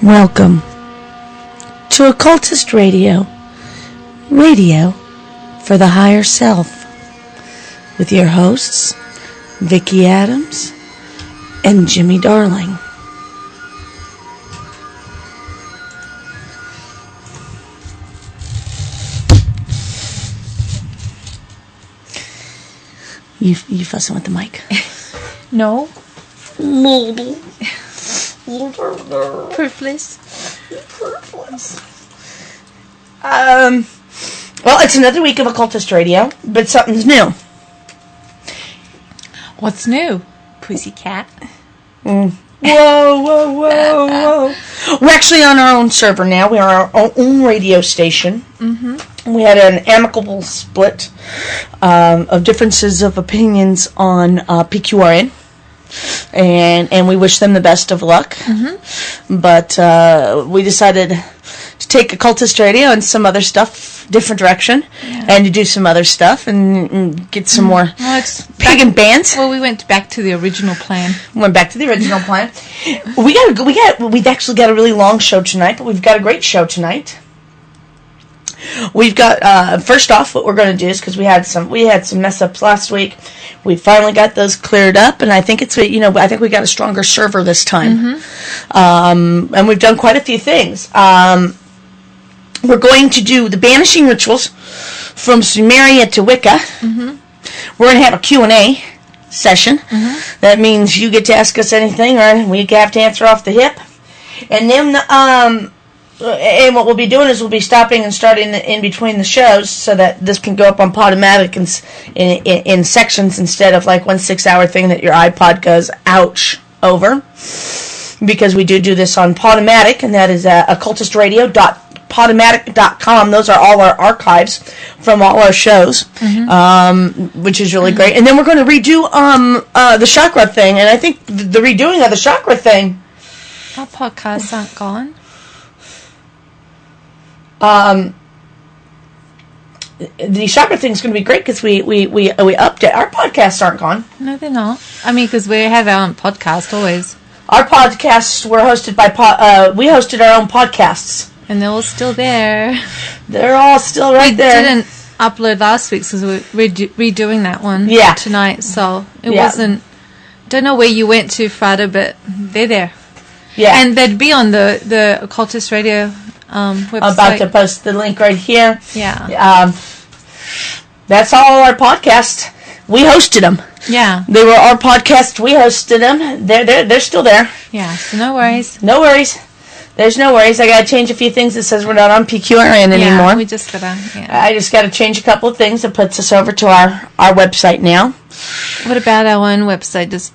Welcome to Occultist Radio, radio for the higher self, with your hosts, Vicky Adams and Jymie Darling. You fussing with the mic? No. Proofless. Well, it's another week of Occultist Radio, but something's new. What's new, pussycat? Whoa. We're actually on our own server now. We are our own radio station. Mm-hmm. We had an amicable split of differences of opinions on PQRN. And we wish them the best of luck. Mm-hmm. But we decided to take Occultist Radio and some other stuff, different direction, and to do some other stuff and get some more pagan bands. Well, we went back to the original plan. We've actually got a really long show tonight, but we've got a great show tonight. We've got first off, what we're going to do is, because we had some mess ups last week, we finally got those cleared up, and I think I think we got a stronger server this time. Mm-hmm. And we've done quite a few things. We're going to do the banishing rituals from Sumeria to Wicca. Mm-hmm. We're going to have a Q&A session. Mm-hmm. That means you get to ask us anything, or we have to answer off the hip. And then and what we'll be doing is we'll be stopping and starting in between the shows so that this can go up on Podomatic in sections instead of like 1 6-hour thing that your iPod goes ouch over. Because we do this on Podomatic, and that is occultistradio.podomatic.com. Those are all our archives from all our shows, mm-hmm. Which is really great. And then we're going to redo the Chakra thing, and I think the redoing of the Chakra thing. Our podcasts aren't gone. The Chakra thing is going to be great because we update. Our podcasts aren't gone. No, they're not. I mean, because we have our own podcast always. Our podcasts were hosted by we hosted our own podcasts, and they're all still there. They're all still right there. We didn't upload last week's because we're redoing that one tonight, so it wasn't. Don't know where you went to, Friday, but they're there. Yeah, and they'd be on the Occultist Radio. Website. About to post the link right here. Yeah. That's all our podcasts. We hosted them. Yeah. They were our podcasts. We hosted them. They're still there. Yeah. So no worries. No worries. There's no worries. I gotta change a few things. It says we're not on PQRN anymore. Yeah. We just gotta. Yeah. I just gotta change a couple of things. It puts us over to our website now. What about our own website? Just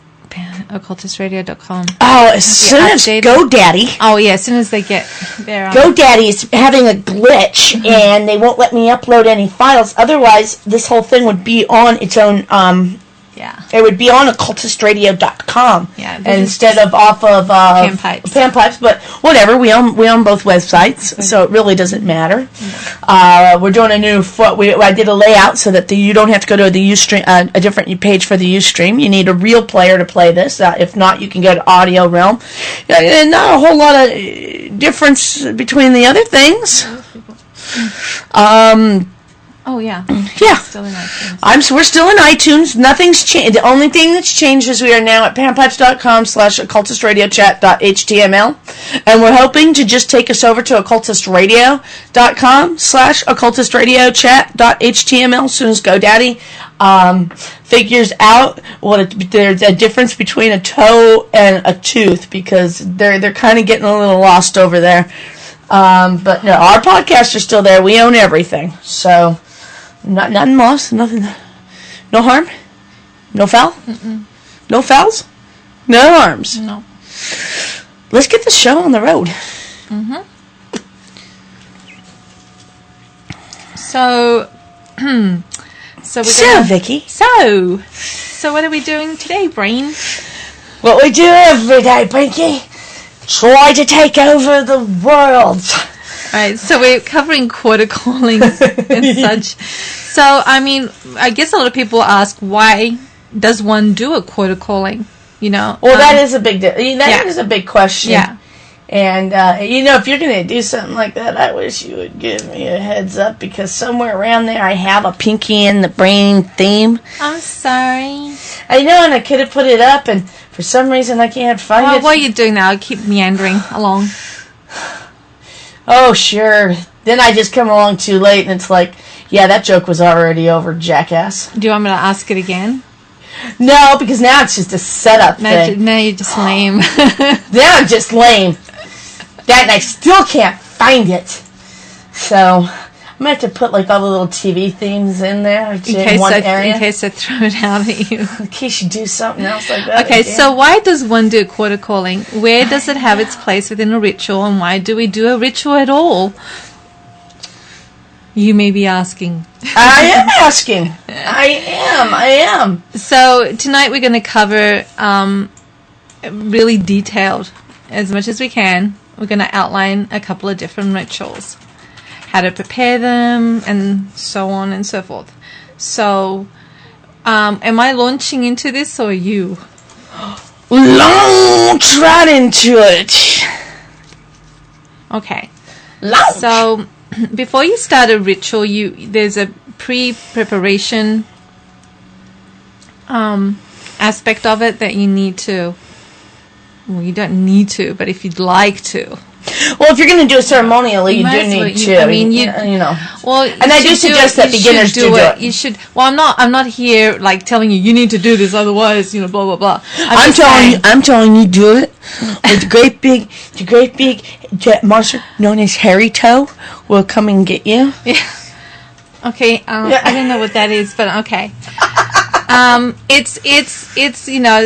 occultistradio.com. Oh, as soon as GoDaddy. Oh, yeah, as soon as they get there. GoDaddy is having a glitch, mm-hmm. and they won't let me upload any files. Otherwise, this whole thing would be on its own. It would be on occultistradio.com. Yeah. Instead of off of Panpipes. But whatever, we own both websites, so it really doesn't matter. Mm-hmm. We're doing a new. I did a layout so that you don't have to go to the Ustream, a different page for the Ustream. You need a real player to play this. If not, you can go to Audio Realm. And not a whole lot of difference between the other things. Oh, yeah. Yeah. Still in iTunes. We're still in iTunes. Nothing's changed. The only thing that's changed is we are now at panpipes.com/occultistradiochat.html. And we're hoping to just take us over to occultistradio.com/occultistradiochat.html as soon as GoDaddy figures out there's a difference between a toe and a tooth, because they're kind of getting a little lost over there. But no, our podcasts are still there. We own everything. So, nothing lost, nothing, no harm, no foul, no fouls, no harms. No. Let's get the show on the road. Mm-hmm. So Vicky. So what are we doing today, Brain? What we do every day, Pinky. Try to take over the world. Right, so we're covering quarter callings and such. So, I mean, I guess a lot of people ask, why does one do a quarter calling? You know? Well, that is a big that is a big question. Yeah. And, if you're going to do something like that, I wish you would give me a heads up, because somewhere around there I have a Pinky in the Brain theme. I'm sorry. I know, and I could have put it up, and for some reason I can't find it. What are you doing now? I'll keep meandering along. Oh, sure. Then I just come along too late, and it's like, yeah, that joke was already over, jackass. Do you want me to ask it again? No, because now it's just a setup thing. Now you're just lame. Now I'm just lame. That, and I still can't find it. So I'm going to have to put like all the little TV themes in there in one area. In case I throw it out at you. In case you do something else like that. Okay, so why does one do quarter calling? Where does it have its place within a ritual, and why do we do a ritual at all? You may be asking. I am asking. I am. So tonight we're going to cover really detailed, as much as we can. We're going to outline a couple of different rituals, how to prepare them, and so on and so forth. So, am I launching into this, or you? Launch right into it. Okay. Launch. So, before you start a ritual, there's a pre-preparation aspect of it that you need to. Well, you don't need to, but if you'd like to. Well, if you're going to do it ceremonially, you do need to. I mean, you know. Well, and I do suggest that beginners do it. You should. Well, I'm not here like telling you need to do this, otherwise, blah blah blah. I'm telling you, do it. With the great big jet monster known as Hairy Toe will come and get you. Yeah. Okay. I don't know what that is, but okay. It's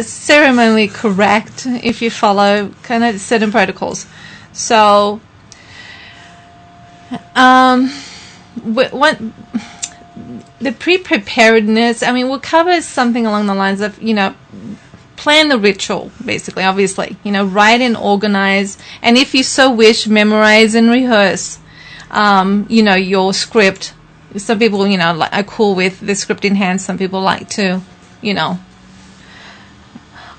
ceremonially correct if you follow kind of certain protocols. So, what the pre-preparedness, I mean, we'll cover something along the lines of, plan the ritual, basically, obviously, write and organize, and if you so wish, memorize and rehearse, your script. Some people, are cool with the script in hand. Some people like to,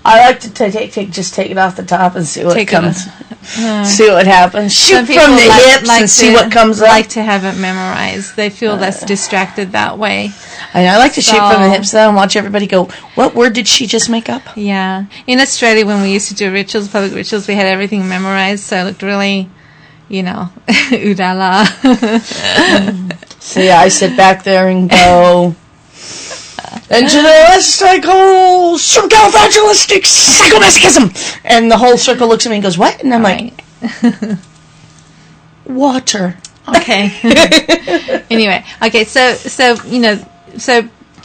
I like to take it off the top and see what comes. See what happens. Shoot from the hips and see what comes up. Like to have it memorized. They feel less distracted that way. I like to shoot from the hips though and watch everybody go, what word did she just make up? Yeah. In Australia, when we used to do rituals, public rituals, we had everything memorized, so it looked really, udala. So yeah, I sit back there and go, into the cycle, supercalifragilistic psychomasochism. And the whole circle looks at me and goes, what? And I'm like, water. Okay. Anyway, okay, so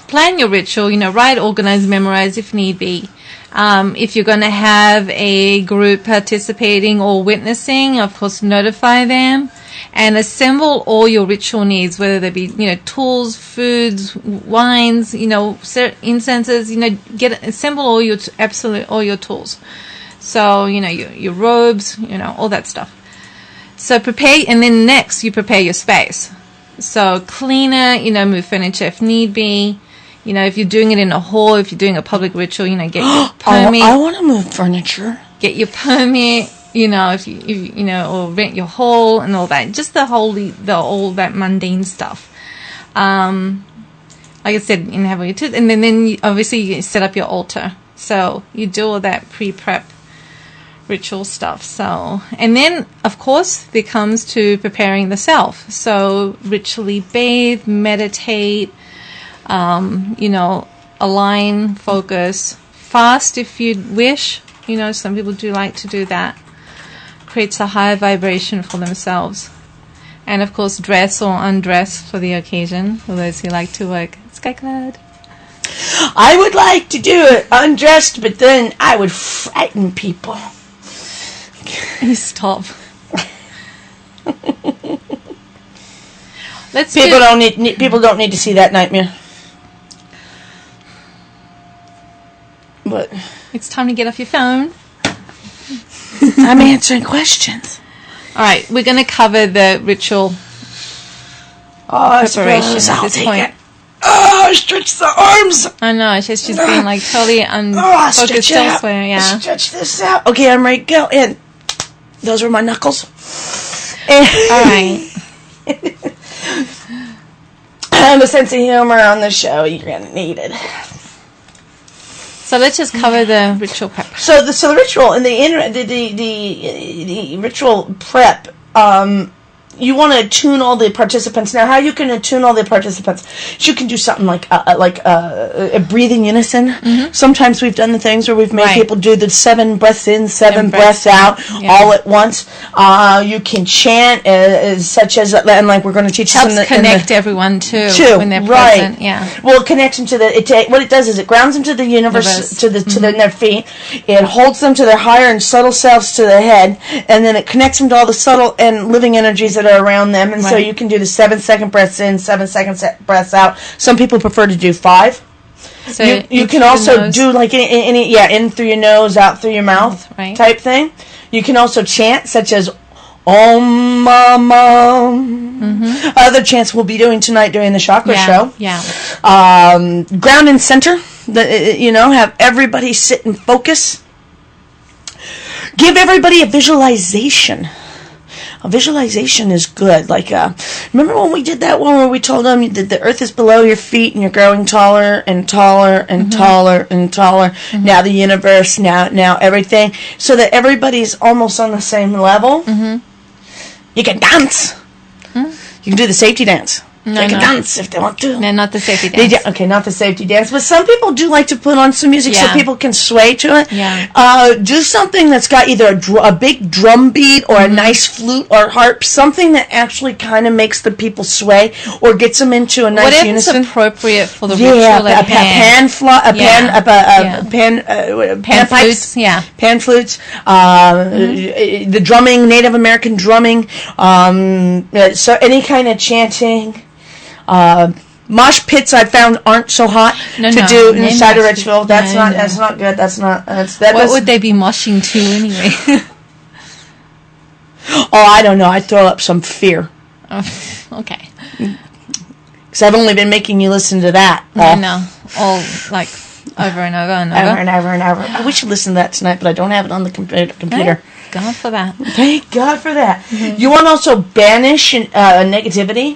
plan your ritual, write, organize, memorize if need be. If you're going to have a group participating or witnessing, of course, notify them. And assemble all your ritual needs, whether they be, tools, foods, wines, incenses, assemble all your tools. So, your robes, all that stuff. So prepare, and then next you prepare your space. So clean it, move furniture if need be. If you're doing it in a hall, if you're doing a public ritual, get your permit. I want to move furniture. Get your permit. If you or rent your hall and all that, just all that mundane stuff. Like I said, have all your tools, and then obviously you set up your altar. So you do all that pre-prep ritual stuff. So, and then of course there comes to preparing the self. So ritually bathe, meditate, align, focus, fast if you wish. Some people do like to do that. Creates a higher vibration for themselves. And of course, dress or undress for the occasion, for those who like to work skyclad. I would like to do it undressed, but then I would frighten people. You stop. People don't need to see that nightmare. But it's time to get off your phone. I'm answering questions. All right, we're going to cover the ritual preparation at this point. It. Oh, stretch the arms. I know, she's being like totally unfocused elsewhere. Yeah. Stretch this out. Okay, I'm ready to go. And those were my knuckles. All right. I have a sense of humor on the show. You're going to need it. So let's just cover the ritual prep. So the ritual and the ritual prep. You want to attune all the participants. Now, how you can attune all the participants? You can do something like a breathing unison. Mm-hmm. Sometimes we've done the things where we've made people do the 7 breaths in, 7 breaths out, all at once. You can chant, such as, and like we're going to teach helps connect everyone too when they're present. Yeah. Well, it connects them to what it does is it grounds them to the universe, to their feet. It holds them to their higher and subtle selves to their head, and then it connects them to all the subtle and living energies that are around them, and so you can do the 7-second breaths in, 7-second breaths out. Some people prefer to do 5. So you can also do like any in through your nose, out through your mouth type thing. You can also chant, such as Om Mama. Mm-hmm. Other chants we'll be doing tonight during the Chakra show. Yeah. Ground and center. Have everybody sit and focus. Give everybody a visualization. A visualization is good. Like, remember when we did that one where we told them that the earth is below your feet and you're growing taller and taller and taller and taller. Mm-hmm. Now the universe, now everything. So that everybody's almost on the same level. Mm-hmm. You can dance. Mm-hmm. You can do the safety dance. They can dance if they want to. No, not the safety dance. Okay, not the safety dance. But some people do like to put on some music so people can sway to it. Yeah. Do something that's got either a big drum beat or a nice flute or harp, something that actually kind of makes the people sway or gets them into a nice unison. Whatever's appropriate for the ritual at hand. Pan flutes. Yeah. Pan flutes. The drumming, Native American drumming. So any kind of chanting. Mosh pits I found aren't so hot to do inside a ritual. That's not good. What would they be moshing to anyway? I don't know. I'd throw up some fear. Oh, okay. Because I've only been making you listen to that. I know. All like over and over and over. Over and over and over. I wish you listened to that tonight, but I don't have it on the computer. Thank God for that. Thank God for that. Mm-hmm. You want to also banish negativity?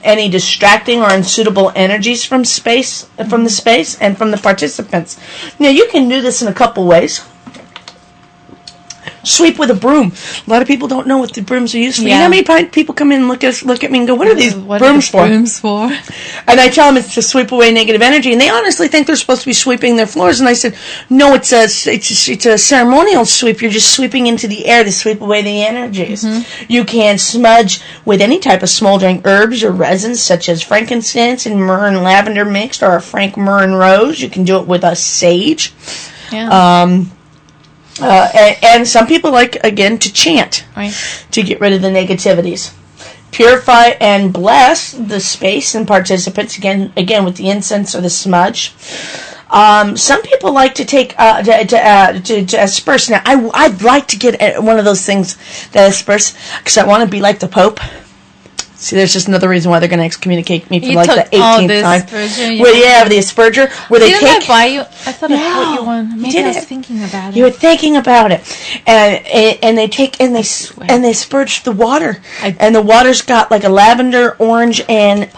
Any distracting or unsuitable energies from the space and from the participants. Now, you can do this in a couple ways. Sweep with a broom. A lot of people don't know what the brooms are used for. Yeah. You know how many people come in and look at me and go, what are these brooms for? And I tell them it's to sweep away negative energy, and they honestly think they're supposed to be sweeping their floors. And I said, no, it's a ceremonial sweep. You're just sweeping into the air to sweep away the energies. Mm-hmm. You can smudge with any type of smoldering herbs or resins, such as frankincense and myrrh and lavender mixed, or a frank myrrh and rose. You can do it with a sage. Yeah. And some people like, again, to chant to get rid of the negativities. Purify and bless the space and participants, again with the incense or the smudge. Some people like to take to asperse. Now, I'd like to get one of those things that asperse, because I want to be like the Pope. See, there's just another reason why they're going to excommunicate me for like the 18th time. The asperger, where they take. I buy you? I thought I bought you one. Maybe I was thinking about it. You were thinking about it, and they take and they asperge the water, and the water's got like a lavender, orange, and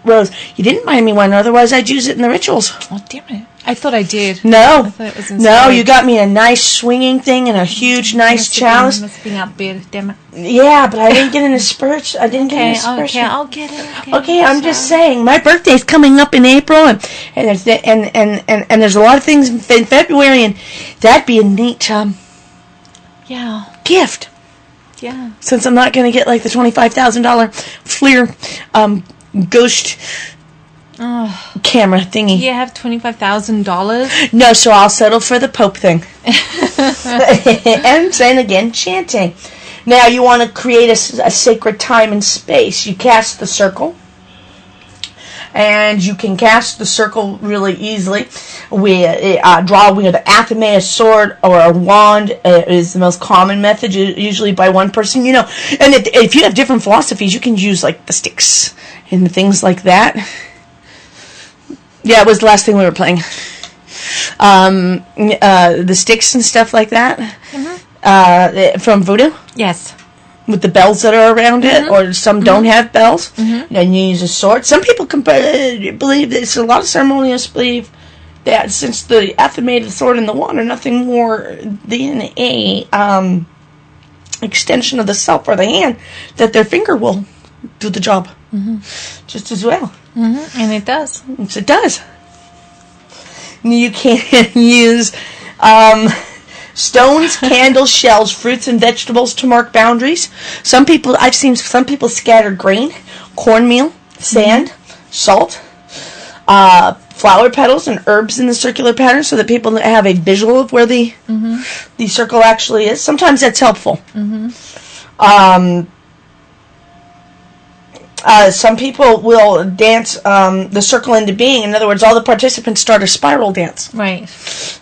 rose. You didn't buy me one, otherwise I'd use it in the rituals. Oh, damn it. I thought I did. No. I thought it was no, you got me a nice swinging thing and a huge, nice chalice. Must be up there, damn it. Yeah, but I didn't get an aspersion. Okay, I'll get it. Okay, I'm just saying. My birthday's coming up in April, and there's a lot of things in February, and that'd be a neat gift. Yeah. Since I'm not going to get like the $25,000 Fleer ghost camera thingy. You have $25,000? No, so I'll settle for the Pope thing. And then again, chanting. Now you want to create a sacred time and space. You cast the circle. and you can cast the circle really easily. We draw with the Athame, a sword, or a wand is the most common method, usually by one person, you know. And if you have different philosophies, you can use, like, the sticks and things like that. Yeah, it was the last thing we were playing. The sticks and stuff like that. From Voodoo. Yes. With the bells that are around it, or some don't have bells. And you use a sword. Some people believe this. A lot of ceremonialists believe that since the Athame, the sword, and the wand are nothing more than a extension of the self or the hand, that their finger will do the job just as well. And it does. Yes, it does. You can use stones, candles, shells, fruits, and vegetables to mark boundaries. I've seen some people scatter grain, cornmeal, sand, salt, flower petals, and herbs in the circular pattern, so that people have a visual of where the circle actually is. Sometimes that's helpful. Some people will dance the circle into being. In other words, all the participants start a spiral dance. Right.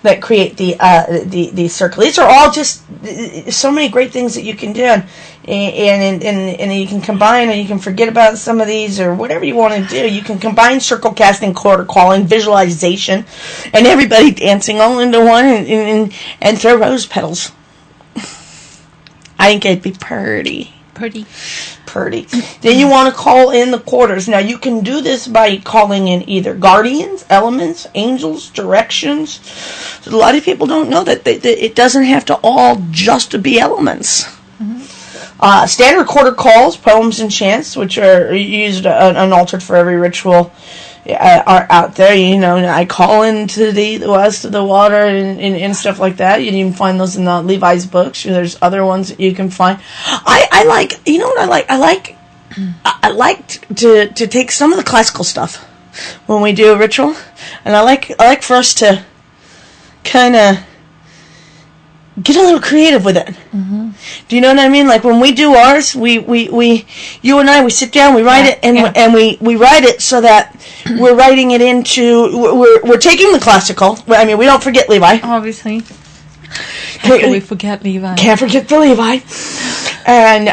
That create the circle. These are all just so many great things that you can do, and you can combine, or you can forget about some of these, or whatever you want to do. You can combine circle casting, quarter calling, visualization, and everybody dancing all into one, and throw rose petals. I think it'd be pretty. Then you want to call in the quarters. Now, you can do this by calling in either guardians, elements, angels, directions. A lot of people don't know that it doesn't have to all just be elements. Standard quarter calls, poems, and chants, which are used unaltered for every ritual, are out there. You know, I call into the west of the water and stuff like that. You can even find those in the Levi's books. There's other ones that you can find. I like, you know what I like? I like to take some of the classical stuff when we do a ritual, and I like for us to kind of get a little creative with it. Do you know what I mean? Like when we do ours, you and I, we sit down, we write it, and we write it so that we're writing it into, we're taking the classical. I mean, we don't forget Levi. Obviously. How can we forget Levi? Can't forget the Levi. And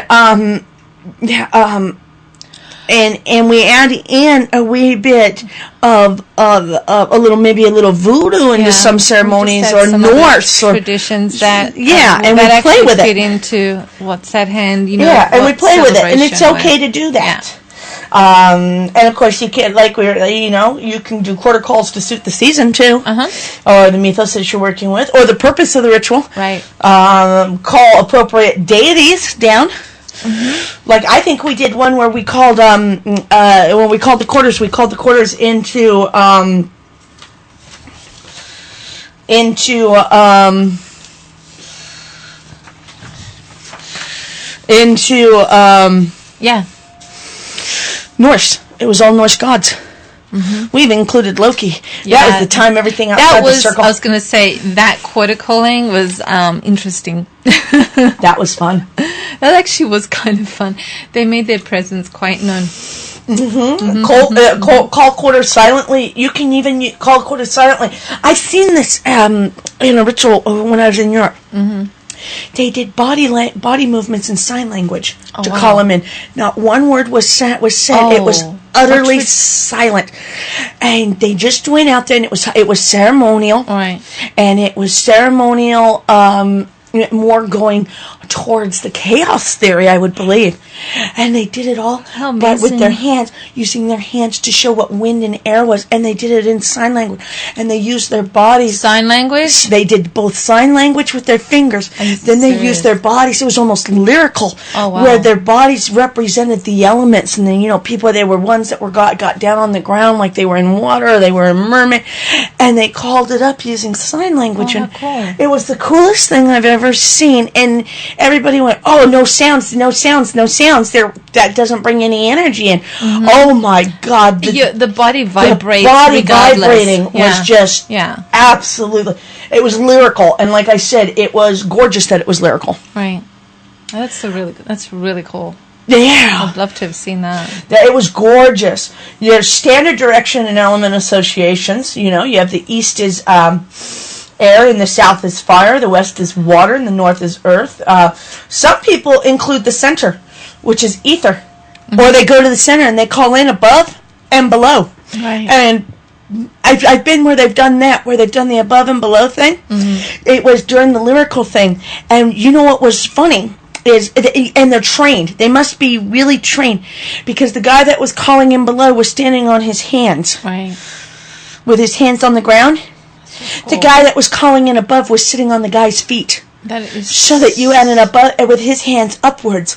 we add in a wee bit of a little voodoo into some ceremonies, or Norse or traditions that and that we play with fit it into what's at hand. You know, and we play with it, and it's okay to do that. And of course, you can, like you can do quarter calls to suit the season too, or the mythos that you're working with, or the purpose of the ritual. Right. Call appropriate deities down. Like I think we did one where we called when we called the quarters, into Norse. It was all Norse gods. We've included Loki. That was the time everything outside the circle. I was going to say that quarter calling was interesting. That was fun. That actually was kind of fun. They made their presence quite known. Call quarters silently. You can even call quarters silently. I've seen this in a ritual when I was in Europe. They did body movements and sign language to call them in. Not one word was said. It was utterly silent, and they just went out there, and it was ceremonial. Right. And it was ceremonial. More going towards the chaos theory, I would believe. And they did it all but with their hands, using their hands to show what wind and air was. And they did it in sign language. And they used their bodies. Sign language? They did both sign language with their fingers. Then they used their bodies. It was almost lyrical. Oh, wow. Where their bodies represented the elements. And then, people, they were ones that got down on the ground like they were in water, or they were a mermaid. And they called it up using sign language. Oh, how cool. It was the coolest thing I've ever seen, and everybody went, "Oh, no sounds. That doesn't bring any energy in." Oh my God, the body vibrates. The body regardless. vibrating was just absolutely. It was lyrical, and like I said, it was gorgeous that it was lyrical. Right. That's really cool. Yeah. I'd love to have seen that. It was gorgeous. There's standard direction and element associations. You know, you have the east is air, and the south is fire, the west is water, and the north is earth. Some people include the center, which is ether. Mm-hmm. Or they go to the center and they call in above and below. Right. And I've been where they've done that, where they've done the above and below thing. Mm-hmm. It was during the lyrical thing. And you know what was funny? And they're trained. They must be really trained, because the guy that was calling in below was standing on his hands. Right. With his hands on the ground. Cool. The guy that was calling in above was sitting on the guy's feet. That is so that you had an above with his hands upwards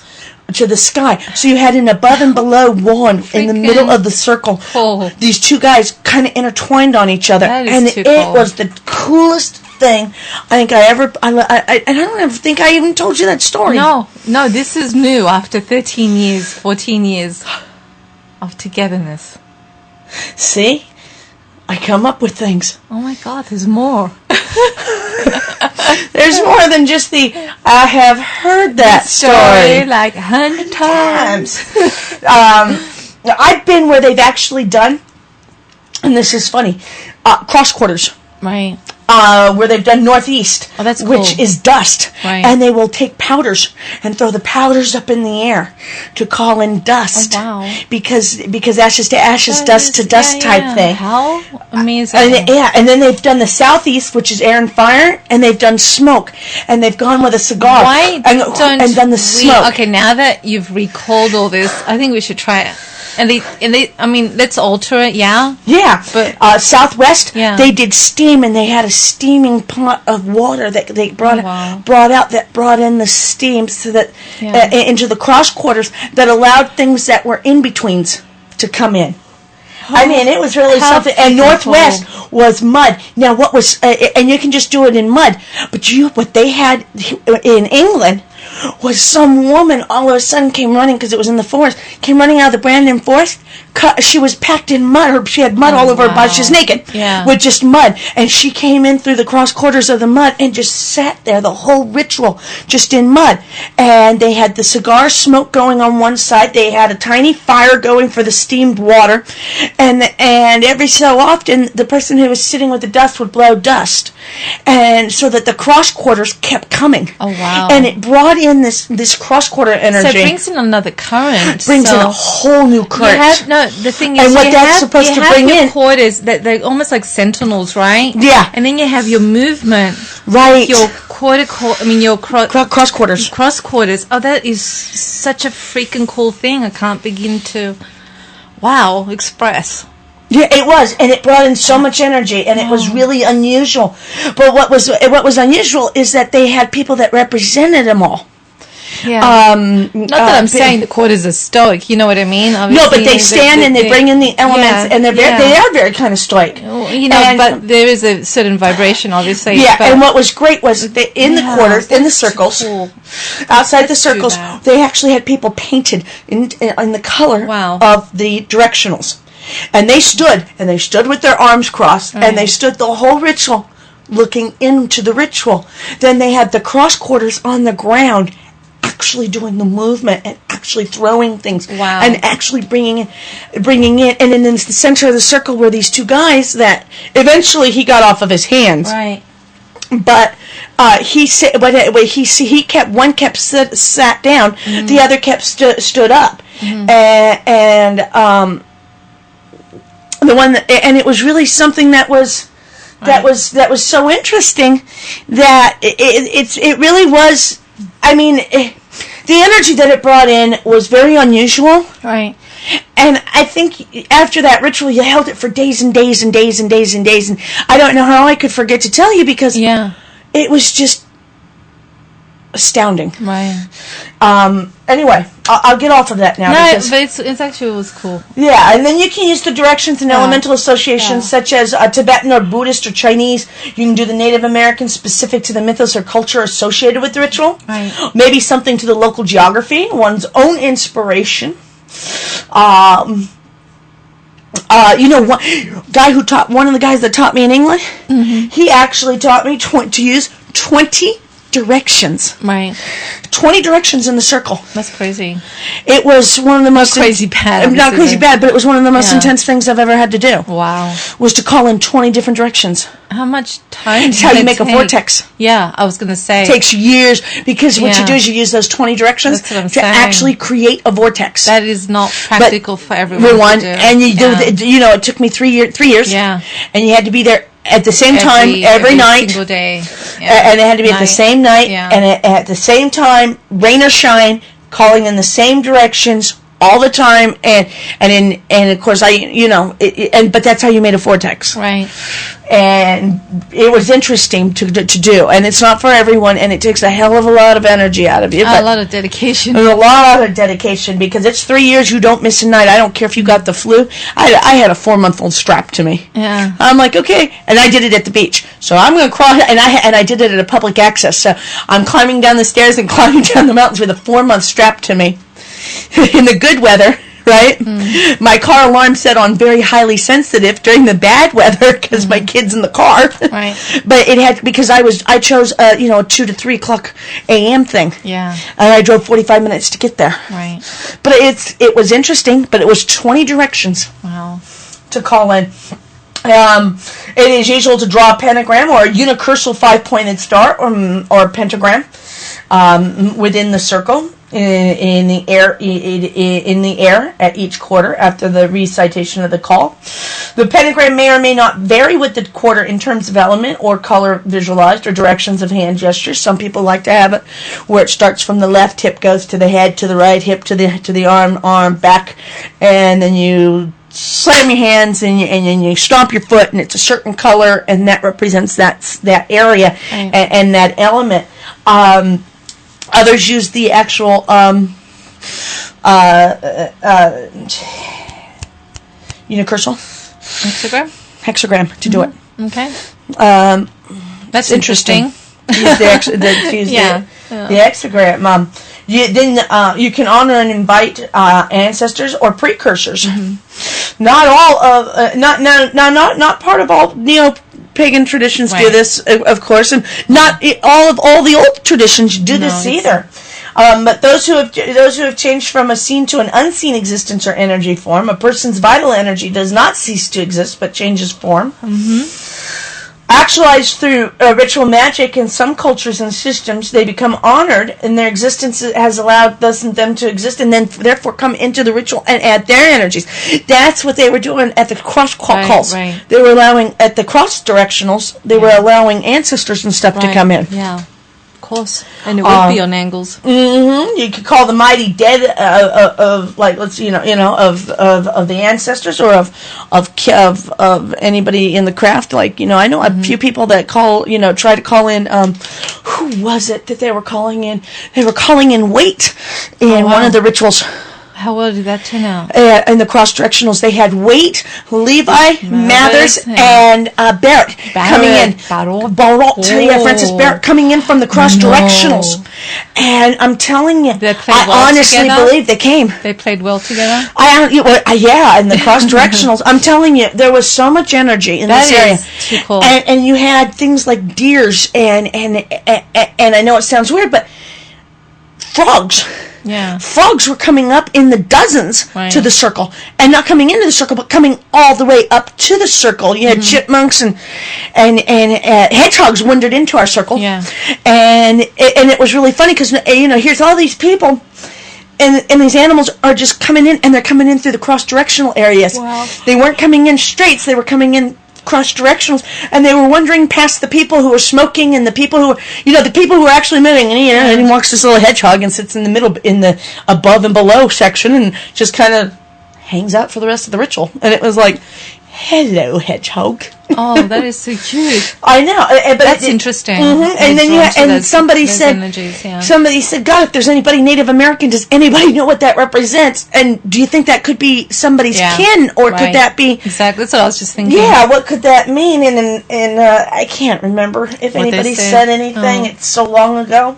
to the sky. So you had an above and below one in the middle of the circle. Cool. These two guys kind of intertwined on each other. That is and too it cool. was the coolest thing I think I ever... I don't ever think I even told you that story. No, this is new after 13 years, 14 years of togetherness. See? I come up with things. Oh my God, there's more. There's more than just the, I have heard that story like 100 times. I've been where they've actually done, and this is funny, cross quarters. Right. Where they've done northeast, oh, that's cool. Which is dust. Right. And they will take powders and throw the powders up in the air to call in dust. Oh, wow. Because ashes to ashes, dust to dust type thing. How amazing. And then they've done the southeast, which is air and fire, and they've done smoke. And they've gone with a cigar. Why and done the smoke. Okay, now that you've recalled all this, I think we should try it. And they, I mean, let's alter it, yeah? Yeah. But Southwest, they did steam, and they had a steaming pot of water that they brought out that brought in the steam so that into the cross quarters that allowed things that were in betweens to come in. I mean, it was really something. And Northwest was mud. Now, what was, and you can just do it in mud, but what they had in England was some woman all of a sudden came running, because it was in the forest, came running out of the Brandon forest. She was packed in mud, or she had mud all over her body. She was naked with just mud. And she came in through the cross quarters of the mud and just sat there, the whole ritual, just in mud. And they had the cigar smoke going on one side. They had a tiny fire going for the steamed water. And every so often, the person who was sitting with the dust would blow dust. And so that the cross quarters kept coming. Oh, wow. And it brought in this cross quarter energy. So it brings in another current. Brings in a whole new current. The thing is, and what that's supposed to bring in, quarters that they're almost like sentinels, right? Yeah. And then you have your movement, right? Your your cross quarters. Cross quarters. Oh, that is such a freaking cool thing. I can't begin to, express. Yeah, it was, and it brought in so much energy, and it was really unusual. But what was unusual is that they had people that represented them all. Yeah. Not that I'm saying the quarters are stoic, you know what I mean? Obviously, no, but they stand and they bring in the elements, and they are very kind of stoic. You know, but there is a certain vibration, obviously. Yeah, and what was great was that in the quarters, in the circles, outside the circles, they actually had people painted in the color of the directionals. And they stood with their arms crossed, and they stood the whole ritual looking into the ritual. Then they had the cross quarters on the ground, actually doing the movement and actually throwing things and actually bringing in, and then in the center of the circle were these two guys that eventually he got off of his hands. Right. But he kept one sat down, the other kept stood up, and the one and it was really something that was so interesting that it really was. I mean, the energy that it brought in was very unusual. Right. And I think after that ritual, you held it for days and days and days and days and days. And I don't know how I could forget to tell you, because it was just astounding. Right. Anyway, I'll get off of that now. No, but it's actually, it was cool. Yeah, and then you can use the directions and elemental associations such as Tibetan or Buddhist or Chinese. You can do the Native American specific to the mythos or culture associated with the ritual. Right. Maybe something to the local geography, one's own inspiration. You know, one of the guys that taught me in England, he actually taught me to use 20 directions. Right. 20 directions in the circle. That's crazy. It was one of the most... Crazy bad. Not crazy bad, but it was one of the most intense things I've ever had to do. Wow. Was to call in 20 different directions. How much time It's how you make a vortex. Yeah, I was going to say. It takes years, because what you do is you use those 20 directions to actually create a vortex. That is not practical for everyone to do. And you do, it took me 3 years. Yeah. And you had to be there at the same time every night. Single day. Yeah. And it had to be at the same night and at the same time, rain or shine, calling in the same directions all the time, and of course but that's how you made a vortex. Right. And it was interesting to do, and it's not for everyone, and it takes a hell of a lot of energy out of you. A lot of dedication. A lot of dedication, because it's 3 years you don't miss a night. I don't care if you got the flu. I had a 4-month-old strapped to me. Yeah. I'm like, okay, and I did it at the beach. So I'm going to crawl, and I did it at a public access. So I'm climbing down the stairs and climbing down the mountains with a 4-month strap to me in the good weather. Right? Mm. My car alarm set on very highly sensitive during the bad weather because my kid's in the car. Right. But it had, because I chose a 2 to 3 o'clock a.m. thing. Yeah. And I drove 45 minutes to get there. Right. But it was interesting, but it was 20 directions. Wow. To call in. It is usual to draw a pentagram or a unicursal 5-pointed star or pentagram within the circle. In the air at each quarter after the recitation of the call. The pentagram may or may not vary with the quarter in terms of element or color visualized or directions of hand gestures. Some people like to have it where it starts from the left, hip goes to the head, to the right, hip to the arm back, and then you slam your hands and you stomp your foot, and it's a certain color, and that represents that area and that element. Others use the actual unicursal hexagram to do it. Okay. That's interesting. Use the hexagram. Then you can honor and invite ancestors or precursors. Mm-hmm. Not all of not part of all pagan traditions do this, of course, and not all the old traditions do this either. But those who have changed from a seen to an unseen existence or energy form, a person's vital energy does not cease to exist but changes form. Mm-hmm. Actualized through ritual magic in some cultures and systems, they become honored, and their existence has allowed them to exist, and then therefore come into the ritual and add their energies. That's what they were doing at the cross calls. Right. They were allowing, at the cross directionals, they were allowing ancestors and stuff to come in. Yeah. Course, and it would be on angles. Mm-hmm. You could call the mighty dead of the ancestors, or of anybody in the craft. Like, I know a few people that try to call in. Who was it that they were calling in? They were calling in weight in one of the rituals. How well did that turn out? In the cross-directionals, they had Waite, Levi, Mathers, and Barrett coming in. Barrett. Yeah, Francis Barrett coming in from the cross-directionals. No. And I'm telling you, I honestly believe they came. They played well together? In the cross-directionals. I'm telling you, there was so much energy in this area. Too cool. And you had things like deers, and I know it sounds weird, but frogs. Yeah. Frogs were coming up in the dozens to the circle, and not coming into the circle, but coming all the way up to the circle. You had chipmunks and hedgehogs wandered into our circle. Yeah. And it was really funny because here's all these people, and these animals are just coming in, and they're coming in through the cross-directional areas. Wow. They weren't coming in straights; they were coming in cross-directionals, and they were wandering past the people who were smoking and the people who were actually moving, and he walks this little hedgehog and sits in the middle, in the above and below section, and just kind of hangs out for the rest of the ritual. And it was like, hello, hedgehog. Oh, that is so cute. I know, but that's interesting. Mm-hmm. And then somebody said, God, if there's anybody Native American, does anybody know what that represents? And do you think that could be somebody's kin, or could that be exactly? That's what I was just thinking. Yeah, what could that mean? And I can't remember if anybody said anything. Oh. It's so long ago.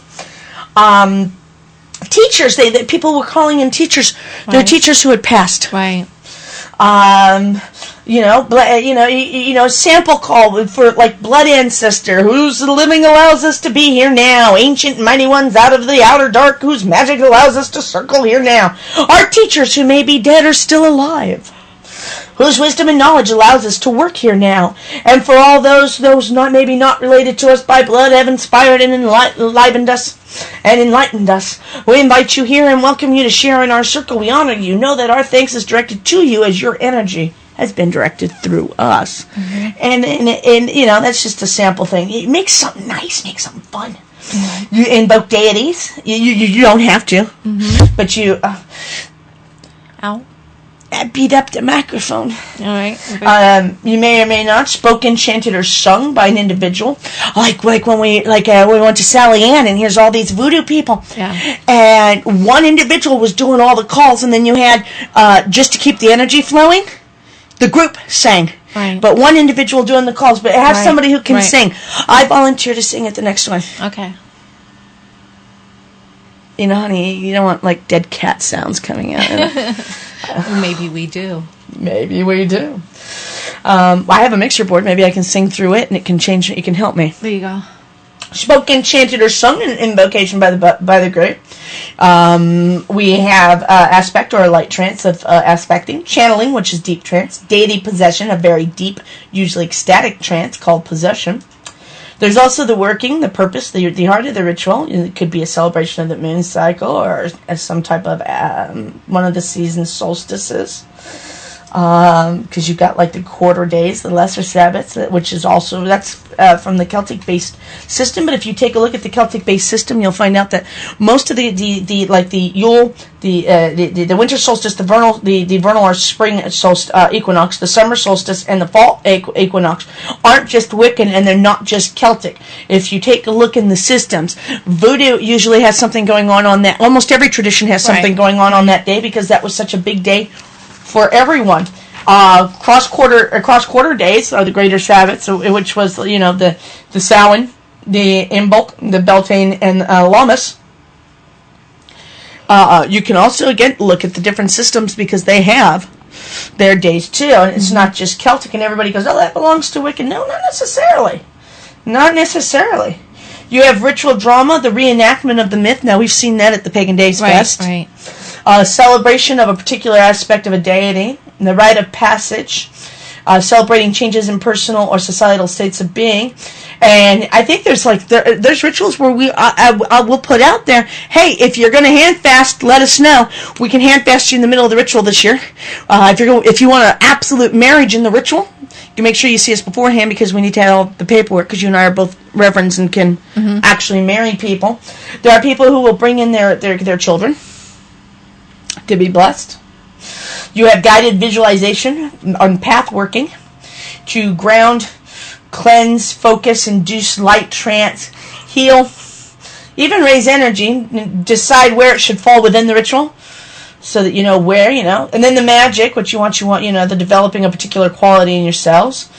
Teachers, people were calling in teachers. They're teachers who had passed. Right. Sample call for like blood ancestor, who's living allows us to be here now. Ancient mighty ones out of the outer dark, whose magic allows us to circle here now. Our teachers who may be dead are still alive, whose wisdom and knowledge allows us to work here now. And for all those not related to us by blood, have inspired and enlivened us. We invite you here and welcome you to share in our circle. We honor you. Know that our thanks is directed to you as your energy has been directed through us. Mm-hmm. And that's just a sample thing. Make something nice, make something fun. Mm-hmm. You invoke deities. You don't have to, mm-hmm. but you. Ow. I beat up the microphone. All right. Okay. You may or may not spoken, chanted, or sung by an individual. Like when we went to Sally Ann, and here's all these voodoo people. Yeah. And one individual was doing all the calls, and then you had just to keep the energy flowing, the group sang. Right. But one individual doing the calls, but have somebody who can sing. I volunteer to sing at the next one. Okay. Honey, you don't want like dead cat sounds coming out. Maybe we do. Maybe we do. I have a mixer board. Maybe I can sing through it, and it can change. It can help me. There you go. Spoken, chanted, or sung in invocation by the group. We have aspect or a light trance of aspecting, channeling, which is deep trance, deity possession, a very deep, usually ecstatic trance called possession. There's also the working, the purpose, the heart of the ritual. It could be a celebration of the moon cycle or some type of one of the season solstices. Because you've got like the quarter days, the lesser Sabbats, which is also, that's from the Celtic-based system. But if you take a look at the Celtic-based system, you'll find out that most of the Yule, the winter solstice, the vernal or spring equinox, the summer solstice, and the fall equinox aren't just Wiccan, and they're not just Celtic. If you take a look in the systems, voodoo usually has something going on that. Almost every tradition has something going on that day, because that was such a big day for everyone. Cross quarter days are the greater Sabbats, which was the Samhain, the Imbolc, the Beltane, and Lammas. You can also again look at the different systems, because they have their days too, and it's not just Celtic. And everybody goes, "Oh, that belongs to Wiccan." No, not necessarily. Not necessarily. You have ritual drama, the reenactment of the myth. Now we've seen that at the Pagan Days Fest. Right. Celebration of a particular aspect of a deity, the rite of passage, celebrating changes in personal or societal states of being. And I think there's rituals where we'll put out there, hey, if you're going to hand fast, let us know. We can hand fast you in the middle of the ritual this year. If you want an absolute marriage in the ritual, you can make sure you see us beforehand, because we need to have all the paperwork, because you and I are both reverends and can actually marry people. There are people who will bring in their children to be blessed. You have guided visualization on path working to ground, cleanse, focus, induce light trance, heal, even raise energy, decide where it should fall within the ritual, so that you know where, and then the magic, what you want, the developing a particular quality in yourselves,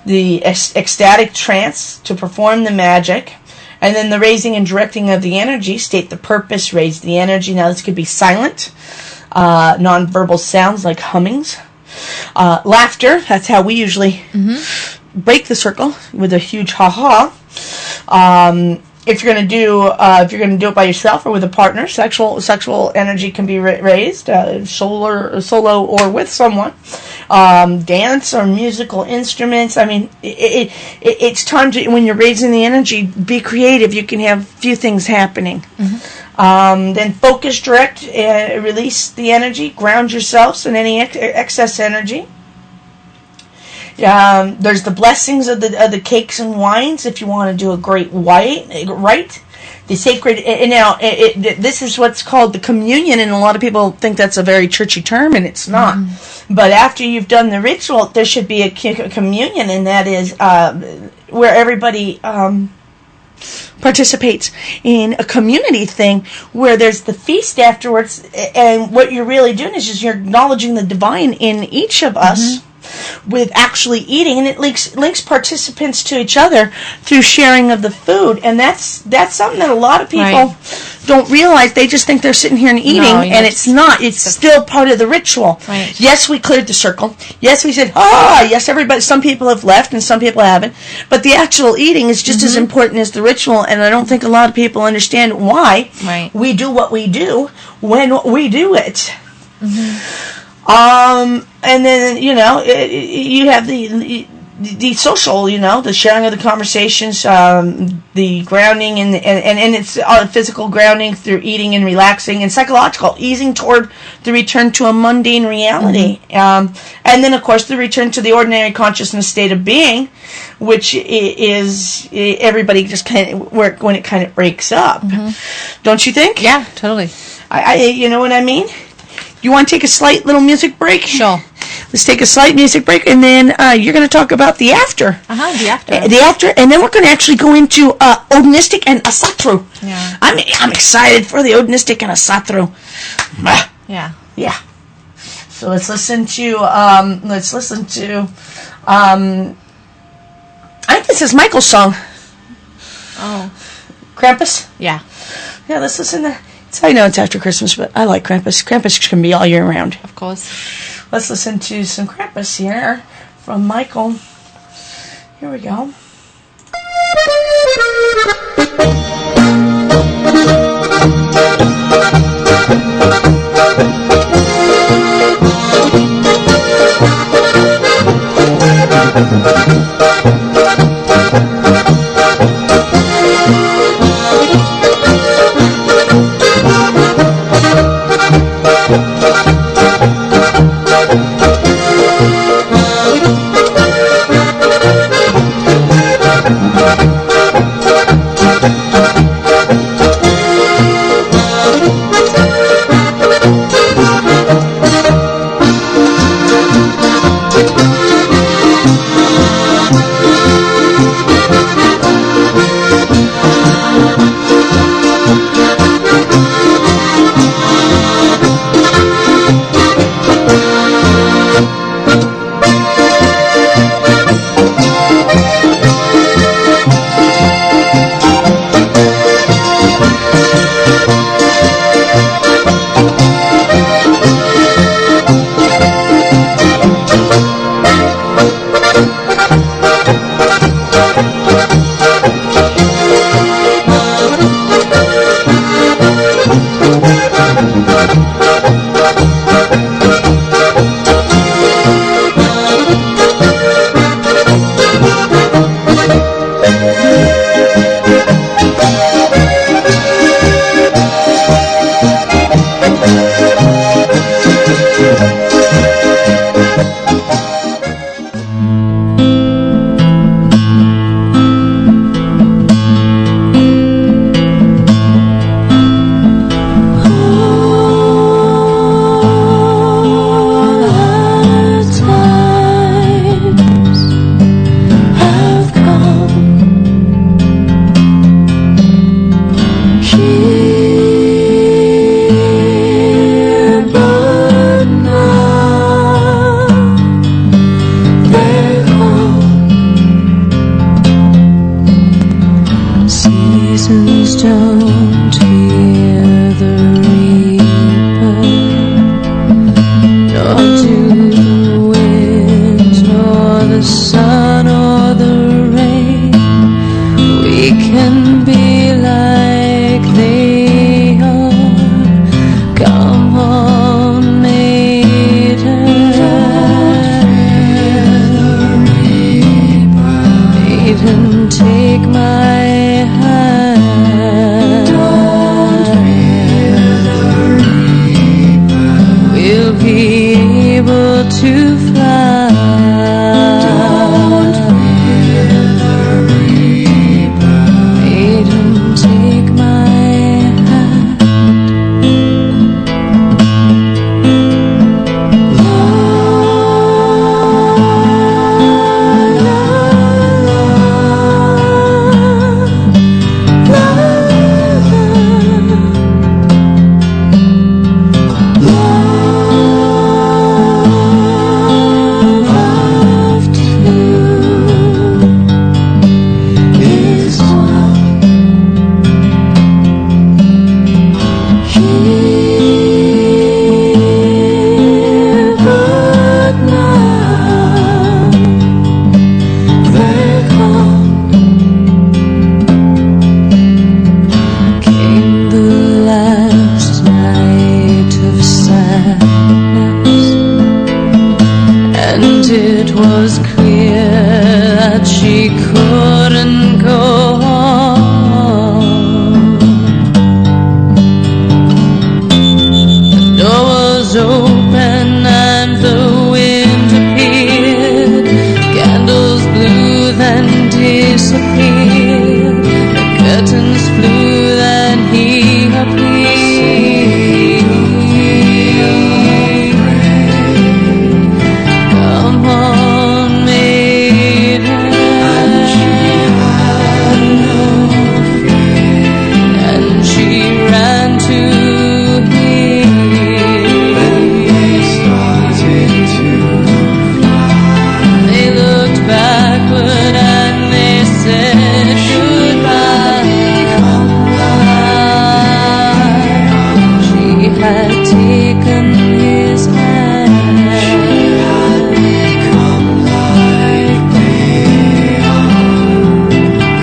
the ecstatic trance to perform the magic, and then the raising and directing of the energy, state the purpose, raise the energy. Now this could be silent, non-verbal sounds like hummings, laughter. That's how we usually break the circle, with a huge ha-ha. If you're going to do it by yourself or with a partner, sexual energy can be raised, solo or with someone. Dance or musical instruments. I mean, it's time to, when you're raising the energy, be creative. You can have a few things happening. Then focus, direct, release the energy, ground yourselves in any excess energy. There's the blessings of the cakes and wines if you want to do a great rite. The sacred, this is what's called the communion, and a lot of people think that's a very churchy term, and it's not. But after you've done the ritual, there should be a communion, and that is where everybody participates in a community thing, where there's the feast afterwards, and what you're really doing is just you're acknowledging the divine in each of us. with actually eating, and it links participants to each other through sharing of the food, and that's something that a lot of people don't realize. They just think they're sitting here and eating, and it's not. It's still part of the ritual. Right. Yes, we cleared the circle. Yes, we said, yes, everybody. Some people have left, and some people haven't. But the actual eating is just as important as the ritual, and I don't think a lot of people understand why we do what we do when we do it. And then, you have the social, the sharing of the conversations, the grounding, and it's physical grounding through eating and relaxing, and psychological, easing toward the return to a mundane reality. And then, of course, the return to the ordinary consciousness state of being, which is everybody just kind of, when it kind of breaks up. Don't you think? Yeah, totally. You know what I mean? You want to take a slight little music break? Sure. Let's take a slight music break, and then you're going to talk about the after. The after. The after, and then we're going to actually go into Odinistic and Asatru. Yeah. I'm excited for the Odinistic and Asatru. Yeah. Yeah. So let's listen to I think this is Michael's song. Oh. Krampus? Yeah. Yeah, let's listen to. I know it's after Christmas, but I like Krampus. Krampus can be all year round. Of course. Let's listen to some Krampus here from Michael. Here we go. it was clear that she couldn't go on. The door was open and the wind appeared. Candles blew, then disappeared. The curtains flew, then he appeared. Come on, maiden. And she ran to him. They looked backward and they said goodbye. She had taken his hand.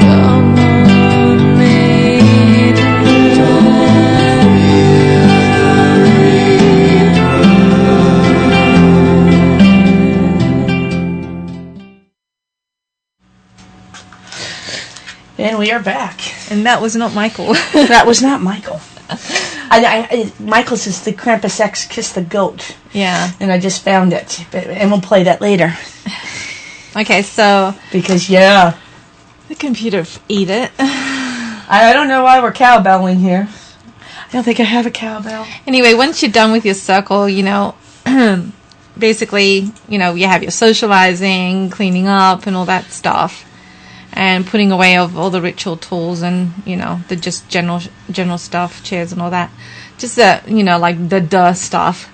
Come on, maiden. And we are back. And that was not Michael. That was not Michael. Michael's is the Krampus X Kiss the Goat. Yeah. And I just found it. And we'll play that later. Okay, so Because, yeah. the computer ate it. I don't know why we're cowbelling here. I don't think I have a cowbell. Anyway, once you're done with your circle, you know, basically, you know, you have your socializing, cleaning up, and all that stuff, and putting away of all the ritual tools and, you know, the just general stuff, chairs and all that. Just the, you know, like the stuff.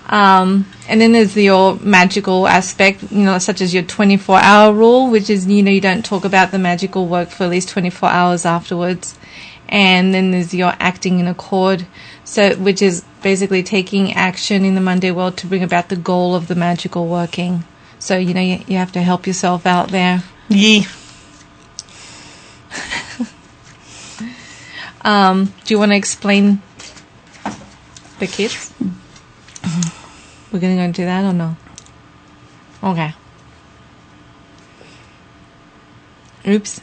And then there's your magical aspect, you know, such as your 24-hour rule, which is, you know, you don't talk about the magical work for at least 24 hours afterwards. And then there's your acting in accord, so which is basically taking action in the Monday world to bring about the goal of the magical working. So, you know, you have to help yourself out there. Yeah. Do you want to explain the kids? We're going to go into that or no? Okay. Oops.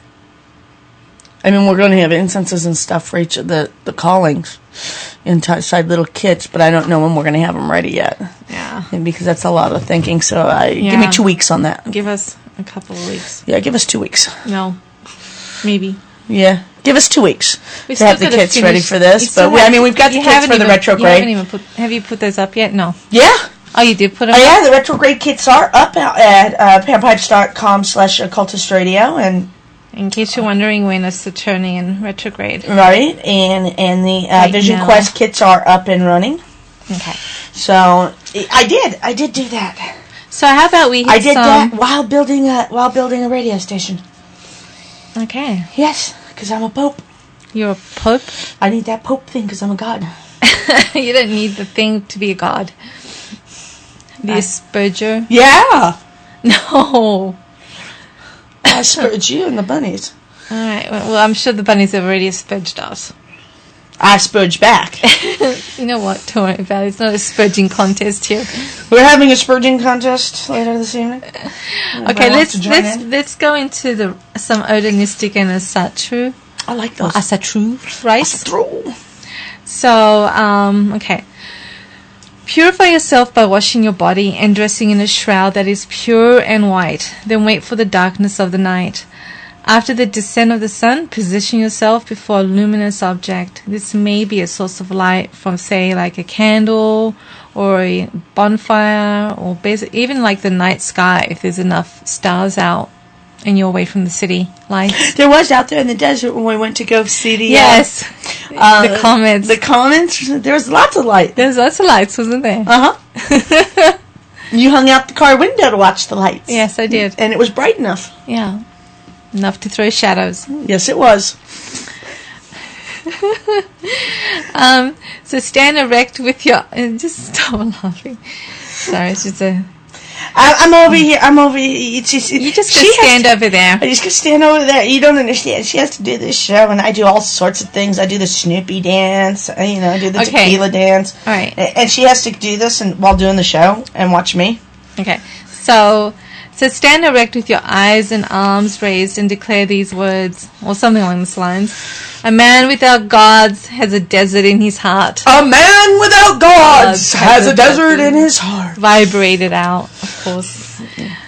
I mean, we're going to have incenses and stuff for each of the callings inside little kits, but I don't know when we're going to have them ready yet. Yeah. And because that's a lot of thinking, so give me 2 weeks on that. Give us a couple of weeks. Yeah, give us 2 weeks. No. Maybe. Yeah. Give us 2 weeks We to have the kits ready for this. But we've got the kits for the retrograde. Have you put those up yet? No. Yeah. Oh, you did put them up? Yeah, the retrograde kits are up at panpipes.com/occultist radio. And in case you're wondering when it's Saturnian retrograde. Right. And the Vision Quest kits are up and running. Okay. So I did do that. So how about we I did that while building a radio station. Okay. Yes, because I'm a pope. You're a pope? I need that pope thing because I'm a god. You don't need the thing to be a god. The Asperger? Yeah. No. I spurged you and the bunnies. All right. Well, I'm sure the bunnies have already spurged us. I spurge back. You know what? Don't worry about it. It's not a spurging contest here. We're having a spurging contest later this evening. Okay, let's go into some odonistic and asatru. I like those. Asatru, right? Asatru. So, okay. Purify yourself by washing your body and dressing in a shroud that is pure and white. Then wait for the darkness of the night. After the descent of the sun, position yourself before a luminous object. This may be a source of light from, say, like a candle or a bonfire, or even like the night sky if there's enough stars out and you're away from the city lights. There was out there in the desert when we went to go see the... the comets. The comets. There was lots of light. There was lots of lights, wasn't there? Uh-huh. You hung out the car window to watch the lights. Yes, I did. And it was bright enough. Yeah. Enough to throw shadows. Yes, it was. So stand erect with your... Just stop laughing. Sorry, it's just a... I'm over here. You just go stand over there. I just go stand over there. You don't understand. She has to do this show, and I do all sorts of things. I do the Snoopy dance. I do the tequila dance. All right. And she has to do this while doing the show and watch me. Okay. So So stand erect with your eyes and arms raised and declare these words, or something along these lines. A man without gods has a desert in his heart. A man without gods has a desert in his heart. Vibrate it out, of course.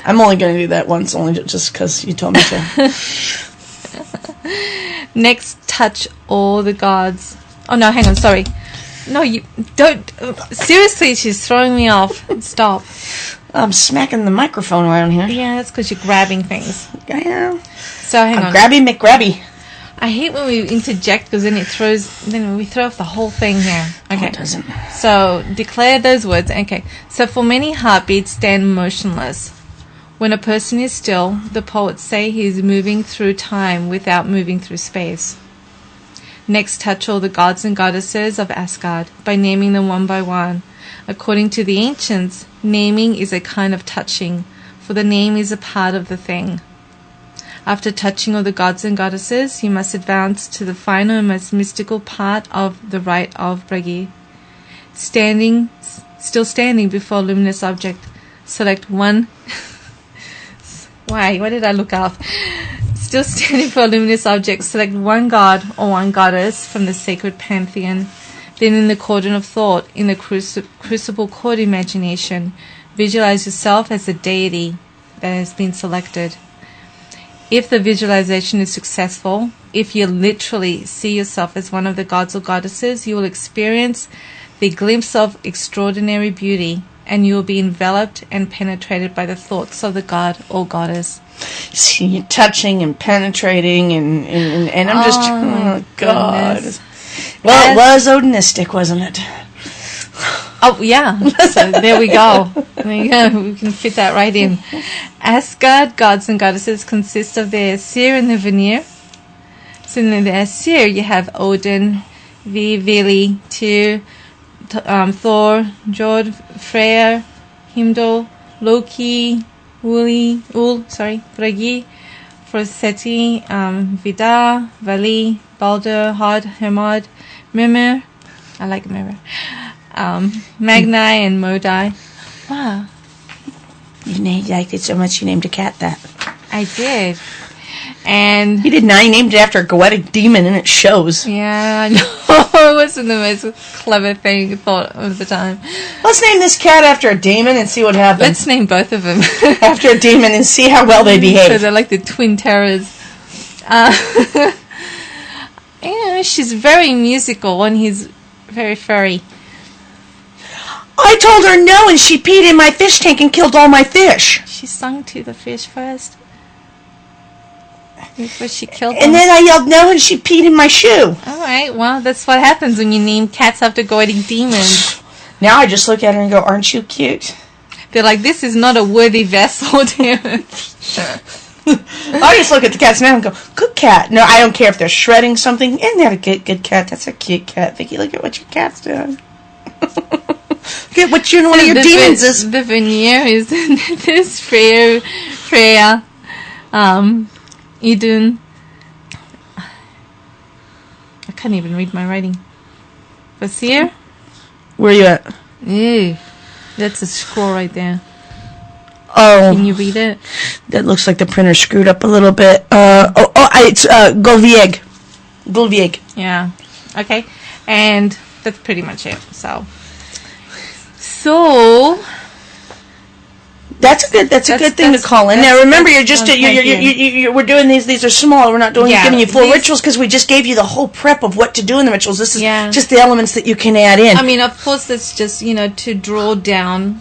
I'm only going to do that once, only just because you told me to. Next, touch all the gods. Oh, no, hang on, sorry. No, you don't. Seriously, she's throwing me off. Stop. I'm smacking the microphone around here. Yeah, that's because you're grabbing things. I am. So, hang on. Grabby McGrabby. I hate when we interject because then we throw off the whole thing here. Okay. No, it doesn't. So, declare those words. Okay. So, for many heartbeats stand motionless. When a person is still, the poets say he is moving through time without moving through space. Next, touch all the gods and goddesses of Asgard by naming them one by one. According to the ancients, naming is a kind of touching, for the name is a part of the thing. After touching all the gods and goddesses, you must advance to the final and most mystical part of the rite of Bragi. Still standing before a luminous object, select one... Why did I look up? Still standing for a luminous object, select one god or one goddess from the sacred pantheon. Then in the cauldron of thought, in the crucible called imagination, visualize yourself as the deity that has been selected. If the visualization is successful, if you literally see yourself as one of the gods or goddesses, you will experience the glimpse of extraordinary beauty, and you will be enveloped and penetrated by the thoughts of the god or goddess. See, you're touching and penetrating, and I'm just, oh God. Goodness. Well, it was Odinistic, wasn't it? Oh, yeah. So there we go. We can fit that right in. Asgard gods and goddesses consist of the Aesir and the Vanir. So in the Aesir, you have Odin, Vili, Tyr, Thor, Jod, Freyr, Heimdall, Loki, Bragi, Forseti, Vidar, Vali, Baldur, Hod, Hermod, Mimir, I like Mimir, Magnai, and Modai. Wow. You liked it so much you named a cat that. I did. And you did not. You named it after a goetic demon, and it shows. Yeah, I know. It wasn't the most clever thing you thought of the time. Let's name this cat after a demon and see what happens. Let's name both of them after a demon and see how well they behave. So they're like the twin terrors. Yeah, she's very musical, and he's very furry. I told her no, and she peed in my fish tank and killed all my fish. She sung to the fish first. Before she killed them. And then I yelled no, and she peed in my shoe. All right, well, that's what happens when you name cats after goetic demons. Now I just look at her and go, aren't you cute? They're like, this is not a worthy vessel, dear. I just look at the cats now and go, good cat. No, I don't care if they're shredding something. Isn't that a good cat? That's a cute cat. Vicky, look at what your cat's doing. Look at what one of your demons is. The Vanir is this Freya, Idun. I can't even read my writing. Vasir? Where are you at? Ew. That's a scroll right there. Oh. Can you read it? That looks like the printer screwed up a little bit. It's Golvieg. Golvieg. Yeah. Okay. And that's pretty much it. So that's a good thing to call in. Now remember, you're just we're doing these are small. We're not giving you full rituals because we just gave you the whole prep of what to do in the rituals. This is just the elements that you can add in. I mean, of course, that's just to draw down.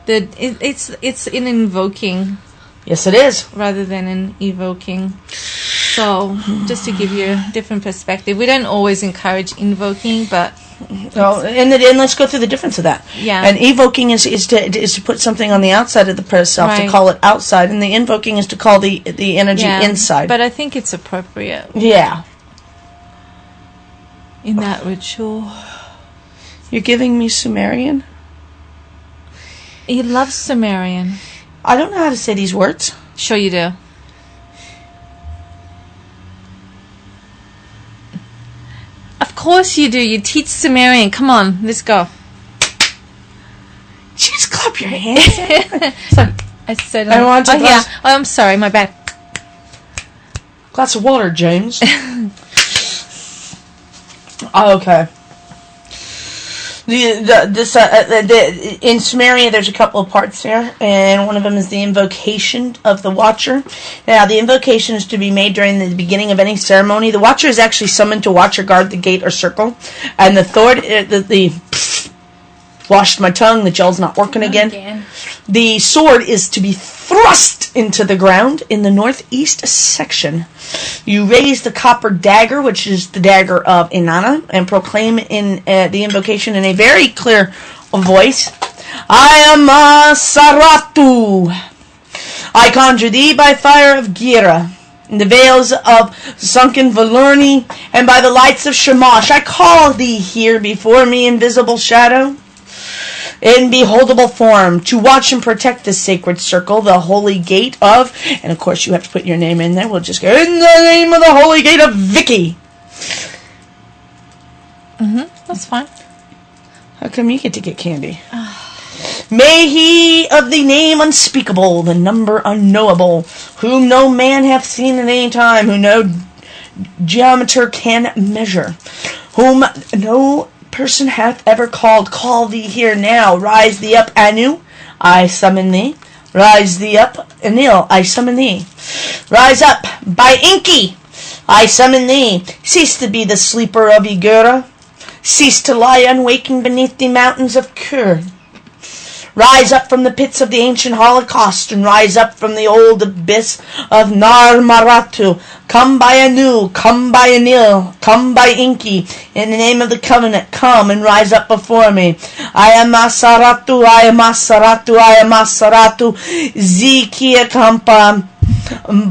It's in invoking. Yes, it is. Rather than in evoking. So just to give you a different perspective, we don't always encourage invoking, but. Well, and let's go through the difference of that. Yeah. And evoking is to put something on the outside of the person, to call it outside, and the invoking is to call the energy inside. But I think it's appropriate. Yeah. In that ritual. You're giving me Sumerian? He loves Sumerian. I don't know how to say these words. Sure you do. Of course you do. You teach Sumerian. Come on, let's go. Just clap your hands. So, I said... I want a glass. Yeah. Oh, I'm sorry. My bad. Glass of water, James. Okay. In Sumeria, there's a couple of parts there, and one of them is the invocation of the Watcher. Now, the invocation is to be made during the beginning of any ceremony. The Watcher is actually summoned to watch or guard the gate or circle, and washed my tongue, the gel's not working again. The sword is to be thrust into the ground in the northeast section. You raise the copper dagger, which is the dagger of Inanna, and proclaim in the invocation in a very clear voice, I am Saratu. I conjure thee by fire of Gira, in the veils of sunken Valurni, and by the lights of Shamash. I call thee here before me, invisible shadow, in beholdable form, to watch and protect this sacred circle, the holy gate of, and of course you have to put your name in there, we'll just go, in the name of the holy gate of Vicky. That's fine. How come you get to get candy? May he of the name unspeakable, the number unknowable, whom no man hath seen at any time, who no geometer can measure, whom no person hath ever call thee here now. Rise thee up, Anu, I summon thee. Rise thee up, Anil, I summon thee. Rise up, by Inky, I summon thee. Cease to be the sleeper of Igura. Cease to lie unwaking beneath the mountains of Kur. Rise up from the pits of the ancient Holocaust, and rise up from the old abyss of Nar Maratu. Come by Anu, come by Anil, come by Inky. In the name of the covenant, come and rise up before me. I am Asaratu, I am Asaratu, I am Asaratu. Zikia Kampa,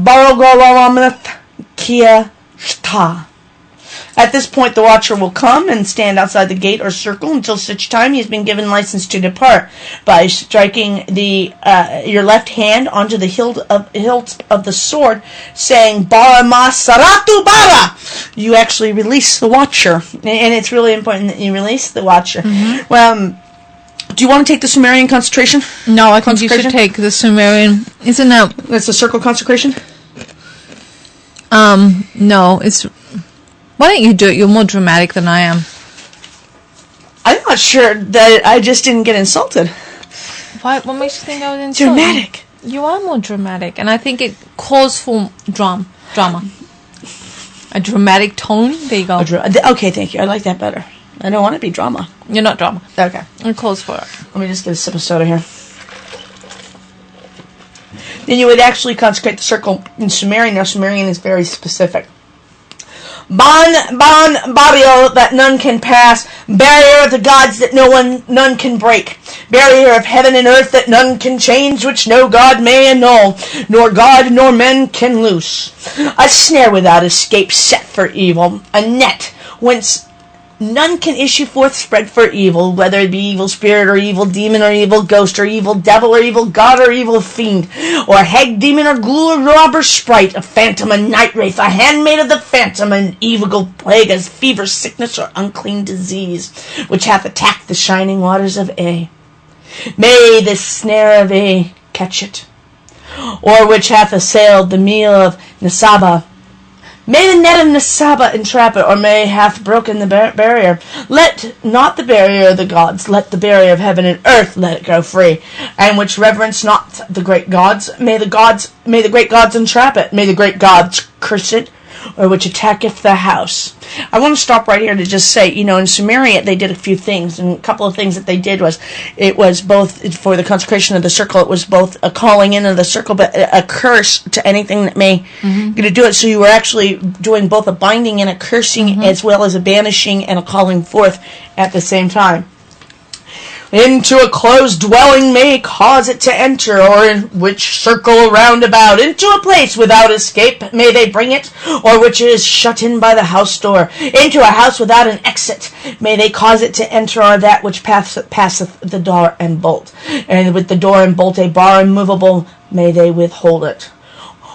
Barogolamath Kia Shta. At this point, the Watcher will come and stand outside the gate or circle until such time he has been given license to depart by striking your left hand onto the hilt of the sword, saying, Bara ma saratu bara! You actually release the Watcher. And it's really important that you release the Watcher. Well, do you want to take the Sumerian concentration? No, I think you should take the Sumerian. Isn't that... That's the circle consecration? No, it's... Why don't you do it? You're more dramatic than I am. I'm not sure that I just didn't get insulted. What makes you think I was insulted? Dramatic. You are more dramatic, and I think it calls for drama. A dramatic tone. There you go. Okay, thank you. I like that better. I don't want to be drama. You're not drama. Okay. It calls for it. Let me just get a sip of soda here. Then you would actually consecrate the circle in Sumerian. Now, Sumerian is very specific. Ban, barrier that none can pass, barrier of the gods that none can break, barrier of heaven and earth that none can change, which no god may annul, nor god nor men can loose. A snare without escape set for evil, a net whence none can issue forth spread for evil, whether it be evil spirit or evil demon or evil ghost or evil devil or evil god or evil fiend, or hag demon or ghoul or robber sprite, a phantom, a night wraith, a handmaid of the phantom, an evil plague as fever, sickness, or unclean disease, which hath attacked the shining waters of A. May this snare of A catch it, or which hath assailed the meal of Nisaba. May the net of Nisaba entrap it, or may hath broken the barrier. Let not the barrier of the gods, let the barrier of heaven and earth, let it go free. And which reverence not the great gods, may the great gods entrap it. May the great gods curse it, or which attacketh the house. I want to stop right here to just say, in Sumeria they did a few things, and a couple of things that they did was, it was both, for the consecration of the circle, it was both a calling in of the circle, but a curse to anything that may going to do it. So you were actually doing both a binding and a cursing, as well as a banishing and a calling forth at the same time. Into a closed dwelling may cause it to enter, or in which circle round about. Into a place without escape may they bring it, or which is shut in by the house door. Into a house without an exit may they cause it to enter, or that which passeth the door and bolt. And with the door and bolt a bar immovable may they withhold it.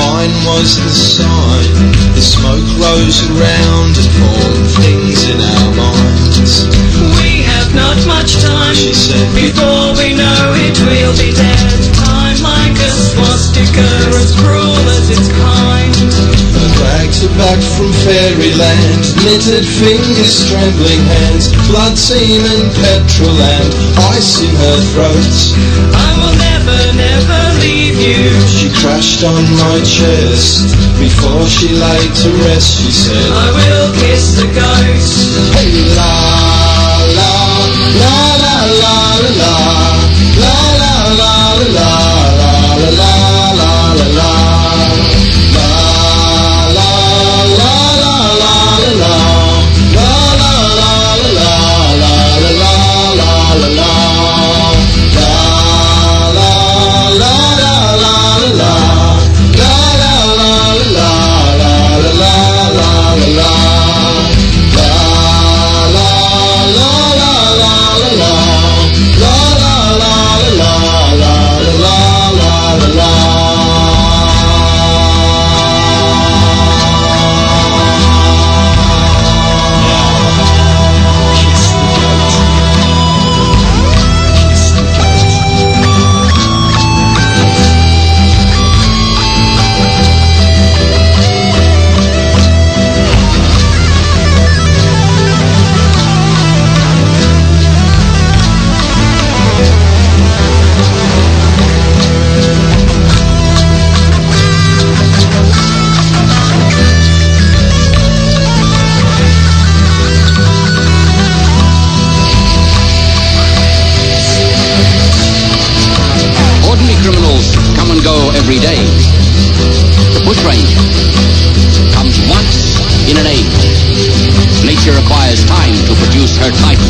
Fine was the sign. The smoke rose around and formed things in our minds. We have not much time, she said. Before we know it, we'll be dead. Time like a swastika, as cruel as its kind. I dragged her back from fairyland, knitted fingers, trembling hands, blood, semen, petrol and ice in her throat. I will never, never leave you. She crashed on my chest. Before she laid to rest, she said, I will kiss the ghost. Hey la la la la la la la la la la la la la la la la la. Every day. The bushranger comes once in an age. Nature requires time to produce her type,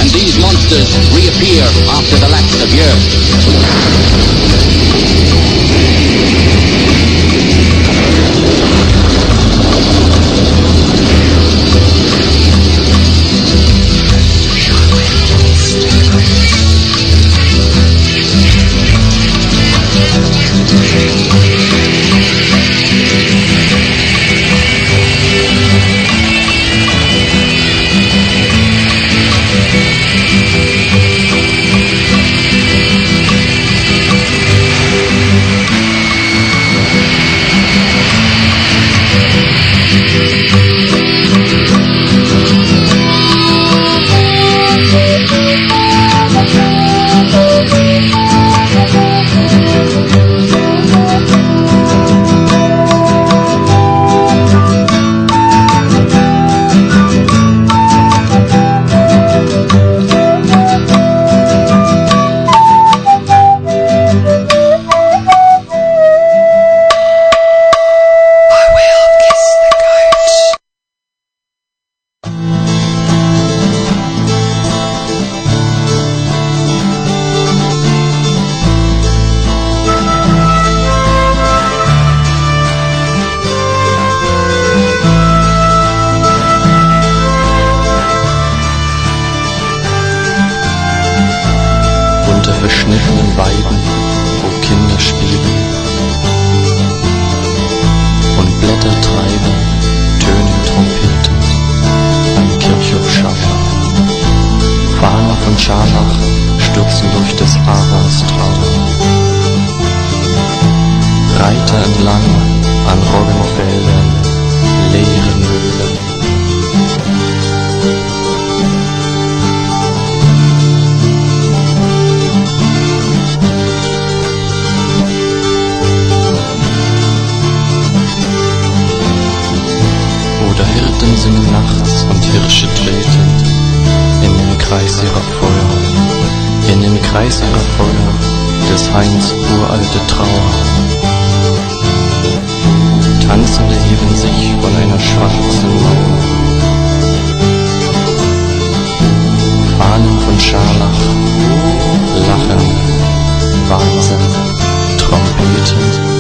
and these monsters reappear after the lapse of verschnittenen Weiden, wo Kinder spielen und Blätter treiben, tönen Trompeten, ein Kirchhof Chakra. Fahnen von Scharlach stürzen durch des Aras Trauer. Reiter entlang an Roggenfeldern, leeren Mühlen. Hirten singen nachts und Hirsche treten in den Kreis ihrer Feuer, in den Kreis ihrer Feuer, des Hains uralte Trauer. Tanzende heben sich von einer schwarzen Mauer. Fahnen von Scharlach, Lachen, Wahnsinn, Trompeten.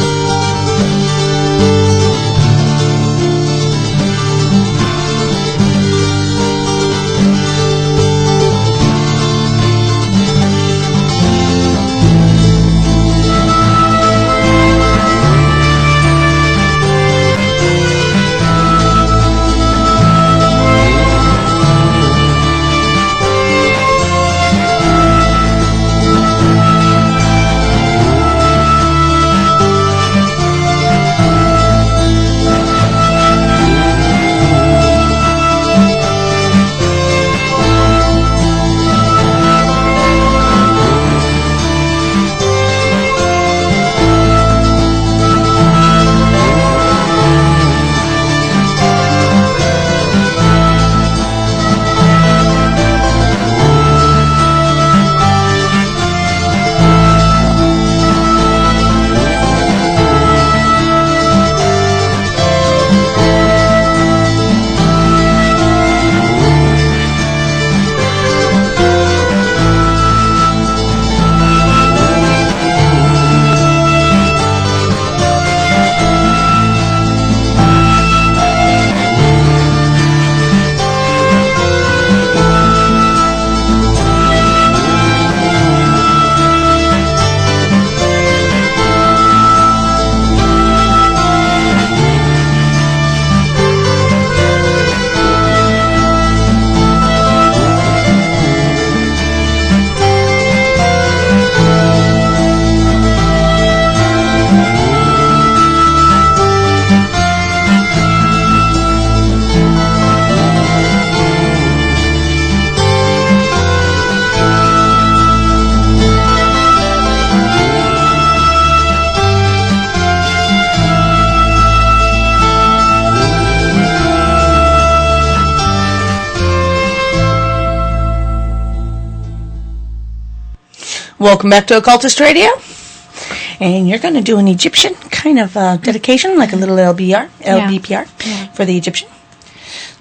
Welcome back to Occultist Radio. And you're going to do an Egyptian kind of dedication, like a little LBPR for the Egyptian.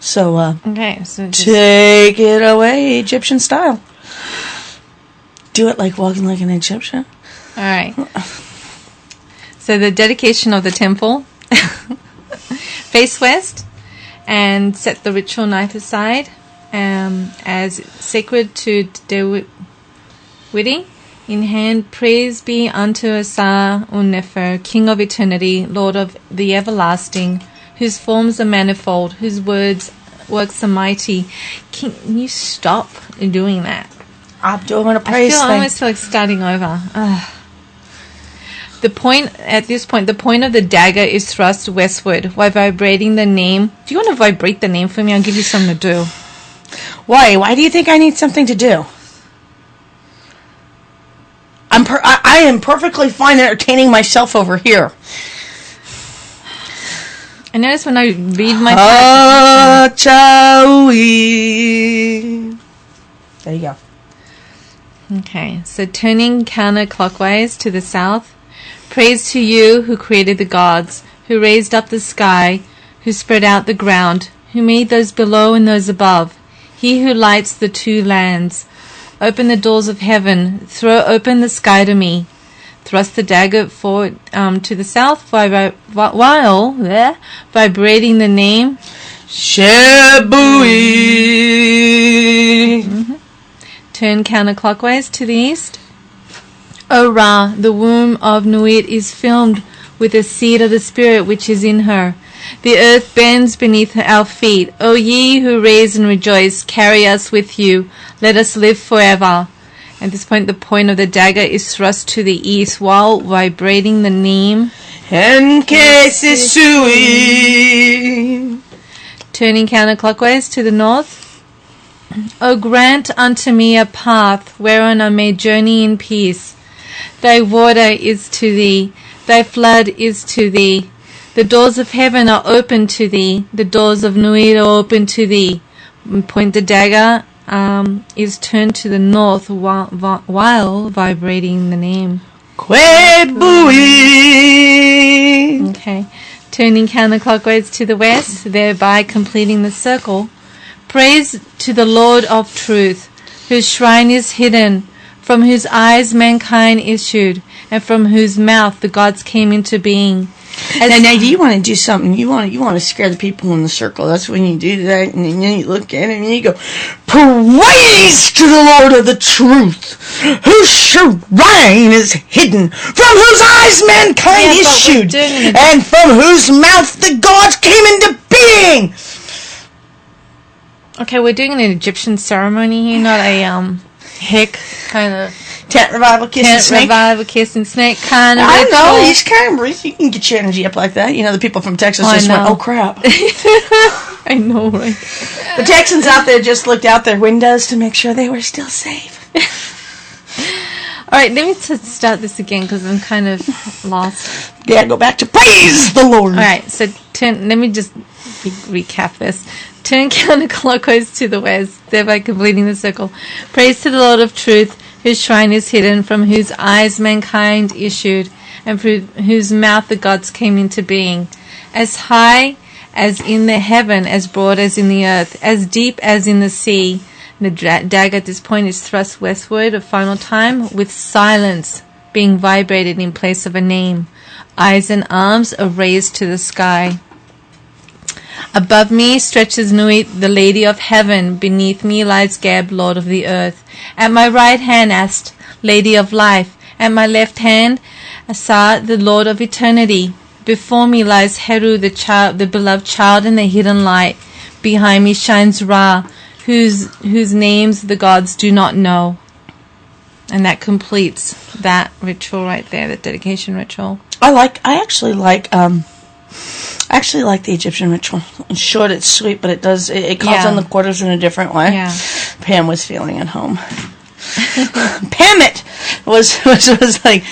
So, okay, so take it away, Egyptian style. Do it like walking like an Egyptian. All right. So the dedication of the temple. Face west and set the ritual knife aside as sacred to Dewiti. In hand, praise be unto Asa Unnefer, King of eternity, Lord of the everlasting, whose forms are manifold, whose works are mighty. Can you stop doing that? I'm doing a praise I thing. almost feel like starting over. The point of the dagger is thrust westward while vibrating the name. Do you want to vibrate the name for me? I'll give you something to do. Why? Why do you think I need something to do? I am perfectly fine entertaining myself over here. I notice when I read my there you go. Okay, so turning counterclockwise to the south. Praise to you who created the gods, who raised up the sky, who spread out the ground, who made those below and those above. He who lights the two lands. Open the doors of heaven, throw open the sky to me. Thrust the dagger forward to the south while vibrating the name Shebui. Turn counterclockwise to the east. O Ra, the womb of Nuit is filled with the seed of the spirit which is in her. The earth bends beneath our feet. O ye who raise and rejoice, carry us with you. Let us live forever. At this point, the point of the dagger is thrust to the east while vibrating the name Enkesisui. Turning counterclockwise to the north. O grant unto me a path whereon I may journey in peace. Thy water is to thee, thy flood is to thee. The doors of heaven are open to thee, the doors of Nuit are open to thee. Point the dagger is turned to the north while vibrating the name Kwebui. Okay, turning counterclockwise to the west, thereby completing the circle. Praise to the Lord of truth, whose shrine is hidden, from whose eyes mankind issued, and from whose mouth the gods came into being. Now, you want to do something. You want to scare the people in the circle. That's when you do that, and then you look at it and you go, praise to the Lord of the truth, whose shrine is hidden, from whose eyes mankind issued, and from whose mouth the gods came into being. Okay, we're doing an Egyptian ceremony here, not a hick kind of tent revival kiss and snake. Kind of. I know, he's kind of. You can get your energy up like that. You know, the people from Texas just went, "Oh crap!" I know, right? The Texans out there just looked out their windows to make sure they were still safe. All right, let me start this again because I'm kind of lost. Yeah, go back to praise the Lord. All right, so let me just recap this. Turn counterclockwise to the west, thereby completing the circle. Praise to the Lord of truth, whose shrine is hidden, from whose eyes mankind issued, and through whose mouth the gods came into being. As high as in the heaven, as broad as in the earth, as deep as in the sea. The dagger at this point is thrust westward a final time, with silence being vibrated in place of a name. Eyes and arms are raised to the sky. Above me stretches Nuit, the Lady of Heaven. Beneath me lies Geb, Lord of the Earth. At my right hand, Ast, Lady of Life. At my left hand, Asa, the Lord of Eternity. Before me lies Heru, the beloved child in the hidden light. Behind me shines Ra, whose names the gods do not know. And that completes that ritual right there, the dedication ritual. I actually like the Egyptian ritual. It's short, it's sweet, but it calls on the quarters in a different way. Yeah. Pam was feeling at home. Pam it was like,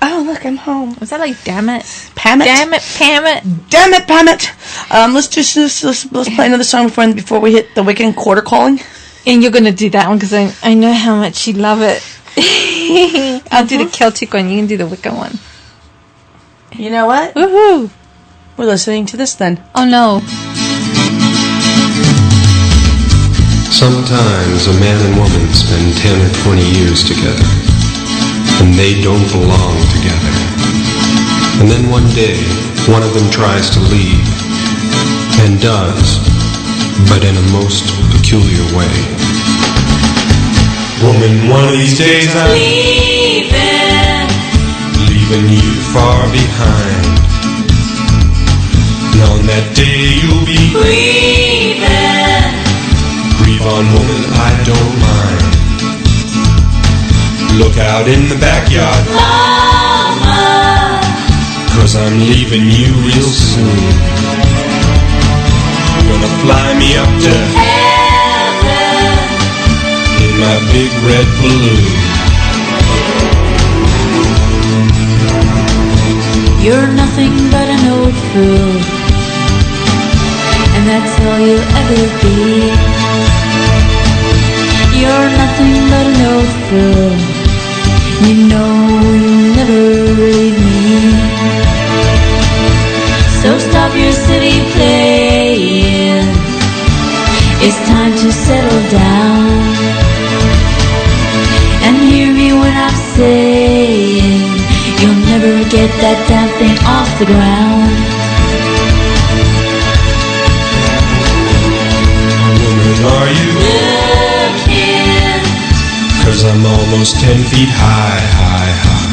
oh look, I'm home. Was that like damn it? Pam it. Damn it, Pam it. Damn it, Pam it. Let's play another song before we hit the Wiccan quarter calling. And you're gonna do that one because I know how much you love it. I'll do the Celtic one. You can do the Wicca one. You know what? Woohoo! We're listening to this then. Oh no. Sometimes a man and woman spend 10 or 20 years together, and they don't belong together. And then one day, one of them tries to leave, and does, but in a most peculiar way. Woman, one of these days I'm leaving you far behind. And on that day you'll be grieving. Grieve on, woman, I don't mind. Look out in the backyard, mama, 'cause I'm leaving you real soon. Gonna fly me up to heaven in my big red balloon. You're nothing but an old fool, and that's all you'll ever be. You're nothing but an old fool. You know you'll never leave me. So stop your silly playing. It's time to settle down. And hear me when I'm saying you'll never get that damn thing off the ground. Woman, are you? 'Cause I'm almost 10 feet high, high, high.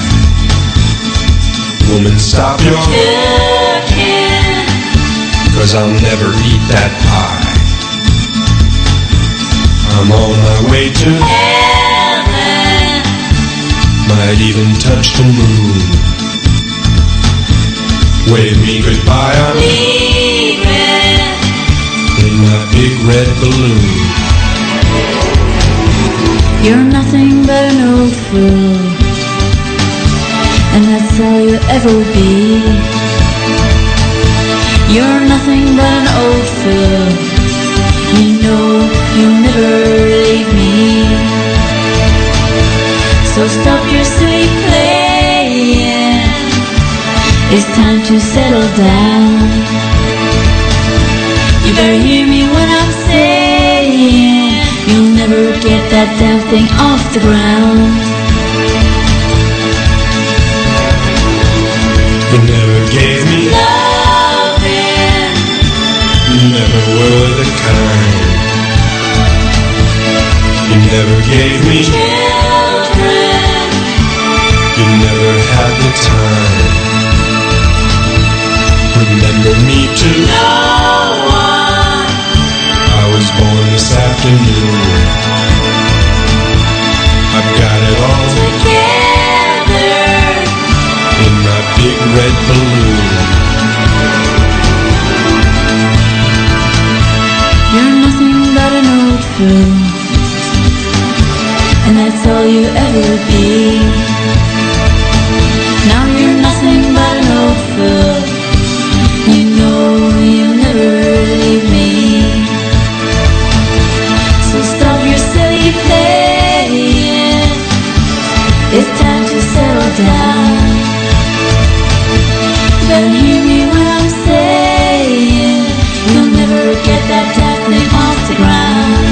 Woman, stop your cooking, 'cause I'll never eat that pie. I'm on my way to heaven, might even touch the moon. Wave me goodbye, I'm leaving in my big red balloon. You're nothing but an old fool, and that's all you'll ever be. You're nothing but an old fool. You know you'll never leave me. So stop your silly playing. It's time to settle down. You better hear me when I'm saying you'll never get that damn thing off the ground. You never gave me loving. You never were the kind. You never gave me children. You never had the time. Remember me too. No one. I was born this afternoon. I've got it all together in my big red balloon. You're nothing but an old fool, and that's all you ever be. Now you're nothing but an old fool. You know you'll never leave me. So stop your silly playing. It's time to settle down. You better hear me when I'm saying you'll never get that damn thing off the ground.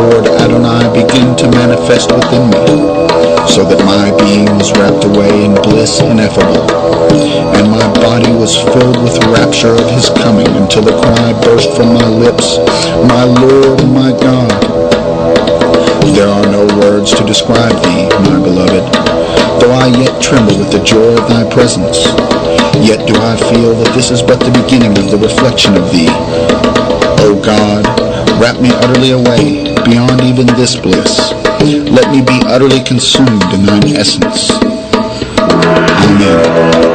Lord Adonai begin to manifest within me, so that my being was wrapped away in bliss ineffable, and my body was filled with rapture of his coming, until the cry burst from my lips, my Lord, my God. There are no words to describe thee, my beloved, though I yet tremble with the joy of thy presence. Yet do I feel that this is but the beginning of the reflection of thee. O God, wrap me utterly away, beyond even this bliss. Let me be utterly consumed in thine essence. Amen.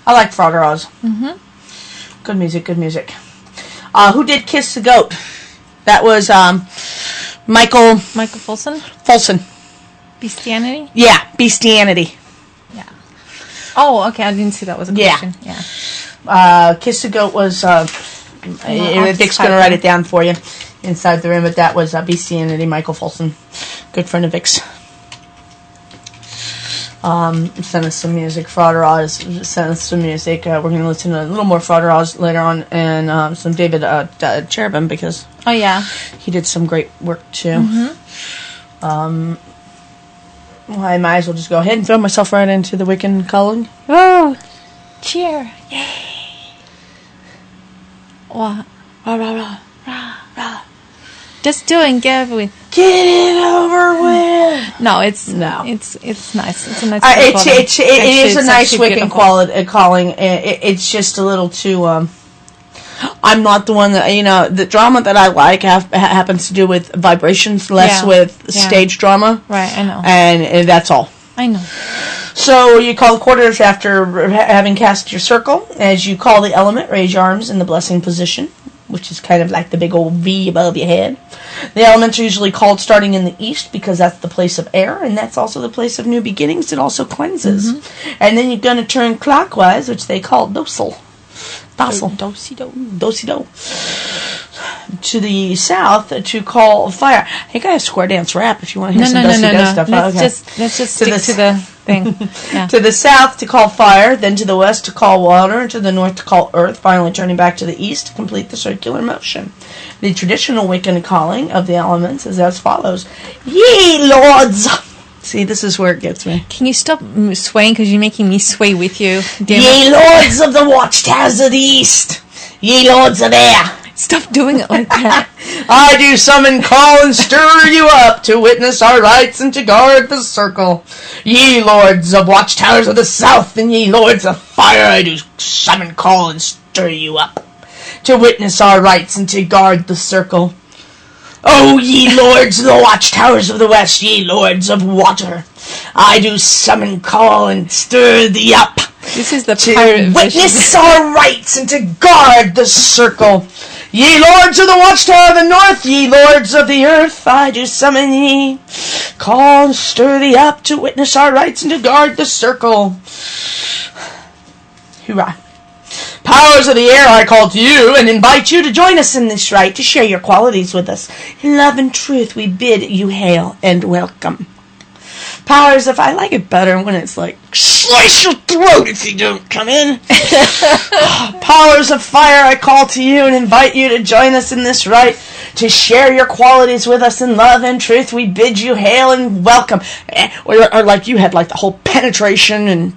I like Frogger Oz. Mm-hmm. Good music, good music. Who did Kiss the Goat? That was Michael Folsom? Folsom. Bestianity? Yeah, Bestianity. Yeah. Oh, okay, I didn't see that was a question. Yeah. Kiss the Goat was, Vic's going to write it down for you inside the room, but that was Bestianity, Michael Folsom. Good friend of Vic's. Sent us some music. Frogger Oz sent us some music. We're going to listen to a little more Frogger Oz later on, and some David Cherubin, because he did some great work too. Mm-hmm. Well, I might as well just go ahead and throw myself right into the Wiccan calling. Oh, cheer! Yay! Rah, rah, rah, rah, rah. Just do it and get over with. Get it over with. No, it's nice. It's a nice. It is a nice Wiccan calling. It's just a little too. I'm not the one that the drama that I like happens to do with vibrations, less with stage drama. Right, I know. And that's all. I know. So you call the quarters after having cast your circle. As you call the element, raise your arms in the blessing position, which is kind of like the big old V above your head. The elements are usually called starting in the east because that's the place of air, and that's also the place of new beginnings. It also cleanses. Mm-hmm. And then you're going to turn clockwise, which they call docile. Do-si-do. To the south to call fire. I think I have square dance rap if you want to hear some do-si-do stuff. Let's just stick to the thing. Yeah. To the south to call fire, then to the west to call water, and to the north to call earth, finally turning back to the east to complete the circular motion. The traditional Wiccan calling of the elements is as follows. Ye lords! See, this is where it gets me. Can you stop swaying, because you're making me sway with you? Ye lords of the watchtowers of the east! Ye lords of air! Stop doing it like that. I do summon, call, and stir you up to witness our rites and to guard the circle. Ye lords of watchtowers of the south, and ye lords of fire, I do summon, call, and stir you up to witness our rites and to guard the circle. O ye lords of the watchtowers of the west, ye lords of water, I do summon, call, and stir thee up. This is the to witness our rites and to guard the circle. Ye lords of the watchtower of the north, ye lords of the earth, I do summon ye. Call and stir thee up to witness our rites and to guard the circle. Hoorah. Powers of the air, I call to you and invite you to join us in this rite, to share your qualities with us. In love and truth, we bid you hail and welcome. Powers, if I like it better when it's like, slice your throat if you don't come in. Powers of fire, I call to you and invite you to join us in this rite, to share your qualities with us. In love and truth, we bid you hail and welcome. Or like you had like the whole penetration and...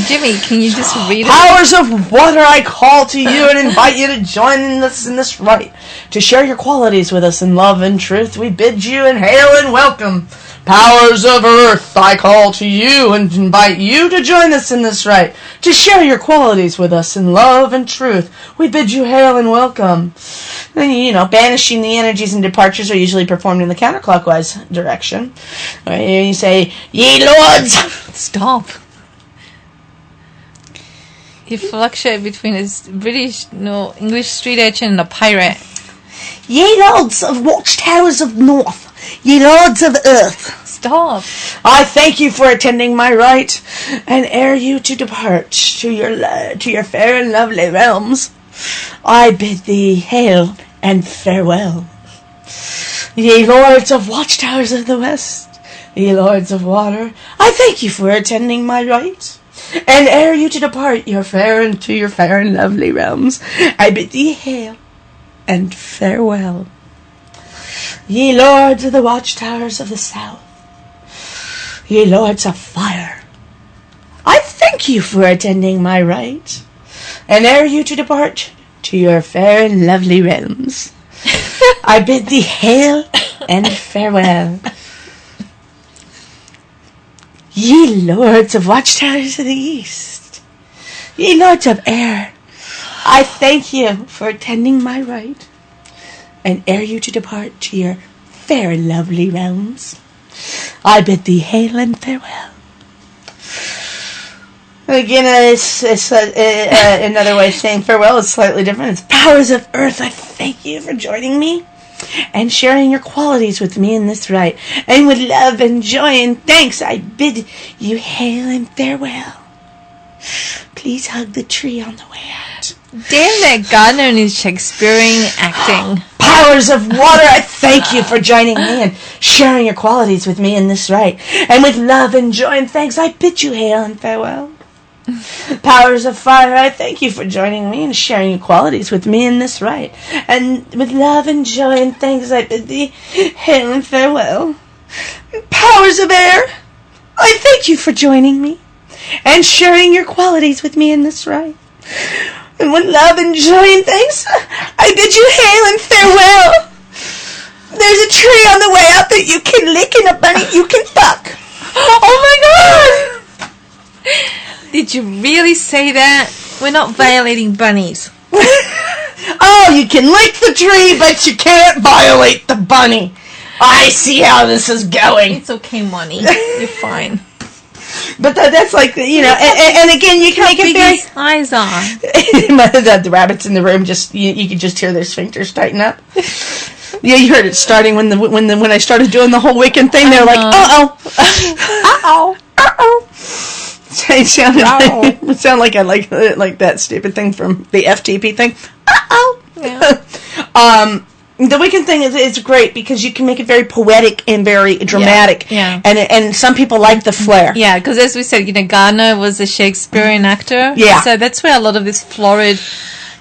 Jimmy, can you just read it? Powers of water, I call to you and invite you to join us in this rite, to share your qualities with us. In love and truth, we bid you and hail and welcome. Powers of earth, I call to you and invite you to join us in this rite, to share your qualities with us in love and truth. We bid you hail and welcome. And, banishing the energies and departures are usually performed in the counterclockwise direction. And you say, ye lords! Stop. You fluctuate between a British, English street urchin and a pirate. Ye lords of watchtowers of north, ye lords of earth. Stop. I thank you for attending my rite, and ere you to depart to your fair and lovely realms, I bid thee hail and farewell. Ye lords of watchtowers of the west, ye lords of water, I thank you for attending my rite. And ere you to depart to your fair and lovely realms, I bid thee hail and farewell. Ye lords of the watchtowers of the south, ye lords of fire, I thank you for attending my rite. And ere you to depart to your fair and lovely realms, I bid thee hail and farewell. Ye lords of watchtowers of the east, ye lords of air, I thank you for attending my rite, and ere you to depart to your fair and lovely realms, I bid thee hail and farewell. And again, it's another way of saying farewell is slightly different. It's powers of earth, I thank you for joining me and sharing your qualities with me in this rite. And with love and joy and thanks, I bid you hail and farewell. Please hug the tree on the way out. Damn that Gardner and his Shakespearean acting. Powers of water, I thank you for joining me and sharing your qualities with me in this rite. And with love and joy and thanks, I bid you hail and farewell. Powers of fire, I thank you for joining me and sharing your qualities with me in this rite. And with love and joy and thanks, I bid thee hail and farewell. Powers of air, I thank you for joining me and sharing your qualities with me in this rite. And with love and joy and thanks, I bid you hail and farewell. There's a tree on the way out that you can lick and a bunny you can fuck. Oh my god! Did you really say that? We're not violating bunnies. Oh, you can lick the tree, but you can't violate the bunny. I see how this is going. It's okay, Money. You're fine. But that's like, and again, you can make it very... His eyes are. The rabbits in the room, you could just hear their sphincters tighten up. Yeah, you heard it starting when I started doing the whole Wiccan thing. They're like, uh-oh. Uh-oh. Uh-oh. It sounded like I like that stupid thing from the FTP thing. Uh-oh. Yeah. The Wiccan thing is great because you can make it very poetic and very dramatic. Yeah. And some people like the flair. Yeah, because as we said, Gardner was a Shakespearean actor. Yeah. So that's where a lot of this florid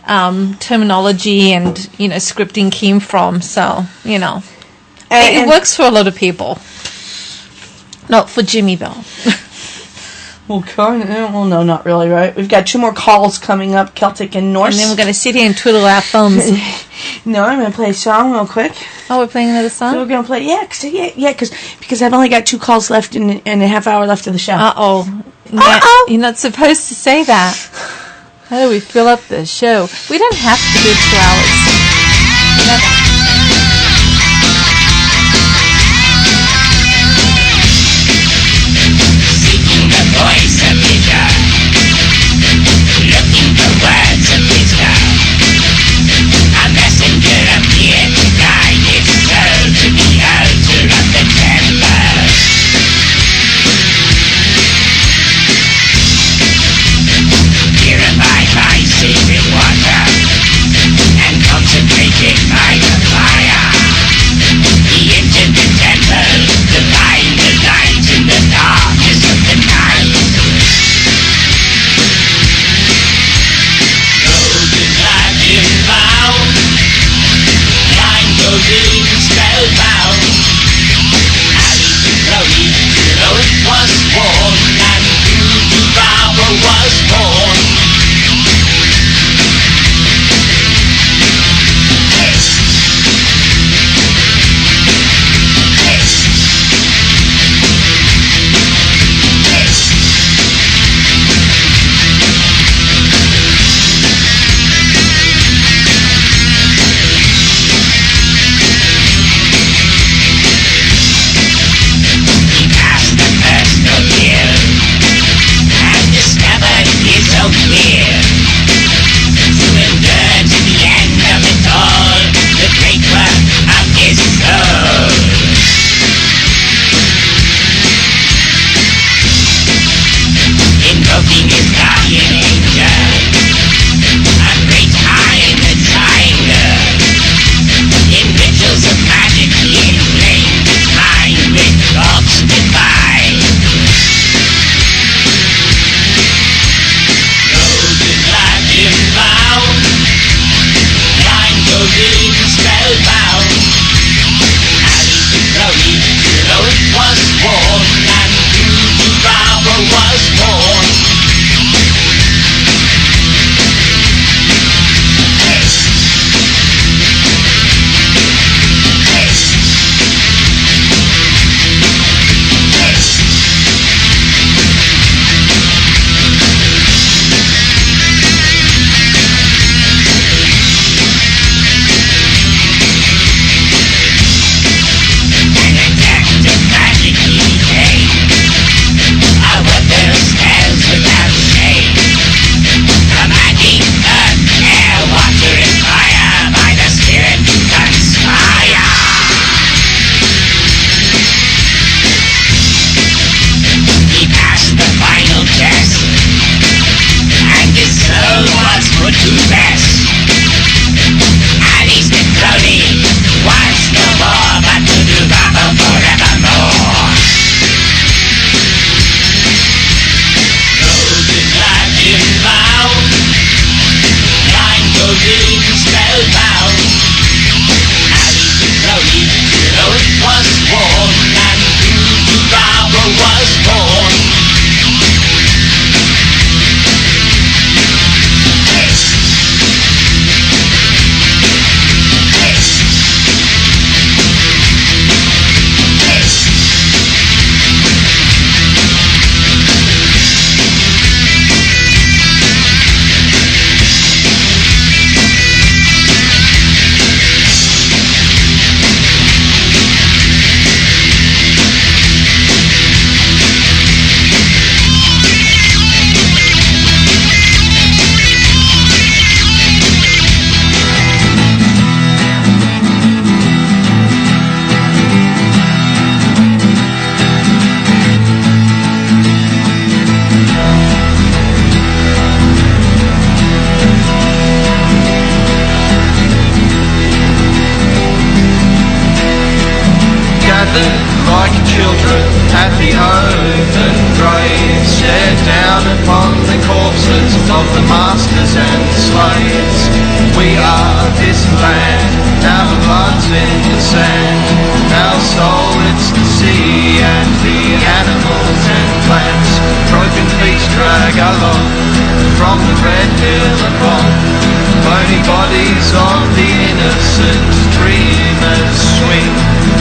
terminology and, scripting came from. So, it works for a lot of people. Not for Jymie, though. Well, no, not really, right? We've got 2 more calls coming up, Celtic and Norse. And then we're going to sit here and twiddle our thumbs. No, I'm going to play a song real quick. Oh, we're playing another song? So we're going to play, because I've only got 2 calls left and a half hour left of the show. Uh-oh. You're not supposed to say that. How do we fill up the show? We don't have to do 2 hours. Never. Voice of wisdom, looking for words of wisdom. A messenger appeared to guide its soul to the altar of the temple. Purify by sacred water and at the open grave, stare down upon the corpses of the masters and slaves. We are this land, our blood's in the sand, our soul it's the sea and the animals and plants. Broken feet drag along from the red hill upon bony bodies of the innocent dreamers swing.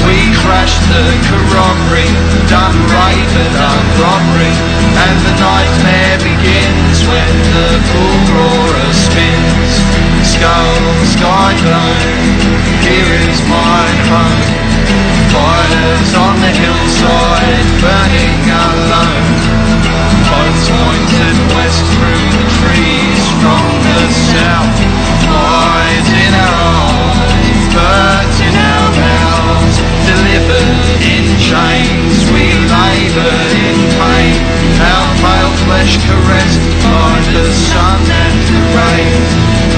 We crash the corroboree, done rape and done robbery, and the nightmare begins when the full roarer spins. Skull, sky glowing, here is my home. Fires on the hillside, burning alone. Boats pointed west through the trees from the south. Flies in our eyes, birds in our mouths. Delivered in chains, we labour in pain. Our pale flesh caressed by the sun and the rain.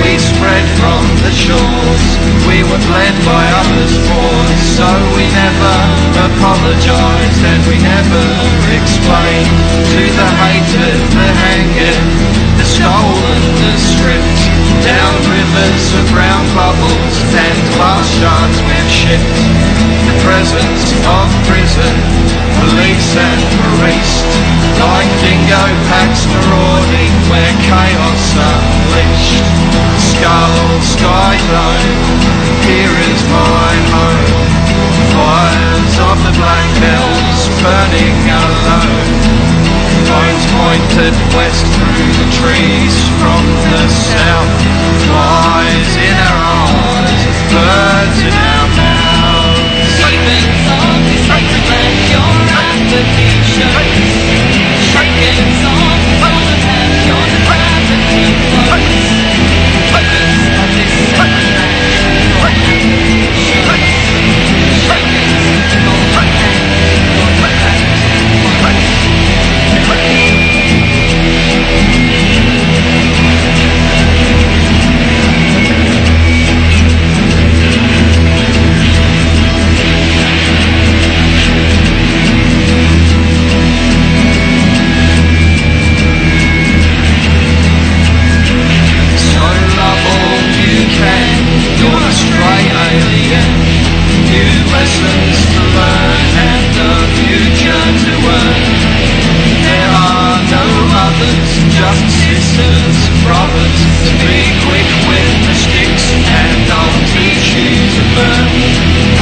We spread from the shores, we were bled by others' force. So we never apologised and we never explained to the hated, the hanged, the stolen, the stripped. Down rivers of brown bubbles and glass shards we've shipped. The presence of prison, police and priest, like dingo packs marauding where chaos unleashed. Skull, sky glowing, here is my home. Fires of the black bells burning alone. Bones pointed west through the trees from the south. Flies in our eyes, birds in our mouths. Shakings on the sacred land, your application. Shakings on the golden hand, your gravity flows. Focus on this sacred land, your application. Shakings on the golden hand, your gravity flows. Lessons to learn and a future to earn. There are no others, just sisters, brothers. To be quick with the sticks and I'll teach you to burn.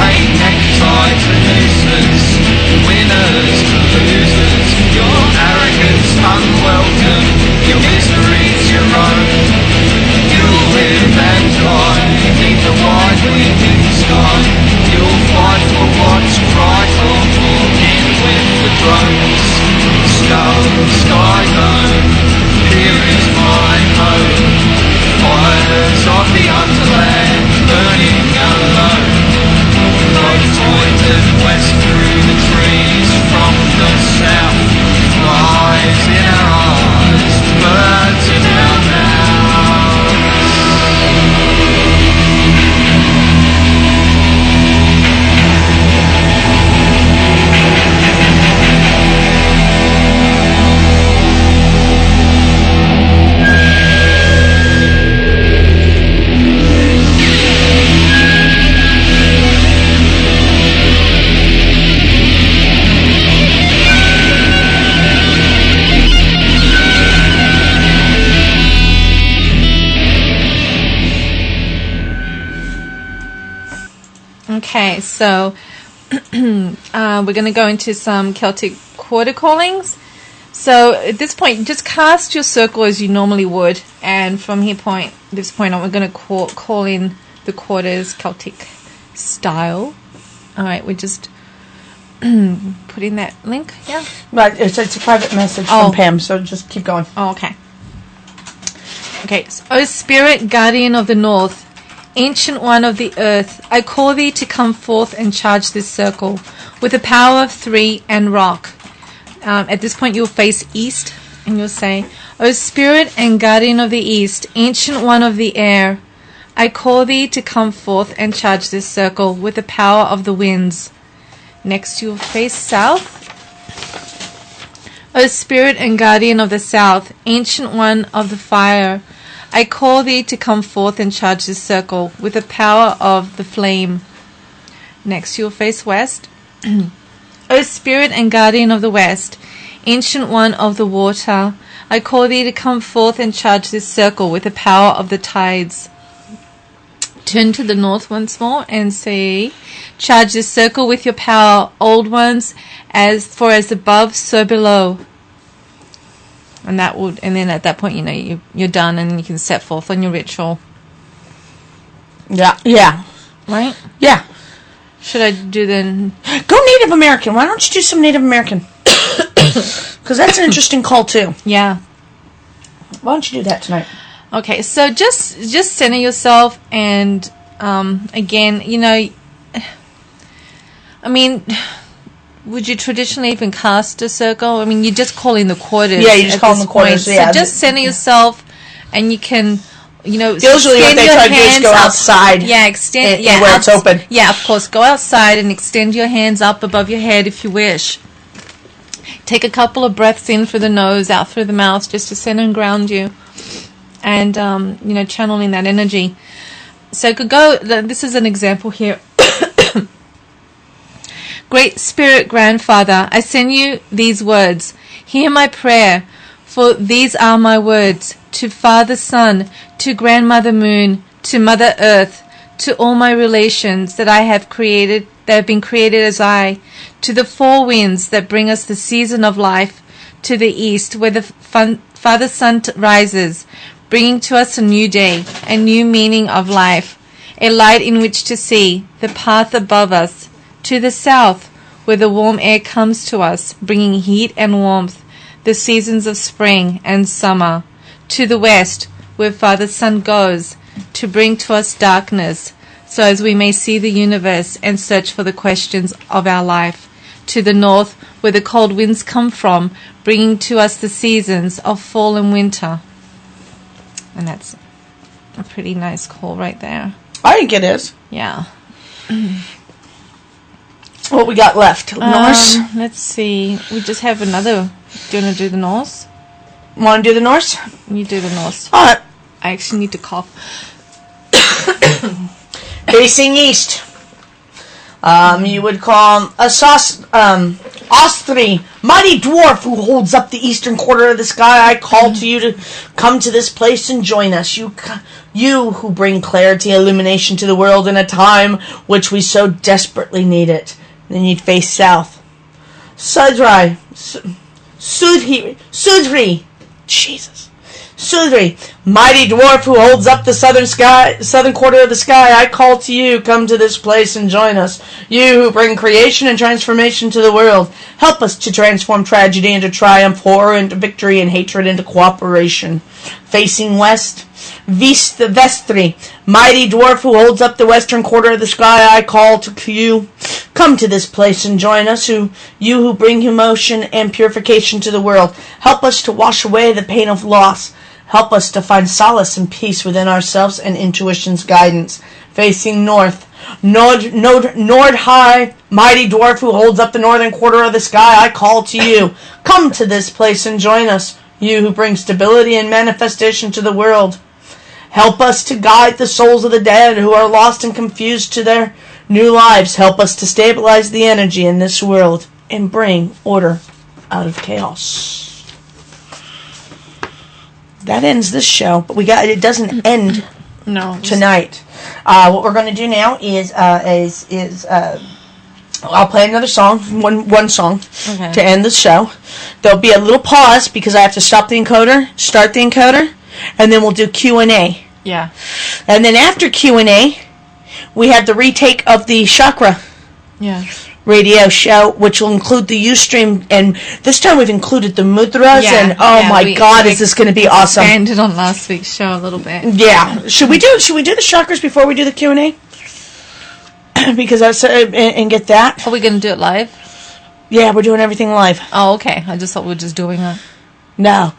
Paint neckties and nooses, winners to losers. Your arrogance unwelcome, your misery's your own. You'll live and die beneath the wide weeping sky. You'll fight for what's right or fall in with the drones. Skull, sky home, here is my home. Fires of the underland, burning alone. Boats pointed west through the trees from the south. Flies in our eyes, birds in our mouths. Okay, so we're going to go into some Celtic quarter callings. So at this point, just cast your circle as you normally would, and from this point on, we're going to call in the quarters Celtic style. All right, we're just putting that link. Yeah, right. It's a private message from Pam, so just keep going. Oh, okay. Okay. So, O Spirit, Guardian of the North, Ancient One of the Earth, I call thee to come forth and charge this circle with the power of 3 and rock. At this point, you'll face east, and you'll say, O Spirit and Guardian of the East, Ancient One of the Air, I call thee to come forth and charge this circle with the power of the winds. Next, you'll face south, O Spirit and Guardian of the South, Ancient One of the Fire, I call thee to come forth and charge this circle with the power of the flame. Next, you'll face west. O Spirit and Guardian of the West, Ancient One of the Water, I call thee to come forth and charge this circle with the power of the tides. Turn to the north once more and say, charge this circle with your power, old ones, as above, so below. And then at that point, you're done and you can set forth on your ritual. Yeah. Yeah. Right? Yeah. Should I do then? Go Native American. Why don't you do some Native American? Because that's an interesting call too. Yeah. Why don't you do that tonight? Okay, so just center yourself, and again, I mean, would you traditionally even cast a circle? I mean, you're just calling the quarters. Yeah, you just call them the quarters. So Yeah. just center yourself, and you can, usually what they try to do is go outside. Yeah, extend. Where it's open. Yeah, of course, go outside and extend your hands up above your head if you wish. Take a couple of breaths in through the nose, out through the mouth, just to center and ground you. And, channeling that energy. So it could go, this is an example here. Great Spirit Grandfather, I send you these words. Hear my prayer, for these are my words. To Father Sun, to Grandmother Moon, to Mother Earth, to all my relations that I have created, that have been created as I, to the four winds that bring us the season of life, to the east where the Father Sun rises, bringing to us a new day, a new meaning of life, a light in which to see, the path above us, to the south, where the warm air comes to us, bringing heat and warmth, the seasons of spring and summer, to the west, where Father Sun goes, to bring to us darkness, so as we may see the universe and search for the questions of our life, to the north, where the cold winds come from, bringing to us the seasons of fall and winter. And that's a pretty nice call right there. I think it is. Yeah. What we got left? Norse? Let's see. We just have another. Do you want to do the Norse? Want to do the Norse? You do the Norse. All right. I actually need to cough. Facing east. You would call him Ostri, mighty dwarf who holds up the eastern quarter of the sky. I call to you to come to this place and join us. You who bring clarity, illumination to the world in a time which we so desperately need it. Then you'd face south. Sudri, Jesus. Sudri, mighty dwarf who holds up the southern quarter of the sky, I call to you, come to this place and join us. You who bring creation and transformation to the world, help us to transform tragedy into triumph, horror into victory, and hatred into cooperation. Facing west, Vestri, mighty dwarf who holds up the western quarter of the sky, I call to you, come to this place and join us. You who bring emotion and purification to the world, help us to wash away the pain of loss. Help us to find solace and peace within ourselves and intuition's guidance. Facing north, Nordhai, mighty dwarf who holds up the northern quarter of the sky, I call to you. Come to this place and join us. You who bring stability and manifestation to the world. Help us to guide the souls of the dead who are lost and confused to their new lives. Help us to stabilize the energy in this world and bring order out of chaos. That ends this show, but it doesn't end tonight. What we're going to do now is I'll play another song, one song to end the show. There'll be a little pause because I have to stop the encoder, start the encoder, and then we'll do Q&A. Yeah. And then after Q&A, we have the retake of the Chakra radio show, which will include the Ustream, and this time we've included the mudras, and my God, is this going to be awesome. Expanded on last week's show a little bit. Yeah. Should we do the Chakras before we do the Q&A? Because that's and get that. Are we going to do it live? Yeah, we're doing everything live. Oh, okay. I just thought we were just doing it. No.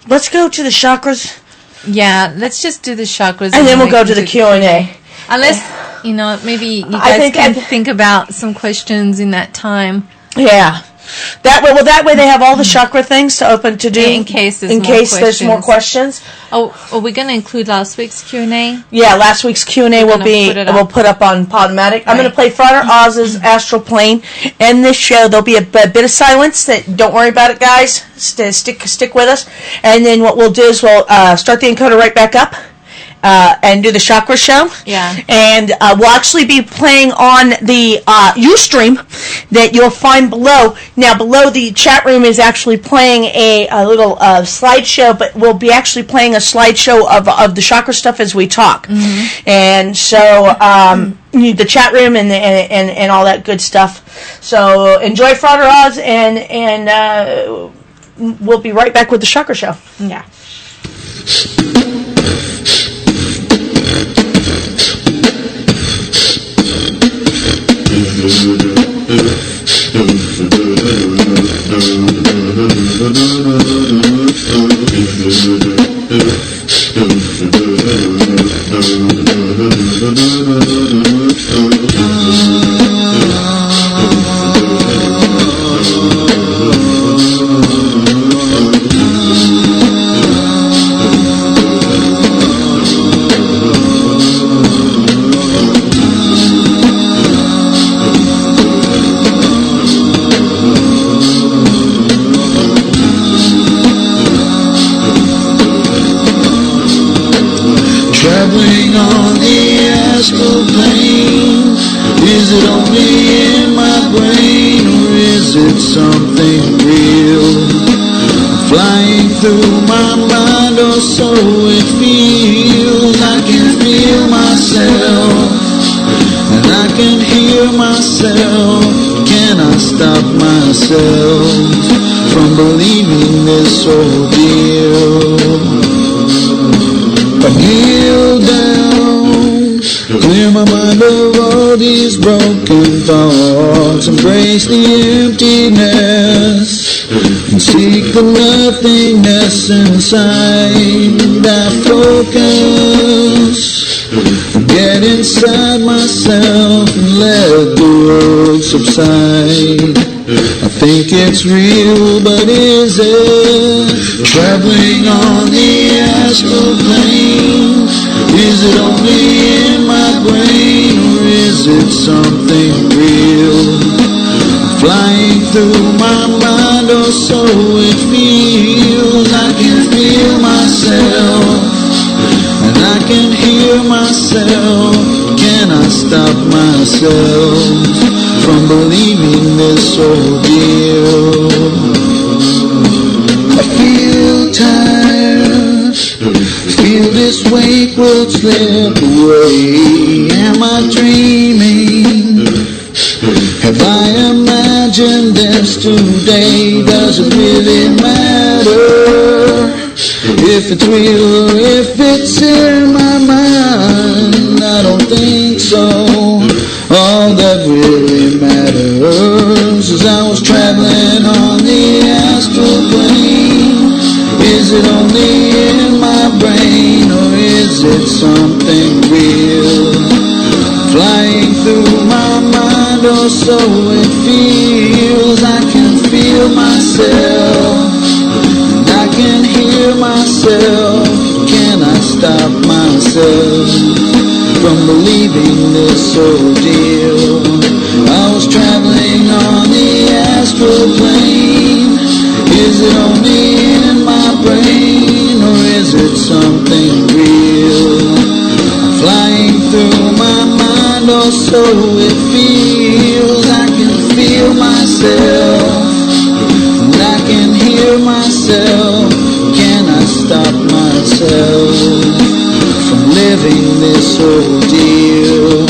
Let's go to the Chakras. Yeah, let's just do the Chakras. And then we'll go to the Q&A. Unless, maybe you guys can think about some questions in that time. Yeah. That way they have all the chakra things to open to do in case there's more questions. Oh, are we going to include last week's Q&A? Yeah, last week's Q&A we'll put up on Podomatic. Right. I'm going to play Frater Oz's Astral Plane. And this show, there'll be a bit of silence. Don't worry about it, guys. Stick with us. And then what we'll do is we'll start the encoder right back up. And do the Chakra show. Yeah. And we'll actually be playing on the Ustream that you'll find below. Now, below the chat room is actually playing a little slideshow, but we'll be actually playing a slideshow of the Chakra stuff as we talk. Mm-hmm. And so the chat room and all that good stuff. So enjoy Frater Oz, and we'll be right back with the Chakra show. Yeah. Traveling on the astral plane, is it only in my brain, or is it something real? Flying through my mind, or so it feels. I can feel myself, and I can hear myself. Can I stop myself from believing this ordeal? Kneel down, clear my mind of all these broken thoughts, embrace the emptiness, and seek the nothingness inside. I focus, get inside myself and let the world subside. I think it's real, but is it? Traveling on the astral plane, is it only in my brain, or is it something real? Flying through my mind, or so it feels. I can feel myself, and I can hear myself. Can I stop myself from believing this ordeal? I feel tired, feel this weight will slip away. Am I dreaming? Have I imagined this today? Does it really matter if it's real or if it's in my mind? I don't think so. All that really matters is I was traveling on the astral plane. Is it only in my brain, or is it something real? Flying through my mind, or so it feels. I can feel myself, and I can hear myself. Can I stop myself from believing this ordeal? I was traveling on the astral plane. Is it only in my brain, or is it something real? Flying through my mind, or so it feels. I can feel myself, and I can hear myself. Can I stop myself from living this ordeal?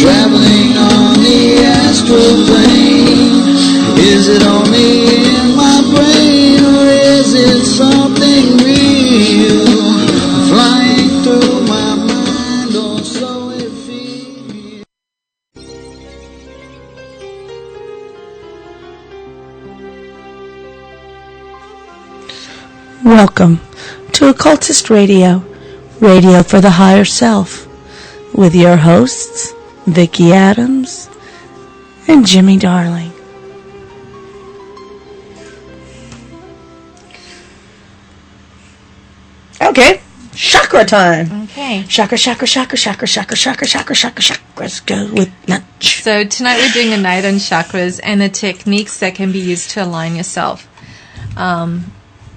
Traveling on the astral plane, is it only in my brain, or is it something real? Flying through my mind, or so it feels. Welcome to Occultist Radio, radio for the higher self, with your hosts, Vicky Adams and Jymie Darling. Okay. Chakra time. Okay. Chakra, chakra, chakra, chakra, chakra, chakra, chakra, chakra, chakras go with lunch. So tonight we're doing a night on chakras and the techniques that can be used to align yourself.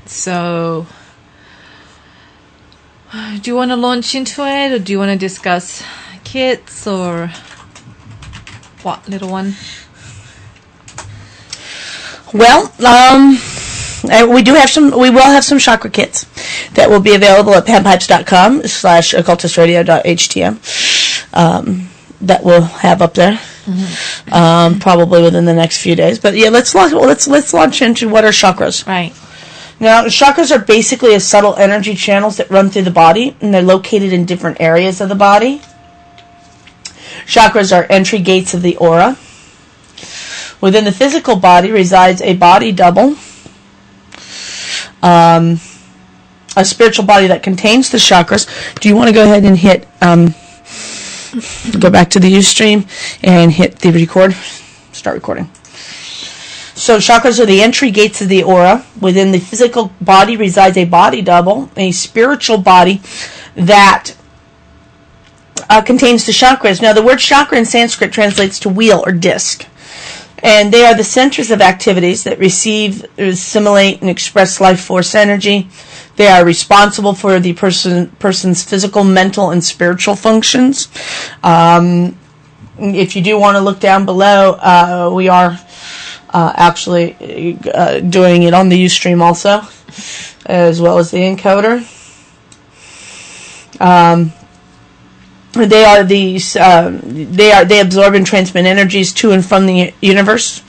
So, do you want to launch into it, or do you want to discuss kits, or what, little one? Well, we will have some chakra kits that will be available at panpipes.com/occultistradio.htm. That we'll have up there, probably within the next few days. But yeah, let's launch into what are chakras. Right. Now, chakras are basically subtle energy channels that run through the body, and they're located in different areas of the body. Chakras are entry gates of the aura. Within the physical body resides a body double, a spiritual body that contains the chakras. Do you want to go ahead and hit, go back to the Ustream and hit the record? Start recording. So chakras are the entry gates of the aura. Within the physical body resides a body double, a spiritual body that contains the chakras. Now, the word chakra in Sanskrit translates to wheel or disc. And they are the centers of activities that receive, assimilate, and express life force energy. They are responsible for the person's physical, mental, and spiritual functions. If you do want to look down below, we are actually doing it on the Ustream also, as well as the encoder. They absorb and transmit energies to and from the universe,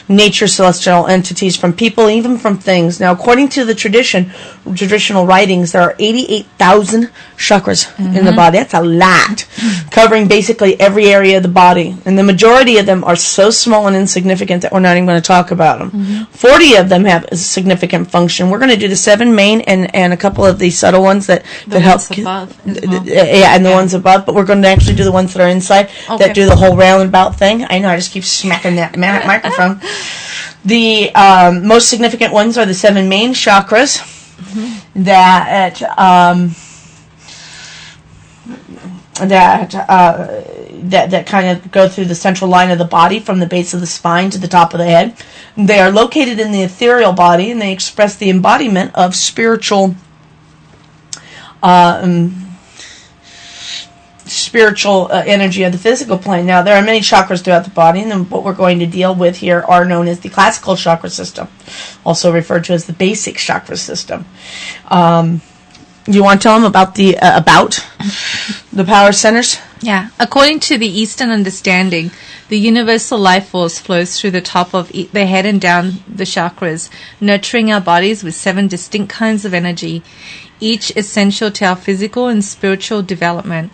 nature, celestial entities, from people, even from things. Now, according to the traditional writings, there are 88,000 chakras in the body. That's a lot, covering basically every area of the body. And the majority of them are so small and insignificant that we're not even going to talk about them. 40 of them have a significant function. We're going to do the 7 main and a couple of the subtle ones that help. Above as well. The ones above. But we're going to actually do the ones that are inside that do the whole roundabout thing. I know, I just keep smacking that microphone. The most significant ones are the 7 main chakras that kind of go through the central line of the body from the base of the spine to the top of the head. They are located in the ethereal body, and they express the embodiment of spiritual energy of the physical plane. Now, there are many chakras throughout the body, and then what we're going to deal with here are known as the classical chakra system, also referred to as the basic chakra system. You want to tell them about the power centers? Yeah. According to the Eastern understanding, the universal life force flows through the top of the head and down the chakras, nurturing our bodies with 7 distinct kinds of energy, each essential to our physical and spiritual development.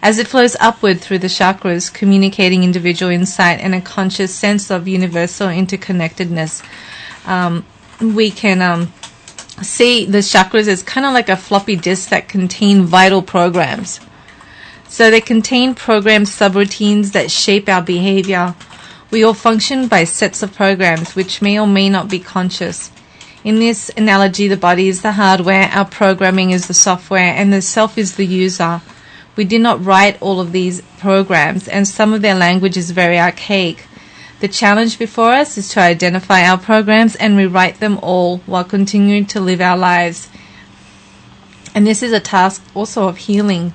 As it flows upward through the chakras, communicating individual insight and a conscious sense of universal interconnectedness, we can see the chakras as kind of like a floppy disk that contain vital programs. So they contain programmed subroutines that shape our behavior. We all function by sets of programs which may or may not be conscious. In this analogy, the body is the hardware, our programming is the software, and the self is the user. We did not write all of these programs, and some of their language is very archaic. The challenge before us is to identify our programs and rewrite them all while continuing to live our lives. And this is a task also of healing.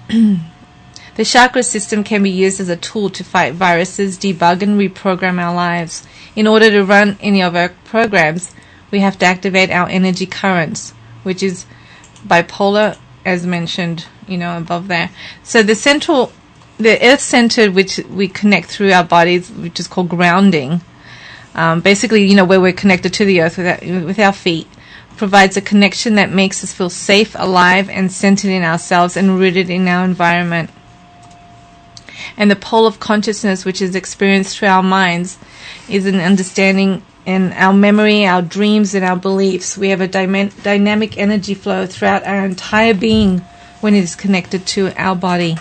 The chakra system can be used as a tool to fight viruses, debug, and reprogram our lives. In order to run any of our programs, we have to activate our energy currents, which is bipolar, as mentioned, above there. So the earth center, which we connect through our bodies, which is called grounding, basically, where we're connected to the earth with our feet, provides a connection that makes us feel safe, alive, and centered in ourselves and rooted in our environment. And the pole of consciousness, which is experienced through our minds, is an understanding in our memory, our dreams, and our beliefs. We have a dynamic energy flow throughout our entire being when it is connected to our body.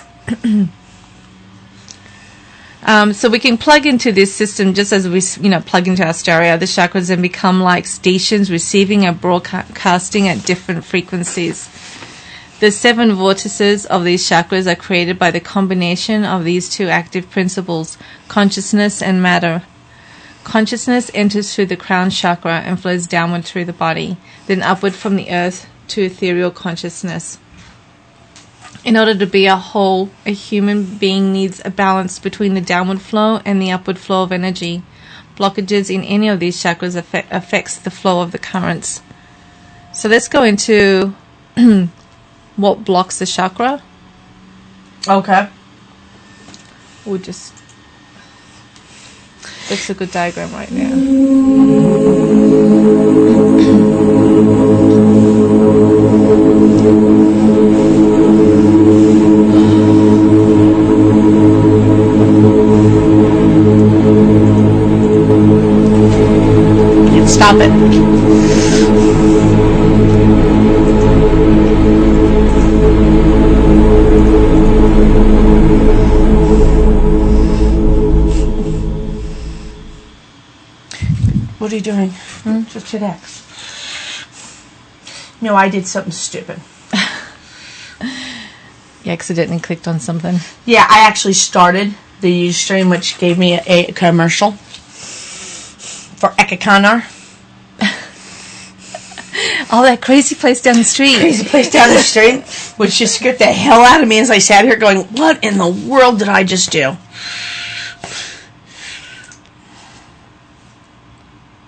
So we can plug into this system just as we, plug into our stereo, the chakras, and become like stations receiving and broadcasting at different frequencies. The 7 vortices of these chakras are created by the combination of these 2 active principles, consciousness and matter. Consciousness enters through the crown chakra and flows downward through the body, then upward from the earth to ethereal consciousness. In order to be a whole, a human being needs a balance between the downward flow and the upward flow of energy. Blockages in any of these chakras affects the flow of the currents. So let's go into what blocks the chakra. Okay. We'll just... That's a good diagram right now. Stop it. What are you doing? Just chillax. No, I did something stupid. You accidentally clicked on something. Yeah, I actually started the Ustream, which gave me a commercial for Ekakanar. Oh, that crazy place down the street. Crazy place down the street, which just scared the hell out of me as I sat here going, what in the world did I just do?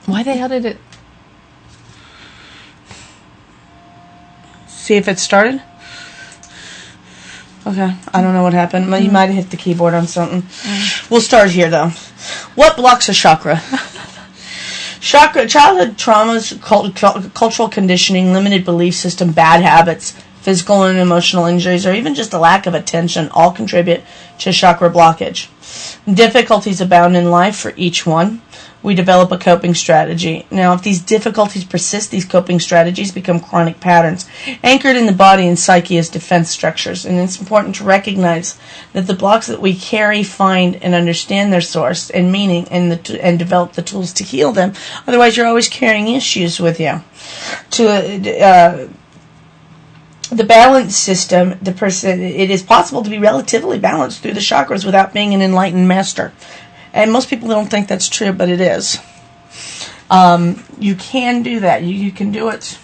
Why the hell did it... See if it started? Okay, I don't know what happened. You might have hit the keyboard on something. We'll start here, though. What blocks a chakra? Chakra, childhood traumas, cultural conditioning, limited belief system, bad habits, physical and emotional injuries, or even just a lack of attention all contribute to chakra blockage. Difficulties abound in life for each one. We develop a coping strategy. Now, if these difficulties persist, these coping strategies become chronic patterns, anchored in the body and psyche as defense structures. And it's important to recognize that the blocks that we carry, find, and understand their source and meaning, and develop the tools to heal them. Otherwise, you're always carrying issues with you. The balance system, it is possible to be relatively balanced through the chakras without being an enlightened master. And most people don't think that's true, but it is. You can do that. You can do it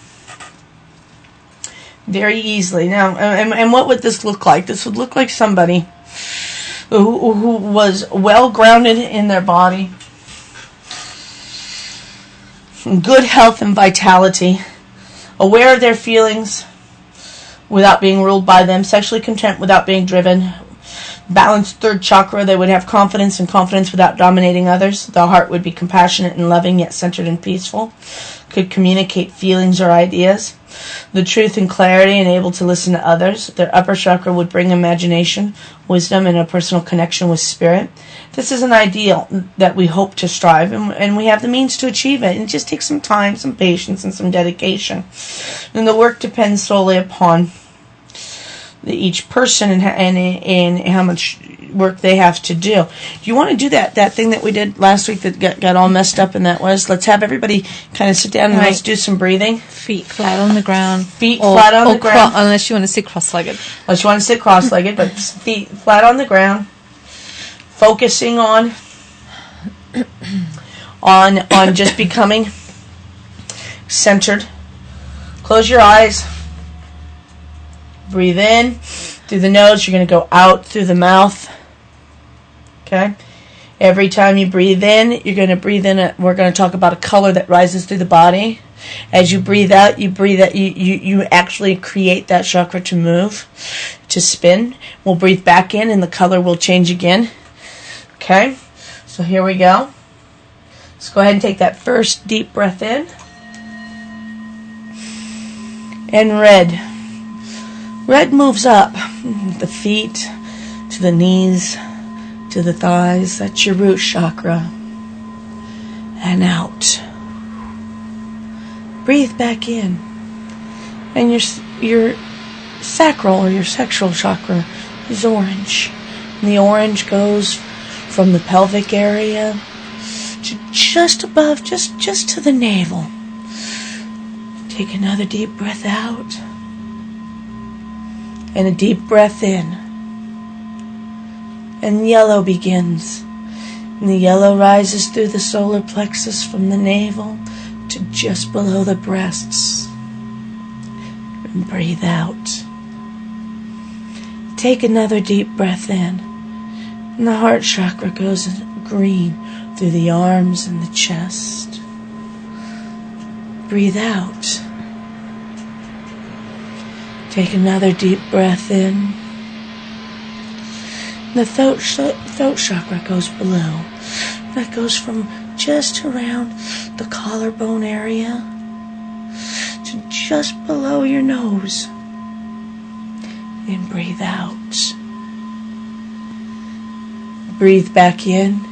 very easily. Now, and what would this look like? This would look like somebody who was well grounded in their body, good health and vitality, aware of their feelings without being ruled by them, sexually content without being driven, balanced third chakra. They would have confidence without dominating others. The heart would be compassionate and loving, yet centered and peaceful. Could communicate feelings or ideas. The truth and clarity, and able to listen to others. Their upper chakra would bring imagination, wisdom, and a personal connection with spirit. This is an ideal that we hope to strive, and we have the means to achieve it. And it just takes some time, some patience, and some dedication. And the work depends solely upon each person and how much work they have to do. Do you want to do that thing that we did last week that got all messed up? And that was, let's have everybody kind of sit down and let's do some breathing. Feet flat on the ground. Feet flat on the ground. Unless you want to sit cross-legged. Unless you want to sit cross-legged, but feet flat on the ground. Focusing on just becoming centered. Close your eyes. Breathe in through the nose. You're going to go out through the mouth. Okay? Every time you breathe in, you're going to breathe in. We're going to talk about a color that rises through the body. As you breathe out, you actually create that chakra to move, to spin. We'll breathe back in, and the color will change again. Okay? So here we go. Let's go ahead and take that first deep breath in. And red. Red moves up the feet, to the knees, to the thighs. That's your root chakra. And out. Breathe back in. And your sacral or your sexual chakra is orange. And the orange goes from the pelvic area to just above, just to the navel. Take another deep breath out and a deep breath in. And yellow begins. And the yellow rises through the solar plexus from the navel to just below the breasts. And breathe out. Take another deep breath in. And the heart chakra goes green through the arms and the chest. Breathe out. Take another deep breath in. The throat chakra goes below. That goes from just around the collarbone area to just below your nose. And breathe out. Breathe back in.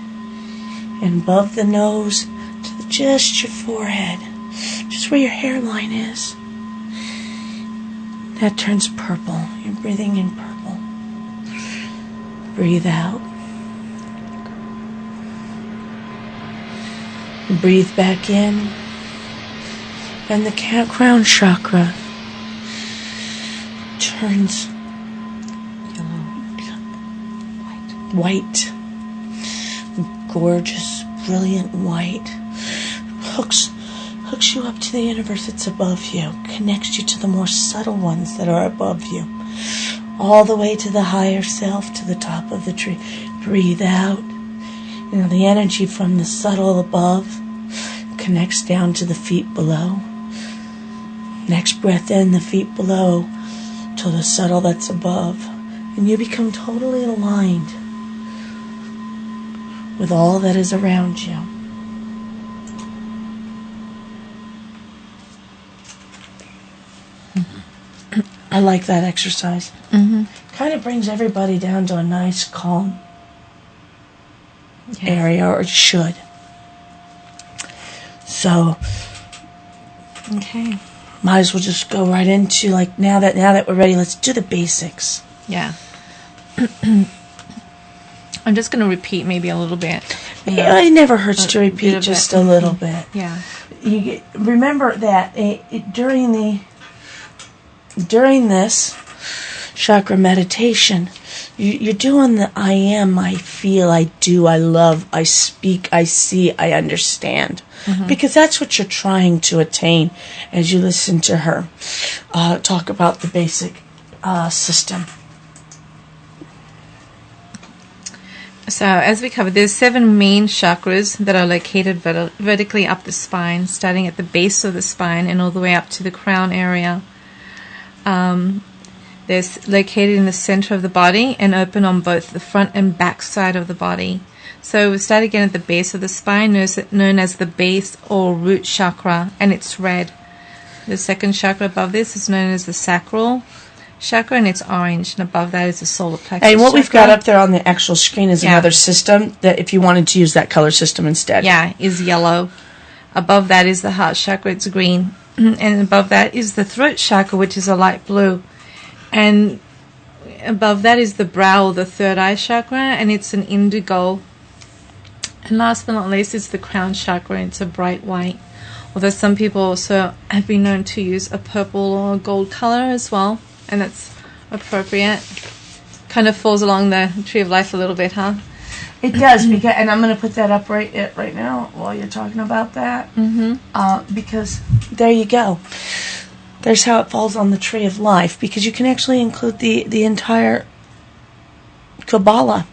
And above the nose to just your forehead. Just where your hairline is. That turns purple. You're breathing in purple. Breathe out. Breathe back in. And the crown chakra turns white. Gorgeous, brilliant white. Hooks you up to the universe that's above you. Connects you to the more subtle ones that are above you. All the way to the higher self, to the top of the tree. Breathe out. You know, the energy from the subtle above connects down to the feet below. Next breath in, the feet below to the subtle that's above. And you become totally aligned with all that is around you. I like that exercise. Mm-hmm. Kind of brings everybody down to a nice, calm area, or it should. So, okay, might as well just go right into, like, now that we're ready, let's do the basics. Yeah. I'm just going to repeat maybe a little bit. It never hurts to repeat just a little bit. Yeah. Remember that during this chakra meditation, you're doing the I am, I feel, I do, I love, I speak, I see, I understand. Mm-hmm. Because that's what you're trying to attain as you listen to her talk about the basic system. So, as we covered, there's 7 main chakras that are located vertically up the spine, starting at the base of the spine and all the way up to the crown area. They're located in the center of the body and open on both the front and back side of the body. So we start again at the base of the spine, known as the base or root chakra, and it's red. The second chakra above this is known as the sacral chakra, and it's orange, and above that is the solar plexus. And what we've got up there on the actual screen is another system that if you wanted to use that color system instead. Yeah, is yellow. Above that is the heart chakra, it's green. And above that is the throat chakra, which is a light blue. And above that is the brow, or the third eye chakra, and it's an indigo. And last but not least is the crown chakra, and it's a bright white. Although some people also have been known to use a purple or a gold color as well, and that's appropriate. Kind of falls along the tree of life a little bit, huh? It does, because, and I'm going to put that up right now while you're talking about that. Mm-hmm. Because there you go. There's how it falls on the tree of life, because you can actually include the entire Kabbalah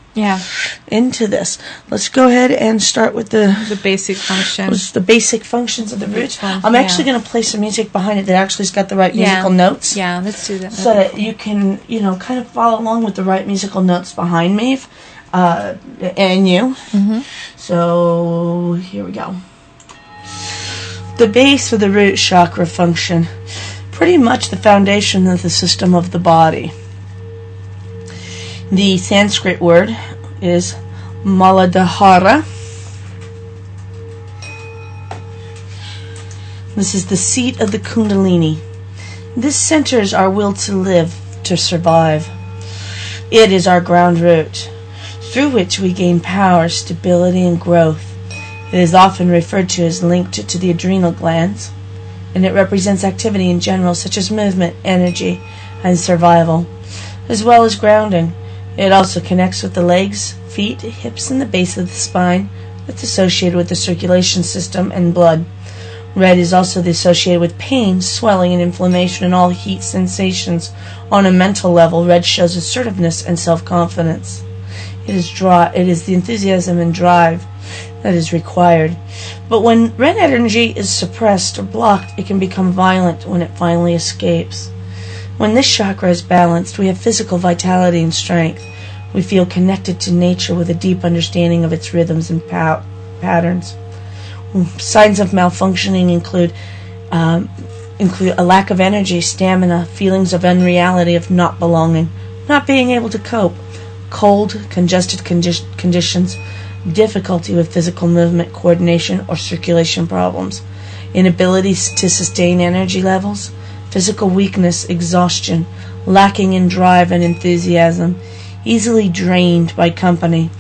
into this. Let's go ahead and start with the basic functions. The basic functions of the roots. I'm actually going to play some music behind it that actually's got the right musical notes. Yeah, let's do that. So that you can, kind of follow along with the right musical notes behind me. And you. Mm-hmm. So here we go. The base of the root chakra function, pretty much the foundation of the system of the body. The Sanskrit word is Muladhara. This is the seat of the Kundalini. This centers our will to live, to survive. It is our ground root. through which we gain power, stability, and growth. It is often referred to as linked to the adrenal glands, and it represents activity in general, such as movement, energy, and survival, as well as grounding. It also connects with the legs, feet, hips, and the base of the spine that's associated with the circulation system and blood. Red is also associated with pain, swelling, and inflammation, and all heat sensations. On a mental level, red shows assertiveness and self-confidence. It is the enthusiasm and drive that is required. But when red energy is suppressed or blocked, it can become violent when it finally escapes. When this chakra is balanced, we have physical vitality and strength. We feel connected to nature with a deep understanding of its rhythms and patterns. Signs of malfunctioning include a lack of energy, stamina, feelings of unreality, of not belonging, not being able to cope, cold, congested conditions, difficulty with physical movement, coordination, or circulation problems, inability to sustain energy levels, physical weakness, exhaustion, lacking in drive and enthusiasm, easily drained by company.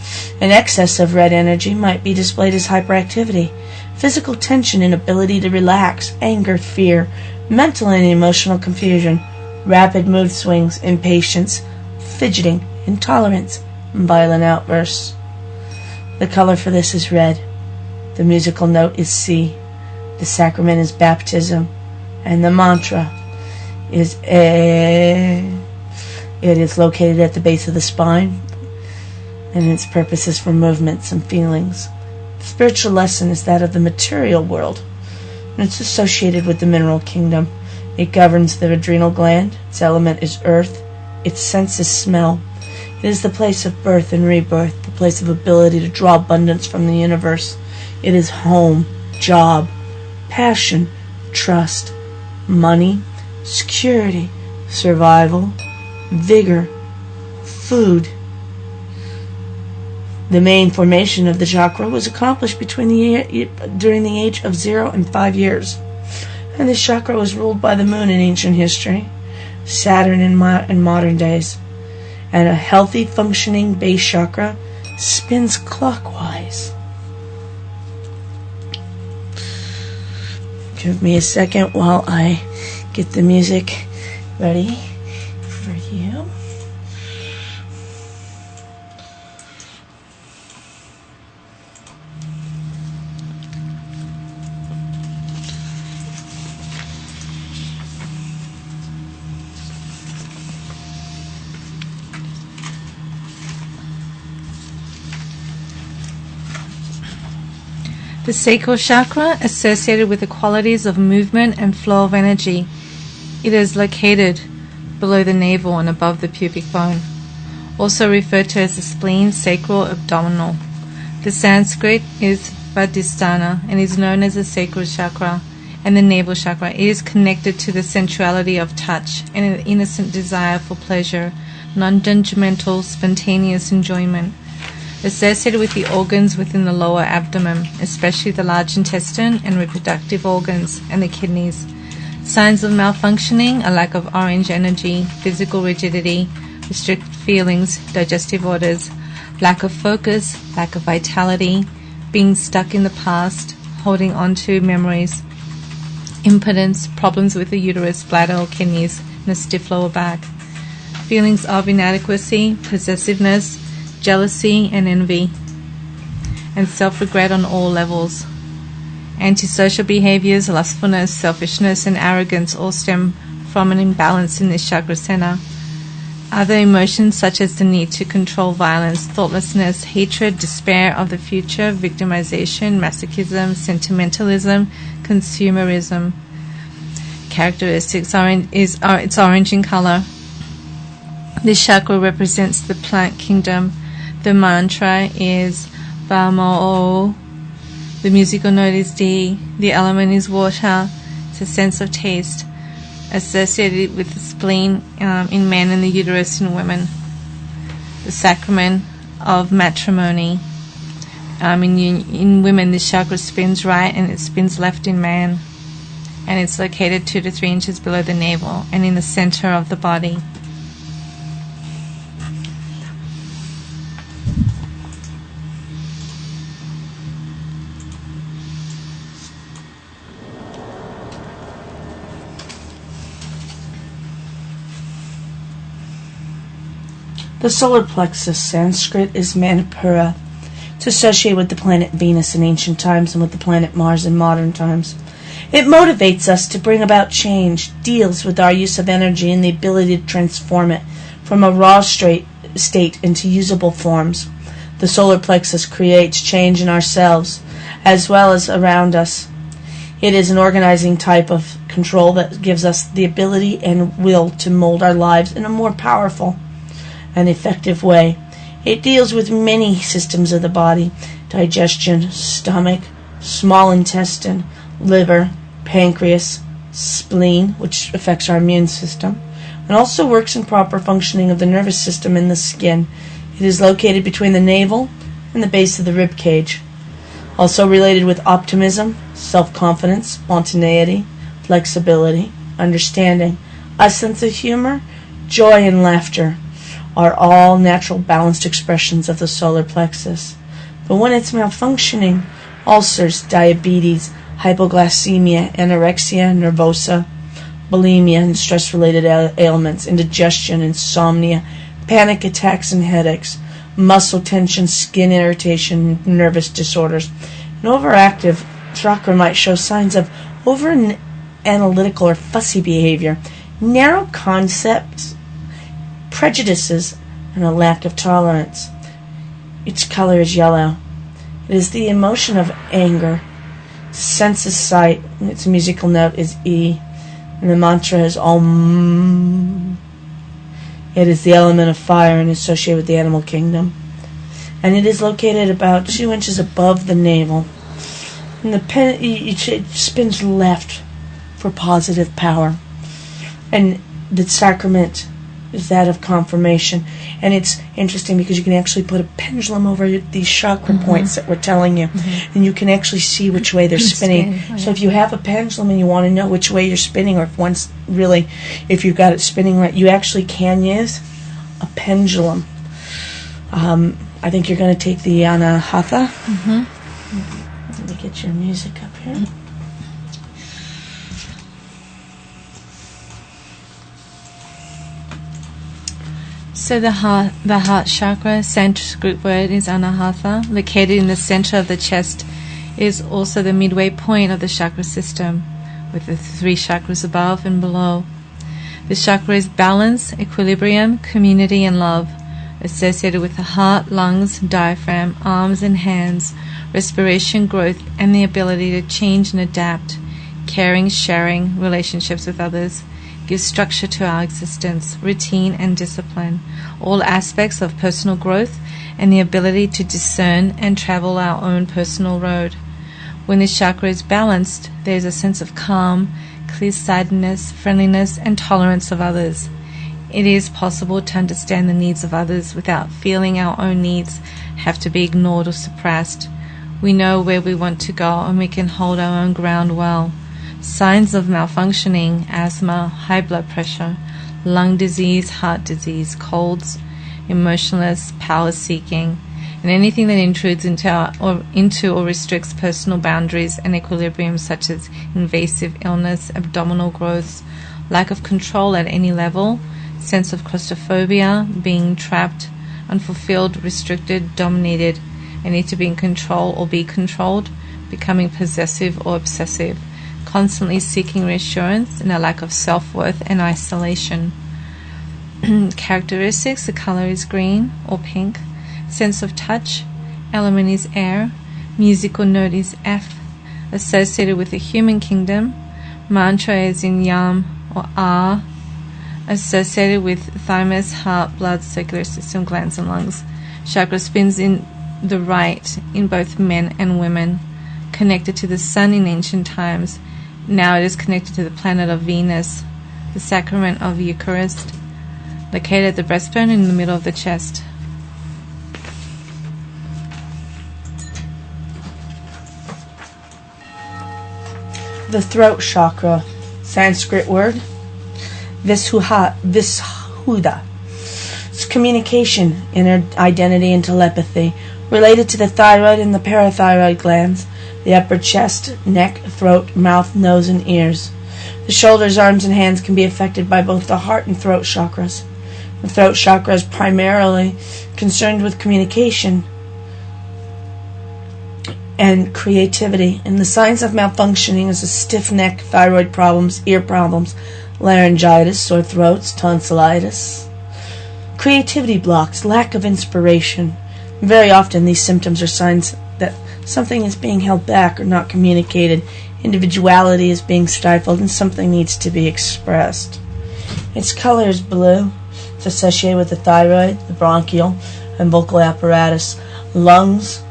An excess of red energy might be displayed as hyperactivity, physical tension, inability to relax, anger, fear, mental and emotional confusion, rapid mood swings, impatience, fidgeting, intolerance, and violent outbursts. The color for this is red. The musical note is C. The sacrament is baptism. And the mantra is A. It is located at the base of the spine, and its purpose is for movements and feelings. The spiritual lesson is that of the material world, and it's associated with the mineral kingdom. It governs the adrenal gland. Its element is earth. Its sense is smell. It is the place of birth and rebirth, the place of ability to draw abundance from the universe. It is home, job, passion, trust, money, security, survival, vigor, food. The main formation of the chakra was accomplished during the age of 0 and 5 years, and this chakra was ruled by the moon in ancient history, Saturn in modern days, and a healthy, functioning base chakra spins clockwise. Give me a second while I get the music ready for you. The sacral chakra, associated with the qualities of movement and flow of energy. It is located below the navel and above the pubic bone, also referred to as the spleen, sacral, abdominal. The Sanskrit is Vadhisthana and is known as the sacral chakra, and the navel chakra. It is connected to the sensuality of touch and an innocent desire for pleasure, non-judgmental, spontaneous enjoyment. Associated with the organs within the lower abdomen, especially the large intestine and reproductive organs and the kidneys. Signs of malfunctioning: a lack of orange energy, physical rigidity, restricted feelings, digestive orders, lack of focus, lack of vitality, being stuck in the past, holding on to memories, impotence, problems with the uterus, bladder or kidneys, and a stiff lower back. Feelings of inadequacy, possessiveness, jealousy and envy, and self-regret on all levels. Antisocial behaviors, lustfulness, selfishness, and arrogance all stem from an imbalance in this chakra center. Other emotions such as the need to control violence, thoughtlessness, hatred, despair of the future, victimization, masochism, sentimentalism, consumerism. Characteristics it's orange in color. This chakra represents the plant kingdom. The mantra is Vamo. The musical note is D. The element is water. It's a sense of taste, associated with the spleen in men and the uterus in women. The sacrament of matrimony. In women, this chakra spins right and it spins left in man. And it's located 2 to 3 inches below the navel and in the center of the body. The solar plexus, Sanskrit, is Manipura. It's associated with the planet Venus in ancient times and with the planet Mars in modern times. It motivates us to bring about change, deals with our use of energy and the ability to transform it from a raw state into usable forms. The solar plexus creates change in ourselves as well as around us. It is an organizing type of control that gives us the ability and will to mold our lives in a more powerful and effective way. It deals with many systems of the body: digestion, stomach, small intestine, liver, pancreas, spleen, which affects our immune system, and also works in proper functioning of the nervous system and the skin. It is located between the navel and the base of the rib cage. Also related with optimism, self-confidence, spontaneity, flexibility, understanding, a sense of humor, joy, and laughter are all natural balanced expressions of the solar plexus. But when it's malfunctioning, ulcers, diabetes, hypoglycemia, anorexia nervosa, bulimia, and stress-related ailments, indigestion, insomnia, panic attacks and headaches, muscle tension, skin irritation, nervous disorders. An overactive chakra might show signs of over-analytical or fussy behavior, narrow concepts, prejudices, and a lack of tolerance. Its color is yellow. It is the emotion of anger. Sense is sight, and its musical note is E, and the mantra is Om. It is the element of fire and associated with the animal kingdom. And it is located about 2 inches above the navel. And it spins left for positive power. And the sacrament is that of confirmation. And it's interesting because you can actually put a pendulum over these chakra points that we're telling you. And you can actually see which way they're spinning. So if you have a pendulum and you want to know which way you're spinning, or if you've got it spinning right, you actually can use a pendulum. I think you're going to take the Anahata. Let me get your music up here. So the heart chakra, Sanskrit word is Anahata, located in the center of the chest. It is also the midway point of the chakra system, with the 3 chakras above and below. The chakra is balance, equilibrium, community, and love, associated with the heart, lungs, diaphragm, arms and hands, respiration, growth, and the ability to change and adapt, caring, sharing, relationships with others, gives structure to our existence, routine and discipline, all aspects of personal growth, and the ability to discern and travel our own personal road. When this chakra is balanced, there is a sense of calm, clear-sightedness, friendliness, and tolerance of others. It is possible to understand the needs of others without feeling our own needs have to be ignored or suppressed. We know where we want to go, and we can hold our own ground well. Signs of malfunctioning: asthma, high blood pressure, lung disease, heart disease, colds, emotionless, power-seeking, and anything that intrudes into or restricts personal boundaries and equilibrium, such as invasive illness, abdominal growths, lack of control at any level, sense of claustrophobia, being trapped, unfulfilled, restricted, dominated, and need to be in control or be controlled, becoming possessive or obsessive, constantly seeking reassurance, and a lack of self-worth and isolation. Characteristics: the color is green or pink. Sense of touch, element is air. Musical note is F. Associated with the human kingdom. Mantra is in Yam or Ah. Associated with thymus, heart, blood, circular system, glands, and lungs. Chakra spins in the right in both men and women. Connected to the sun in ancient times. Now it is connected to the planet of Venus. The sacrament of Eucharist, located at the breastbone in the middle of the chest. The throat chakra, Sanskrit word, Vishuddha. It's communication, inner identity, and telepathy, related to the thyroid and the parathyroid glands, the upper chest, neck, throat, mouth, nose, and ears. The shoulders, arms, and hands can be affected by both the heart and throat chakras. The throat chakra is primarily concerned with communication and creativity. And the signs of malfunctioning is a stiff neck, thyroid problems, ear problems, laryngitis, sore throats, tonsillitis, creativity blocks, lack of inspiration. Very often these symptoms are signs that something is being held back or not communicated. Individuality is being stifled and something needs to be expressed. Its color is blue. It's associated with the thyroid, the bronchial and vocal apparatus, lungs,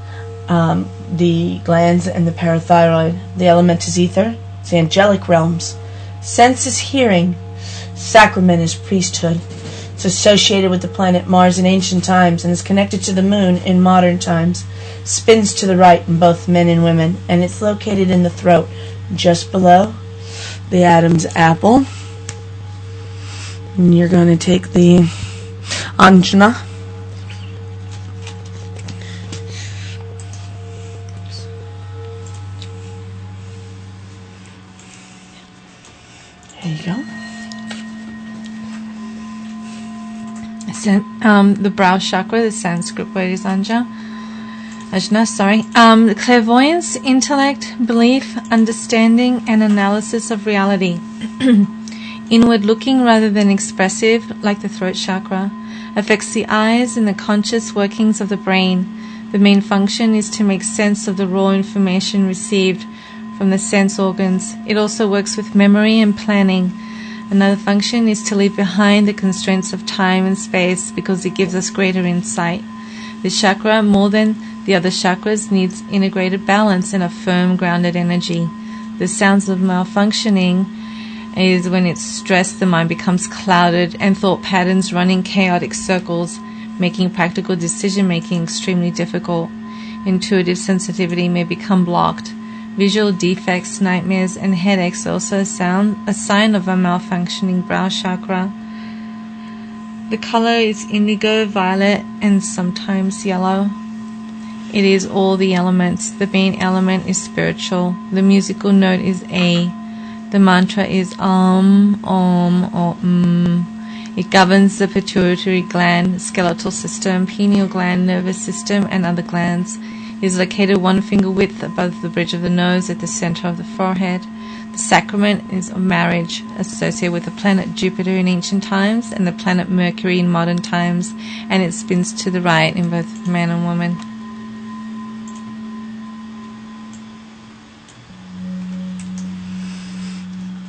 the glands, and the parathyroid. The element is ether. It's angelic realms. Sense is hearing. Sacrament is priesthood. It's associated with the planet Mars in ancient times and is connected to the moon in modern times. Spins to the right in both men and women, and it's located in the throat, just below the Adam's apple. And you're going to take the Anjana. There you go. The brow chakra, the Sanskrit word is Ajna, sorry. Clairvoyance, intellect, belief, understanding, and analysis of reality. Inward looking rather than expressive, like the throat chakra. Affects the eyes and the conscious workings of the brain. The main function is to make sense of the raw information received from the sense organs. It also works with memory and planning. Another function is to leave behind the constraints of time and space because it gives us greater insight. The chakra, more than the other chakras, needs integrated balance and a firm, grounded energy. The sounds of malfunctioning is when it's stressed, the mind becomes clouded and thought patterns run in chaotic circles, making practical decision-making extremely difficult. Intuitive sensitivity may become blocked. Visual defects, nightmares, and headaches are also a sign of a malfunctioning brow chakra. The color is indigo, violet, and sometimes yellow. It is all the elements. The main element is spiritual. The musical note is A. The mantra is Om, or It governs the pituitary gland, skeletal system, pineal gland, nervous system, and other glands. It is located 1 finger width above the bridge of the nose at the center of the forehead. The sacrament is of marriage, associated with the planet Jupiter in ancient times and the planet Mercury in modern times, and it spins to the right in both man and woman.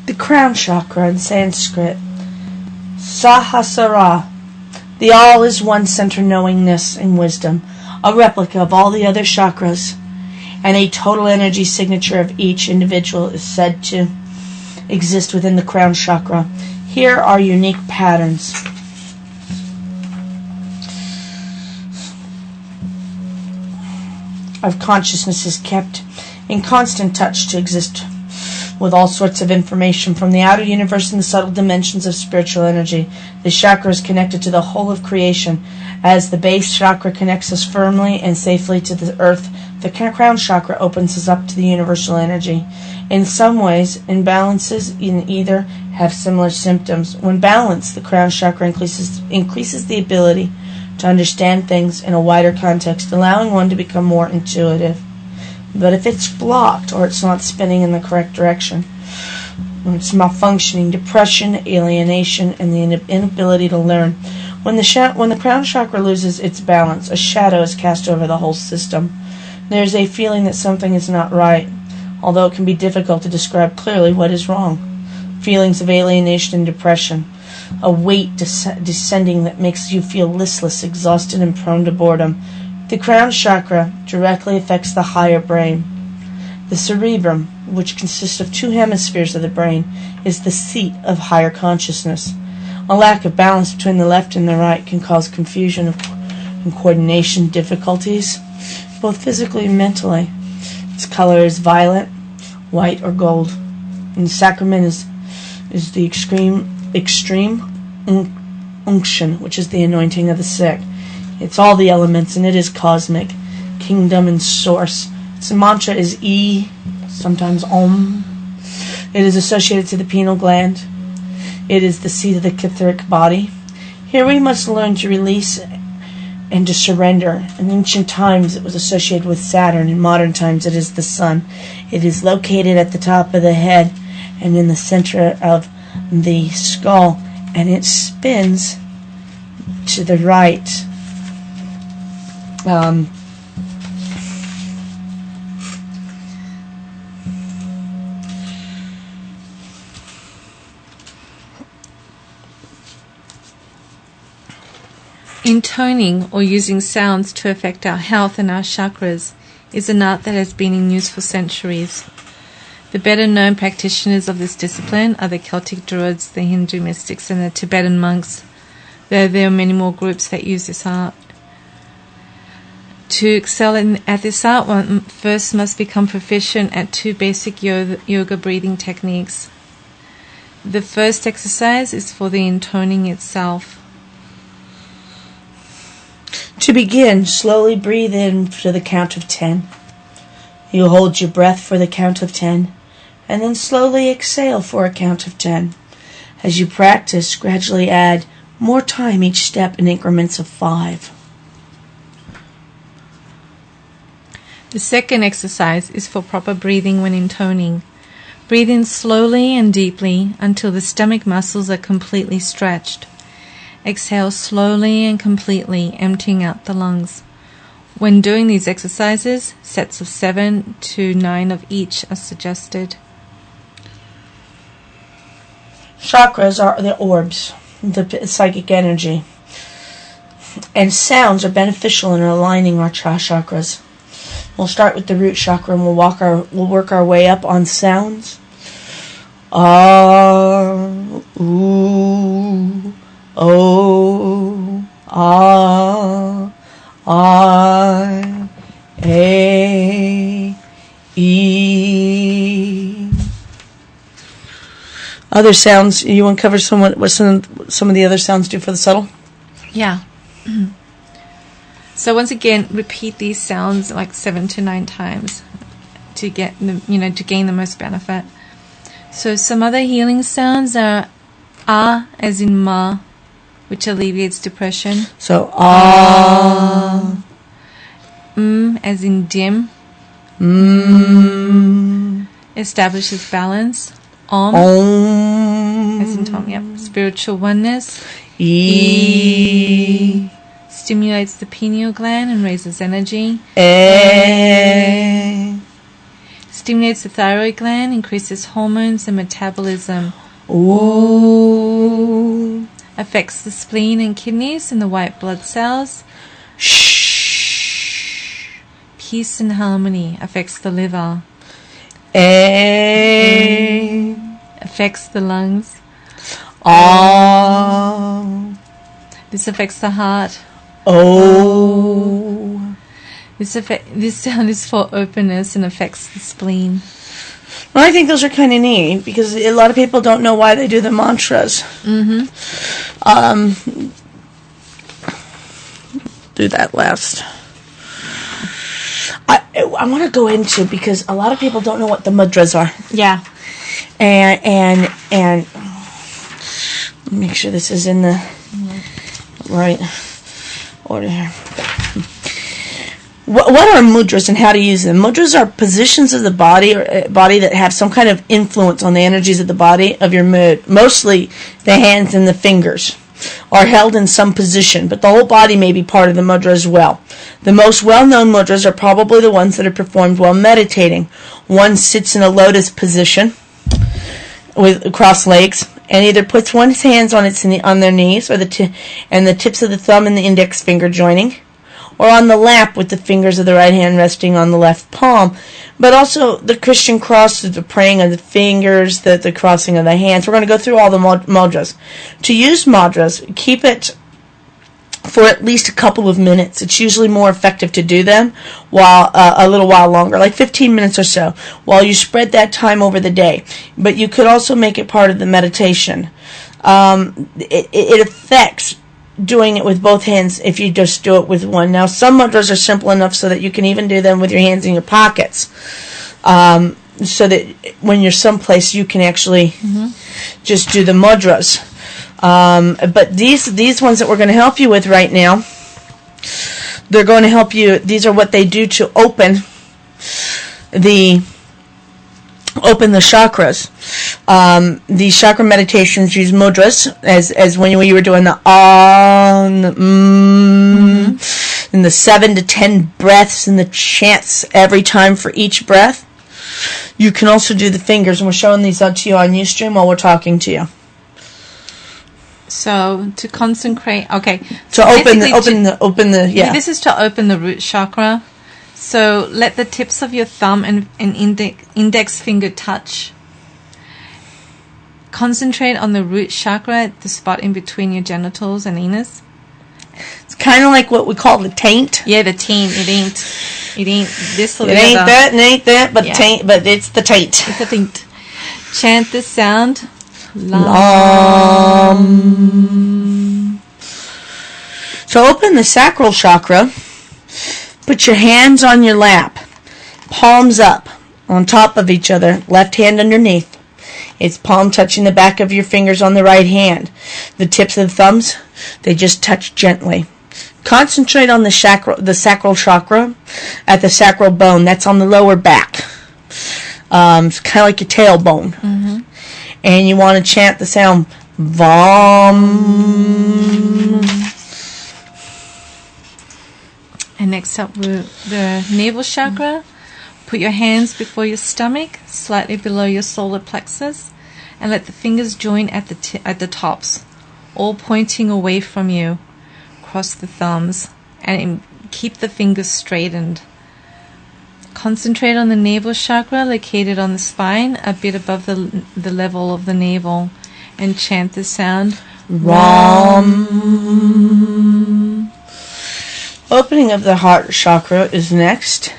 The crown chakra in Sanskrit, Sahasrara. The all is one center knowingness and wisdom, a replica of all the other chakras, and a total energy signature of each individual is said to exist within the crown chakra. Here are unique patterns. Of consciousness is kept in constant touch to exist with all sorts of information from the outer universe and the subtle dimensions of spiritual energy. The chakra is connected to the whole of creation. As the base chakra connects us firmly and safely to the earth, the crown chakra opens us up to the universal energy. In some ways, imbalances in either have similar symptoms. When balanced, the crown chakra increases the ability to understand things in a wider context, allowing one to become more intuitive. But if it's blocked or it's not spinning in the correct direction, when it's malfunctioning, depression, alienation, and the inability to learn. When the crown chakra loses its balance, a shadow is cast over the whole system. There's a feeling that something is not right, although it can be difficult to describe clearly what is wrong. Feelings of alienation and depression, a weight descending that makes you feel listless, exhausted, and prone to boredom. The crown chakra directly affects the higher brain. The cerebrum, which consists of 2 hemispheres of the brain, is the seat of higher consciousness. A lack of balance between the left and the right can cause confusion and coordination difficulties, both physically and mentally. Its color is violet, white, or gold. And the sacrament is the extreme unction, which is the anointing of the sick. It's all the elements, and it is cosmic, kingdom, and source. Its mantra is E, sometimes Om. It is associated to the pineal gland. It is the seat of the etheric body. Here we must learn to release and to surrender. In ancient times it was associated with Saturn. In modern times it is the Sun. It is located at the top of the head and in the center of the skull, and it spins to the right. Intoning, or using sounds to affect our health and our chakras, is an art that has been in use for centuries. The better known practitioners of this discipline are the Celtic Druids, the Hindu mystics, and the Tibetan monks, though there are many more groups that use this art. To excel at this art, one first must become proficient at 2 basic yoga breathing techniques. The first exercise is for the intoning itself. To begin, slowly breathe in to the count of 10. You hold your breath for the count of 10, and then slowly exhale for a count of 10. As you practice, gradually add more time each step in increments of 5. The second exercise is for proper breathing when intoning. Breathe in slowly and deeply until the stomach muscles are completely stretched. Exhale slowly and completely, emptying out the lungs. When doing these exercises, sets of 7 to 9 of each are suggested. Chakras are the orbs, the psychic energy. And sounds are beneficial in aligning our chakras. We'll start with the root chakra and we'll work our way up on sounds. Ooh. O, A, I, A, E. Other sounds, you want to cover what some of the other sounds do for the subtle? Yeah. So once again, repeat these sounds like 7 to 9 times to get to gain the most benefit. So some other healing sounds are A as in Ma, which alleviates depression. So as in dim. Establishes balance. Om as in Tom. Yep. Spiritual oneness. E stimulates the pineal gland and raises energy. Stimulates the thyroid gland, increases hormones and metabolism. Ooh. Affects the spleen and kidneys and the white blood cells. Shh. Peace and harmony. Affects the liver. Affects the lungs. This affects the heart. This sound is for openness and affects the spleen. Well, I think those are kind of neat because a lot of people don't know why they do the mantras. Do that last. I want to go into, because a lot of people don't know what the mudras are. Yeah. And make sure this is in the right order here. What are mudras and how to use them? Mudras are positions of the body that have some kind of influence on the energies of the body of your mood. Mostly the hands and the fingers are held in some position, but the whole body may be part of the mudra as well. The most well-known mudras are probably the ones that are performed while meditating. One sits in a lotus position with crossed legs and either puts one's hands on their knees or and the tips of the thumb and the index finger joining, or on the lap with the fingers of the right hand resting on the left palm. But also the Christian cross, the praying of the fingers, the crossing of the hands. We're going to go through all the mudras. To use mudras, keep it for at least a couple of minutes. It's usually more effective to do them while a little while longer, like 15 minutes or so, while you spread that time over the day. But you could also make it part of the meditation. It affects doing it with both hands if you just do it with one. Now, some mudras are simple enough so that you can even do them with your hands in your pockets, so that when you're someplace you can actually just do the mudras. But these ones that we're going to help you with right now, they're going to help you. These are what they do to open the chakras. These chakra meditations use mudras as when you were doing the and the 7 to 10 breaths and the chants every time for each breath. You can also do the fingers, and we're showing these out to you on Ustream while we're talking to you. So to concentrate, okay. To open the yeah. This is to open the root chakra. So let the tips of your thumb and index finger touch. Concentrate on the root chakra, the spot in between your genitals and anus. It's kind of like what we call the taint. Yeah, the taint. It ain't this or the other. It ain't that, but yeah. taint. But it's the taint. It's the taint. Chant the sound. Lam. To open the sacral chakra, put your hands on your lap, palms up on top of each other, left hand underneath. It's palm touching the back of your fingers on the right hand. The tips of the thumbs, they just touch gently. Concentrate on the sacral chakra at the sacral bone. That's on the lower back. It's kind of like your tailbone. Mm-hmm. And you want to chant the sound Vam. And next up, the navel chakra. Put your hands before your stomach, slightly below your solar plexus, and let the fingers join at the tops, all pointing away from you. Cross the thumbs and keep the fingers straightened. Concentrate on the navel chakra located on the spine, a bit above the level of the navel, and chant the sound Ram. Opening of the heart chakra is next.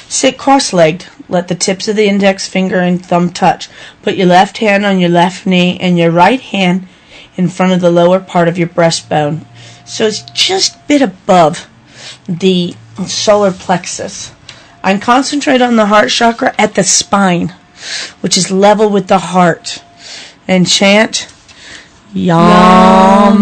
Sit cross-legged. Let the tips of the index finger and thumb touch. Put your left hand on your left knee and your right hand in front of the lower part of your breastbone. So it's just a bit above the solar plexus. And concentrate on the heart chakra at the spine, which is level with the heart. And chant Yam.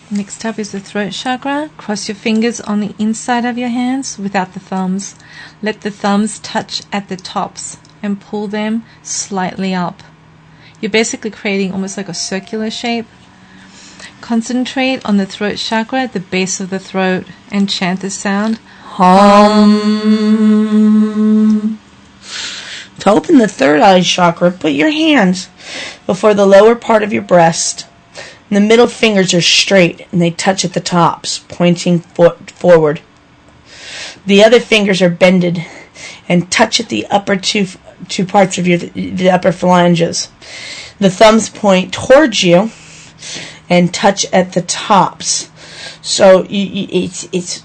Next up is the throat chakra. Cross your fingers on the inside of your hands without the thumbs. Let the thumbs touch at the tops and pull them slightly up. You're basically creating almost like a circular shape. Concentrate on the throat chakra at the base of the throat and chant the sound Hum. To open the third eye chakra, put your hands before the lower part of your breast. And the middle fingers are straight and they touch at the tops, pointing forward. The other fingers are bended and touch at the upper two parts of the upper phalanges. The thumbs point towards you and touch at the tops. So it's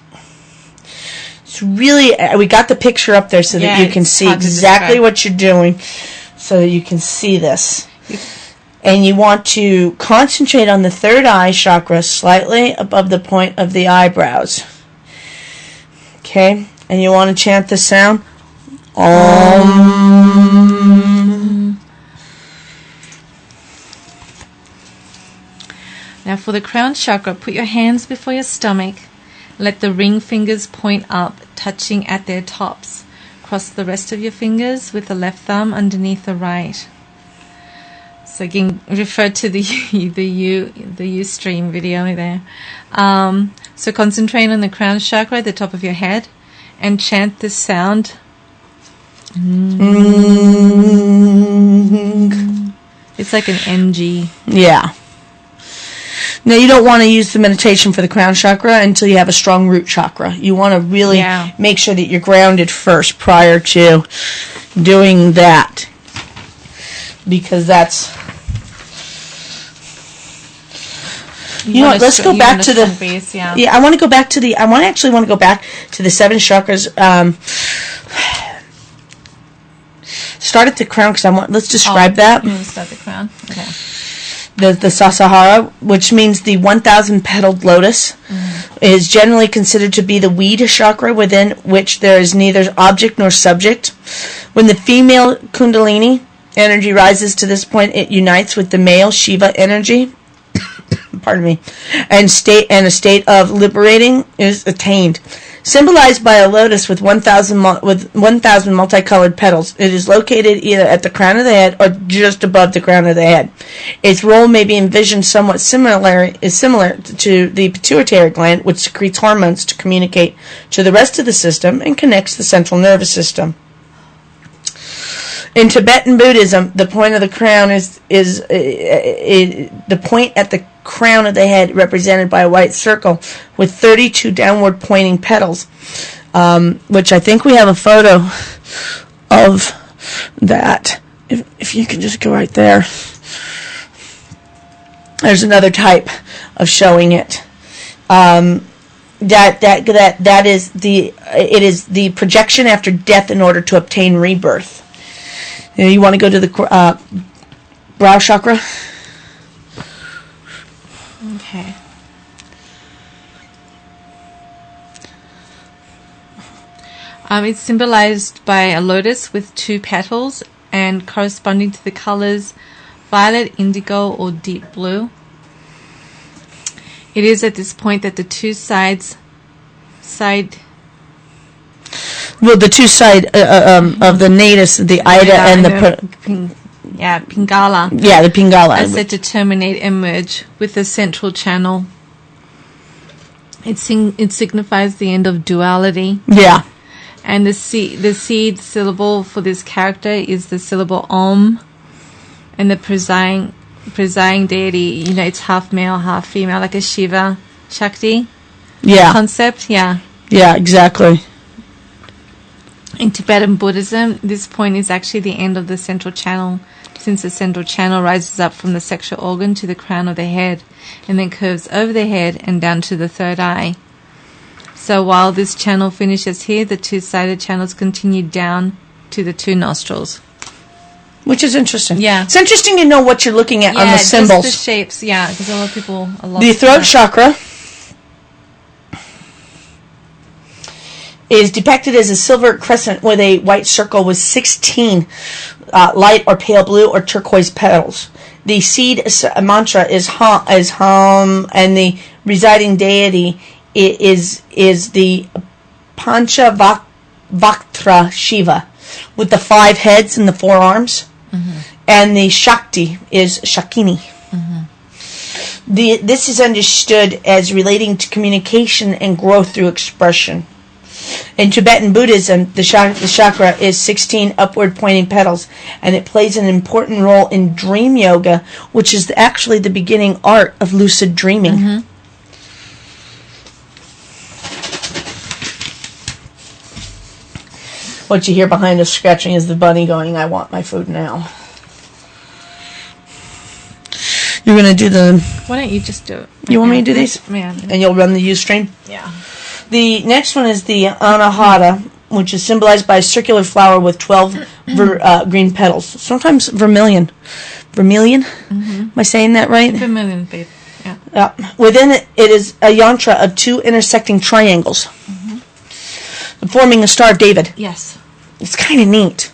really, we got the picture up there so that you can see exactly what you're doing, so that you can see this. And you want to concentrate on the third eye chakra slightly above the point of the eyebrows. Okay? And you want to chant the sound Om. Now for the crown chakra, put your hands before your stomach. Let the ring fingers point up, touching at their tops. Cross the rest of your fingers with the left thumb underneath the right. So again, refer to the Ustream video there. So concentrate on the crown chakra at the top of your head and chant this sound. It's like an NG. Yeah. Now, you don't want to use the meditation for the crown chakra until you have a strong root chakra. You want to really make sure that you're grounded first prior to doing that. Because that's... You know what, let's go back to the... Yeah, I want to go back to the... I actually want to go back to the 7 chakras. Start at the crown, because let's describe that. You want to start the crown? Okay. the Sasahara, which means the 1,000-petaled lotus, is generally considered to be the weed chakra within which there is neither object nor subject. When the female Kundalini energy rises to this point, it unites with the male Shiva energy. Pardon me, and a state of liberating is attained. Symbolized by a lotus with 1,000 multicolored petals, it is located either at the crown of the head or just above the crown of the head. Its role may be envisioned somewhat similar to the pituitary gland, which secretes hormones to communicate to the rest of the system and connects the central nervous system. In Tibetan Buddhism, the point of the crown is the point at the crown of the head, represented by a white circle with 32 downward pointing petals, which I think we have a photo of that. If you can just go right there. There's another type of showing it. That is the projection after death in order to obtain rebirth. You want to go to the brow chakra? Okay. It's symbolized by a lotus with 2 petals and corresponding to the colors violet, indigo, or deep blue. It is at this point that the two sides of the natives, the Ida and the Pingala. Yeah, the Pingala. Are said to terminate and merge with the central channel. It signifies the end of duality. Yeah. And the seed syllable for this character is the syllable Om, and the presiding deity unites half male, half female, like a Shiva Shakti concept. Yeah. Yeah, exactly. In Tibetan Buddhism, this point is actually the end of the central channel, since the central channel rises up from the sexual organ to the crown of the head, and then curves over the head and down to the third eye. So while this channel finishes here, the two-sided channels continue down to the 2 nostrils. Which is interesting. Yeah. It's interesting to know what you're looking at on the symbols. Just the shapes, because a lot of people are lost. The throat chakra is depicted as a silver crescent with a white circle with 16 light or pale blue or turquoise petals. The seed mantra is Hum, and the residing deity is the Panchavaktra Shiva, with the 5 heads and the 4 arms. Mm-hmm. And the Shakti is Shakini. Mm-hmm. This is understood as relating to communication and growth through expression. In Tibetan Buddhism, the chakra is 16 upward pointing petals, and it plays an important role in dream yoga, which is actually the beginning art of lucid dreaming. Mm-hmm. What you hear behind us scratching is the bunny going, "I want my food now." You're going to do the... Why don't you just do it? You want me to do these? Yeah. And you'll run the Ustream? Yeah. The next one is the Anahata, which is symbolized by a circular flower with 12 green petals. Sometimes vermilion. Vermilion? Mm-hmm. Am I saying that right? Vermilion, babe. Yeah. Within it is a yantra of 2 intersecting triangles, forming a Star of David. Yes. It's kind of neat.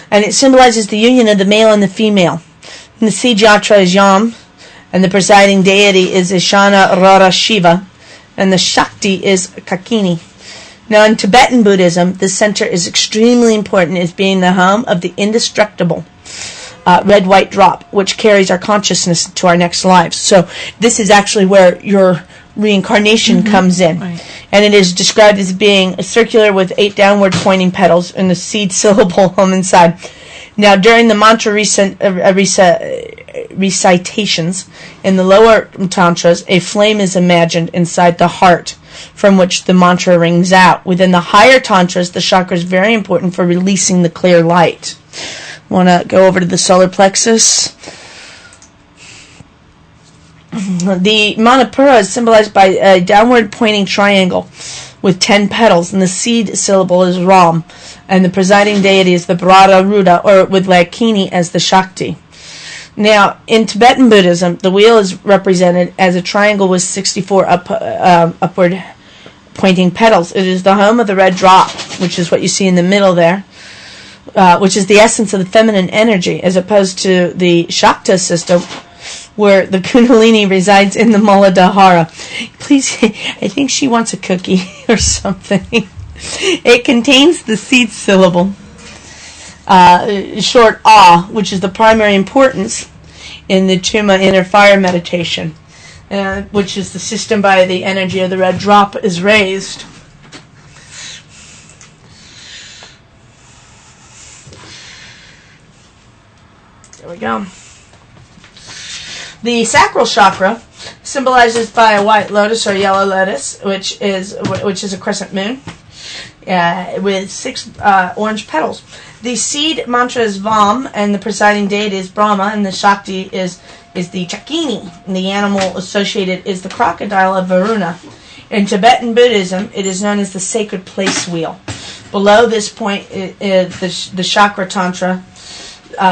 And it symbolizes the union of the male and the female. And the seed yantra is Yam, and the presiding deity is Ishana Rara Shiva, and the Shakti is Kakini. Now, in Tibetan Buddhism, the center is extremely important as being the home of the indestructible red-white drop, which carries our consciousness to our next lives. So this is actually where your reincarnation comes in. Right. And it is described as being circular with 8 downward pointing petals and the seed syllable home inside. Now, during the mantra recitations in the lower tantras, a flame is imagined inside the heart from which the mantra rings out. Within the higher tantras, the chakra is very important for releasing the clear light. Want to go over to the solar plexus? The Manipura is symbolized by a downward pointing triangle with 10 petals, and the seed syllable is Ram, and the presiding deity is the Brahma Ruda, or with Lakini as the Shakti. Now, in Tibetan Buddhism, the wheel is represented as a triangle with 64 upward pointing petals. It is the home of the red drop, which is what you see in the middle there, which is the essence of the feminine energy, as opposed to the Shakta system, where the Kundalini resides in the Muladhara. Please, I think she wants a cookie or something. It contains the seed syllable, short Ah, which is the primary importance in the Tuma inner fire meditation, which is the system by the energy of the red drop is raised. There we go. The sacral chakra symbolizes by a white lotus or yellow lotus, which is a crescent moon, with 6 orange petals. The seed mantra is Vam, and the presiding deity is Brahma, and the Shakti is the Chakini, and the animal associated is the crocodile of Varuna. In Tibetan Buddhism, it is known as the sacred place wheel. Below this point is the chakra tantra.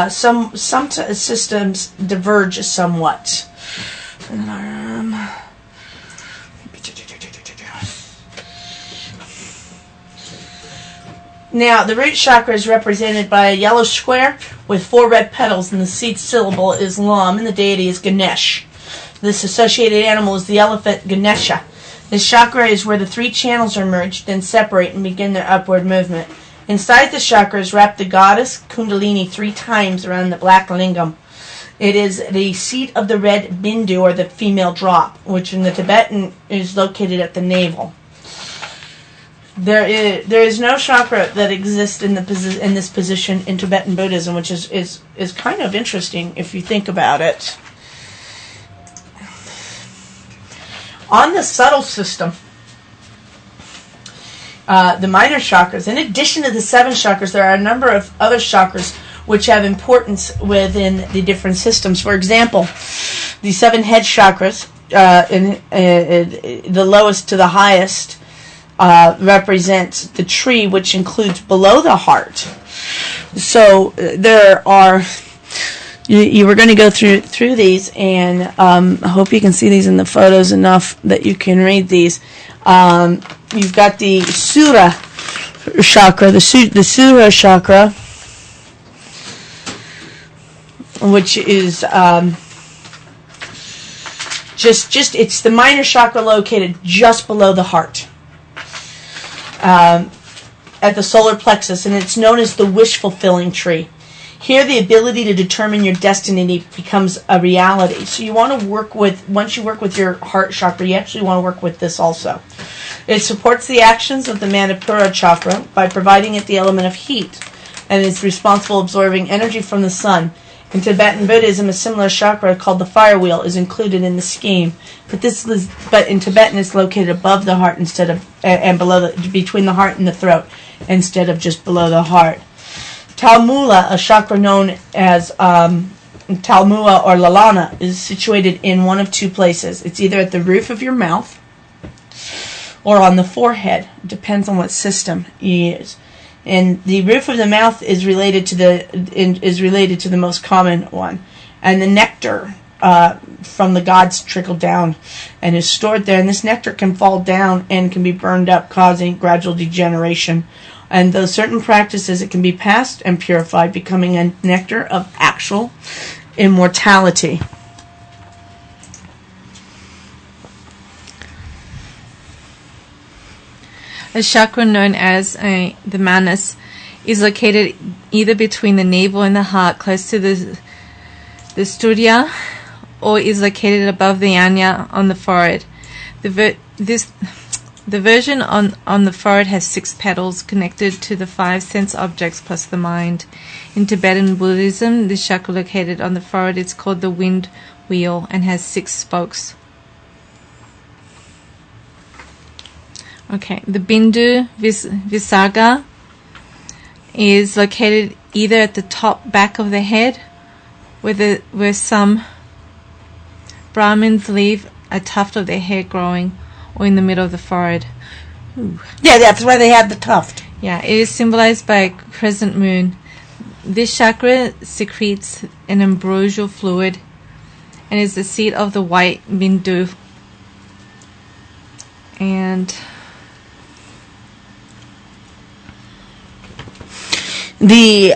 Some systems diverge somewhat. Now, the root chakra is represented by a yellow square with 4 red petals, and the seed syllable is Lam, and the deity is Ganesh. This associated animal is the elephant Ganesha. This chakra is where the 3 channels are merged, then separate and begin their upward movement. Inside the chakra is wrapped the goddess Kundalini 3 times around the black lingam. It is the seat of the red bindu, or the female drop, which in the Tibetan is located at the navel. There is no chakra that exists in this position in Tibetan Buddhism, which is kind of interesting if you think about it. On the subtle system, the minor chakras, in addition to the 7 chakras, there are a number of other chakras which have importance within the different systems. For example, the 7 head chakras, the lowest to the highest, represent the tree, which includes below the heart. So there are, you were going to go through these, and I hope you can see these in the photos enough that you can read these. You've got the Sura chakra, the Sura chakra, which is just it's the minor chakra located just below the heart, at the solar plexus, and it's known as the wish-fulfilling tree. Here, the ability to determine your destiny becomes a reality. So you want to once you work with your heart chakra, you actually want to work with this also. It supports the actions of the Manipura chakra by providing it the element of heat, and is responsible for absorbing energy from the sun. In Tibetan Buddhism, a similar chakra called the fire wheel is included in the scheme, but in Tibetan it's located above the heart instead of and between the heart and the throat instead of just below the heart. Talmula, a chakra known as Talmua or Lalana, is situated in one of 2 places. It's either at the roof of your mouth or on the forehead. It depends on what system you use. And the roof of the mouth is related to the most common one, and the nectar from the gods trickle down and is stored there. And this nectar can fall down and can be burned up, causing gradual degeneration. And those certain practices, it can be passed and purified, becoming a nectar of actual immortality. A chakra known as the Manas is located either between the navel and the heart, close to the Studya, or is located above the Anya on the forehead. The version on the forehead has 6 petals connected to the 5 sense objects plus the mind. In Tibetan Buddhism, the chakra located on the forehead is called the wind wheel and has 6 spokes. Okay, the Bindu Visarga is located either at the top back of the head, where some Brahmins leave a tuft of their hair growing, or in the middle of the forehead. Ooh. Yeah, that's why they have the tuft. Yeah, it is symbolized by a crescent moon. this chakra secretes an ambrosial fluid and is the seat of the white bindu. And the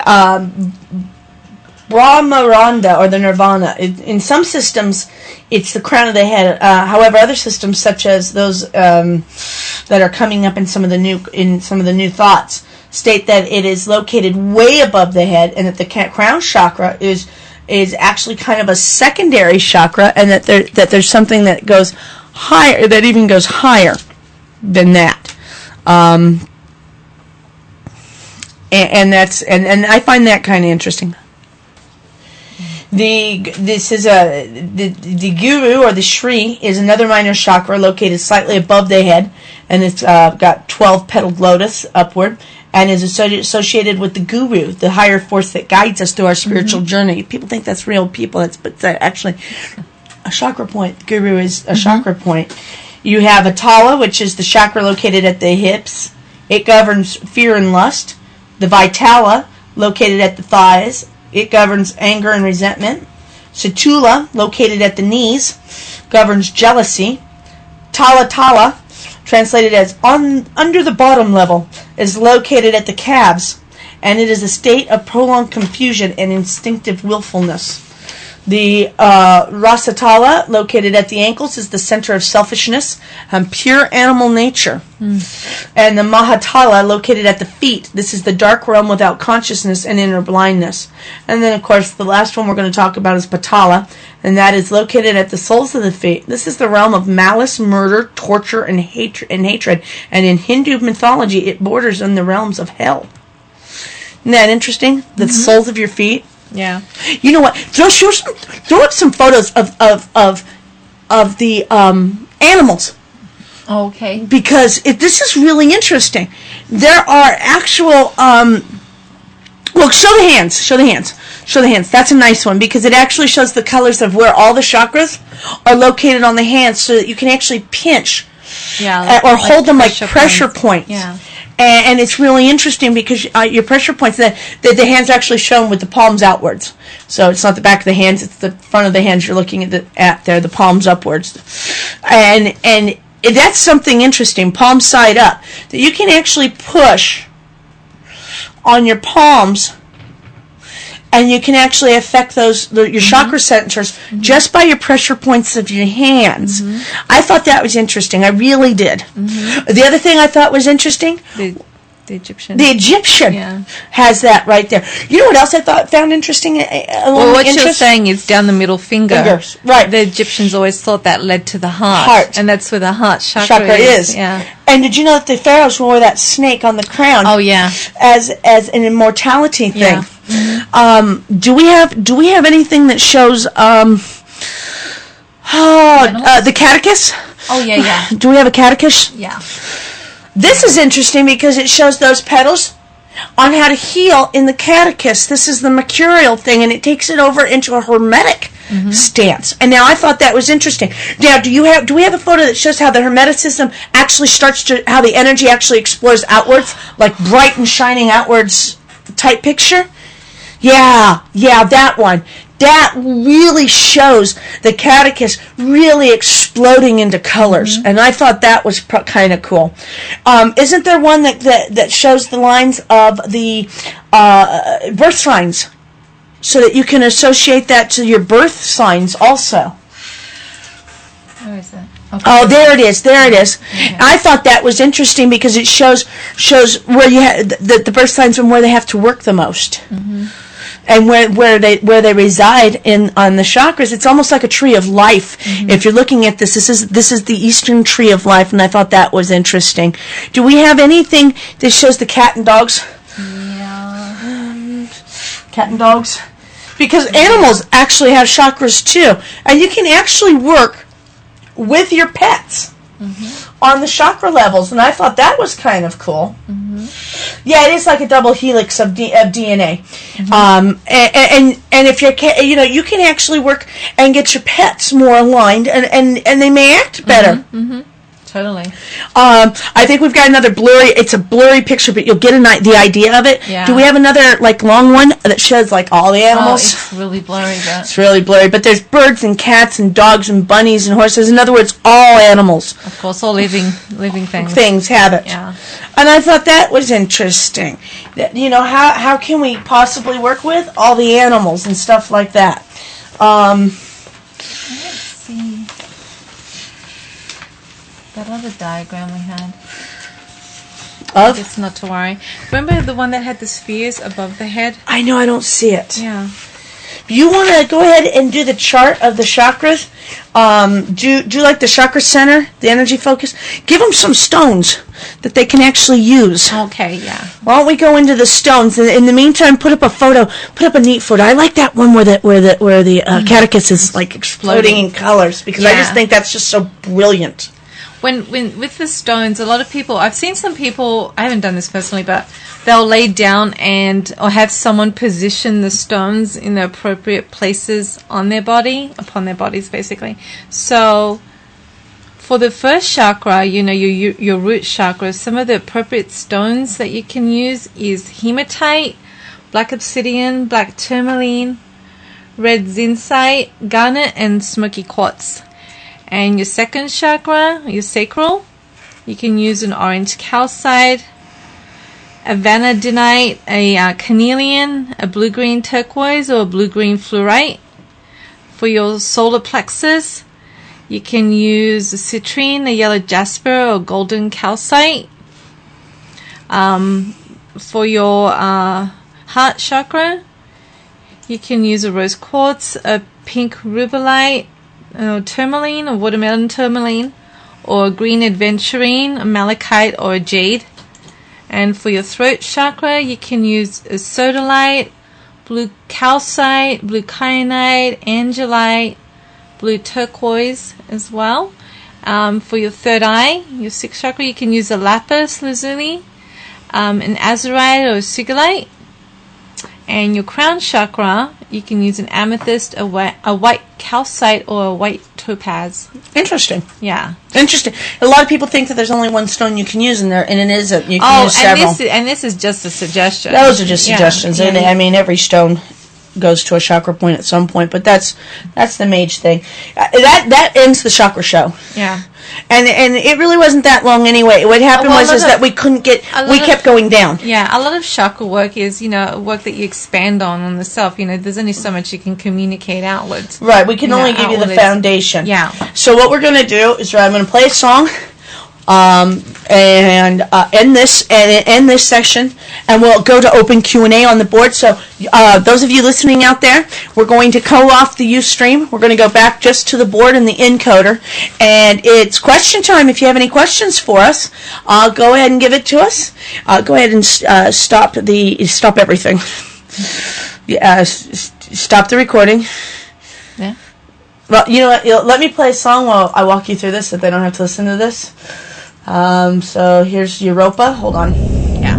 Brahmaranda, or the Nirvana, in some systems it's the crown of the head. However, other systems, such as those that are coming up in some of the new thoughts, state that it is located way above the head, and that the crown chakra is actually kind of a secondary chakra, and that there's something that goes higher, that even goes higher than that. And I find that kind of interesting. The Guru, or the Shri, is another minor chakra located slightly above the head, and it's got 12-petaled lotus upward, and is associated with the Guru, the higher force that guides us through our spiritual journey. People think that's real people, but it's actually a chakra point. Guru is a chakra point. You have Atala, which is the chakra located at the hips. It governs fear and lust. The Vitala, located at the thighs. It governs anger and resentment. Satula, located at the knees, governs jealousy. Tala, translated as under the bottom level, is located at the calves, and it is a state of prolonged confusion and instinctive willfulness. The Rasatala, located at the ankles, is the center of selfishness and pure animal nature. And the Mahatala, located at the feet, this is the dark realm without consciousness and inner blindness. And then, of course, the last one we're going to talk about is Patala, and that is located at the soles of the feet. This is the realm of malice, murder, torture, and hatred. And in Hindu mythology, it borders on the realms of hell. Isn't that interesting? The soles of your feet. Yeah. You know what? Throw up some photos of the animals. Okay. Because this is really interesting. There are actual. Well, show the hands. Show the hands. That's a nice one, because it actually shows the colors of where all the chakras are located on the hands, so that you can actually pinch. Yeah. Or hold them like pressure points. Yeah. And it's really interesting because your pressure points, the hands are actually shown with the palms outwards. So it's not the back of the hands, it's the front of the hands you're looking at there, the palms upwards. And that's something interesting, palm side up, that you can actually push on your palms, and you can actually affect your chakra centers just by your pressure points of your hands. I thought that was interesting. I really did. The other thing I thought was interesting, the Egyptian. The Egyptian has that right there. You know what else I found interesting? Well, what you're saying is down the middle fingers. Right. The Egyptians always thought that led to the heart. And that's where the heart chakra is. Yeah. And did you know that the pharaohs wore that snake on the crown? Oh, yeah. As an immortality thing. Yeah. Do we have anything that shows the catechist? Oh, yeah. Do we have a catechist? Yeah. This is interesting because it shows those petals on how to heal in the catechist. This is the mercurial thing, and it takes it over into a hermetic stance. And now I thought that was interesting. Now, do we have a photo that shows how the hermeticism actually how the energy actually explores outwards, like bright and shining outwards type picture? Yeah, that one. That really shows the catechist really exploding into colors, and I thought that was kind of cool. Isn't there one that shows the lines of the birth signs, so that you can associate that to your birth signs also? Where is that? Okay. Oh, there it is. Okay. I thought that was interesting because it shows where you have the birth signs and where they have to work the most. And where they reside on the chakras. It's almost like a tree of life. If you're looking at this is the Eastern tree of life, and I thought that was interesting. Do we have anything that shows the cat and dogs? Yeah. Cat and dogs? Because animals actually have chakras too, and you can actually work with your pets on the chakra levels, and I thought that was kind of cool. Yeah, it is like a double helix of DNA. And if you're, you can actually work and get your pets more aligned, and they may act better. Totally. I think we've got another it's a blurry picture, but you'll get the idea of it. Yeah. Do we have another, like, long one that shows, like, all the animals? It's really blurry, but... It's really blurry, but there's birds and cats and dogs and bunnies and horses. In other words, all animals. Of course, all living things. Things have it. Yeah. And I thought that was interesting. That, you know, how can we possibly work with all the animals and stuff like that? Let's see. That other diagram we had. It's not to worry. Remember the one that had the spheres above the head? I know, I don't see it. Yeah. You want to go ahead and do the chart of the chakras? Do like the chakra center, the energy focus? Give them some stones that they can actually use. Okay, yeah. Why don't we go into the stones? In the meantime, put up a neat photo. I like that one where the catechist is like exploding in colors, because I just think that's just so brilliant. When with the stones, a lot of people, I've seen some people, I haven't done this personally, but they'll lay down or have someone position the stones in the appropriate places on their body, upon their bodies basically. So for the first chakra, you know, your root chakra, some of the appropriate stones that you can use is hematite, black obsidian, black tourmaline, red zincite, garnet, and smoky quartz. And your second chakra, your sacral, you can use an orange calcite, a vanadinite, a carnelian, a blue-green turquoise, or a blue-green fluorite. For your solar plexus, you can use a citrine, a yellow jasper, or golden calcite. For your heart chakra, you can use a rose quartz, a pink rubellite, tourmaline, or watermelon tourmaline, or a green adventurine, a malachite, or a jade. And for your throat chakra, you can use a sodalite, blue calcite, blue kyanite, angelite, blue turquoise as well. For your third eye, your sixth chakra, you can use a lapis lazuli, an azurite or a sigalite. And your crown chakra, you can use an amethyst, a white calcite, or a white topaz. Interesting. Yeah. Interesting. A lot of people think that there's only one stone you can use in there, and it isn't. You can use several. And this is just a suggestion. Those are just suggestions. Yeah. I mean, every stone goes to a chakra point at some point, but that's the mage thing. That ends the chakra show. Yeah. And it really wasn't that long anyway. What happened was that we couldn't get, we kept going down. Yeah, a lot of chakra work is, you know, work that you expand on the self. You know, there's only so much you can communicate outwards. Right, we can only give you the foundation. Yeah. So what we're going to do is I'm going to play a song, and end this session, and we'll go to open Q&A on the board. So those of you listening out there, we're going to go off the Ustream. We're going to go back just to the board and the encoder, and it's question time. If you have any questions for us, go ahead and give it to us. Go ahead and stop everything. Stop the recording. Yeah. Well, you know what? Let me play a song while I walk you through this, so they don't have to listen to this. So here's Europa. Hold on. Yeah.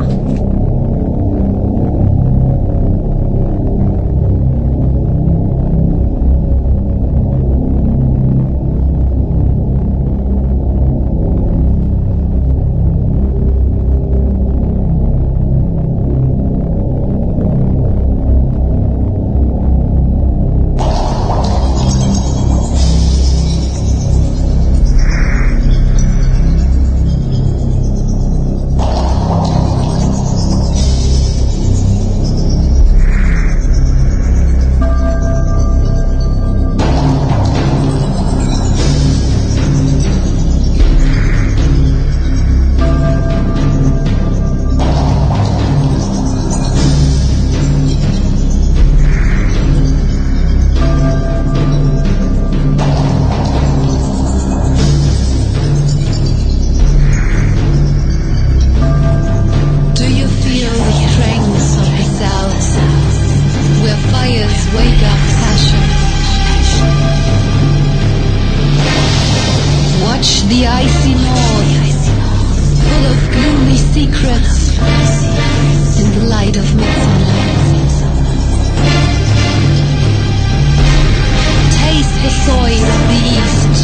Taste the soil of the east,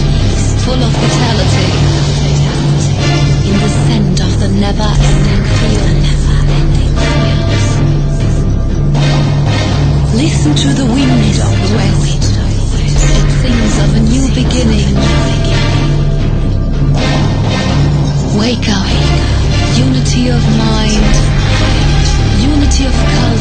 full of vitality. Listen to the wind of the west. It sings of a new beginning. Wake up. Unity of mind. Unity of color.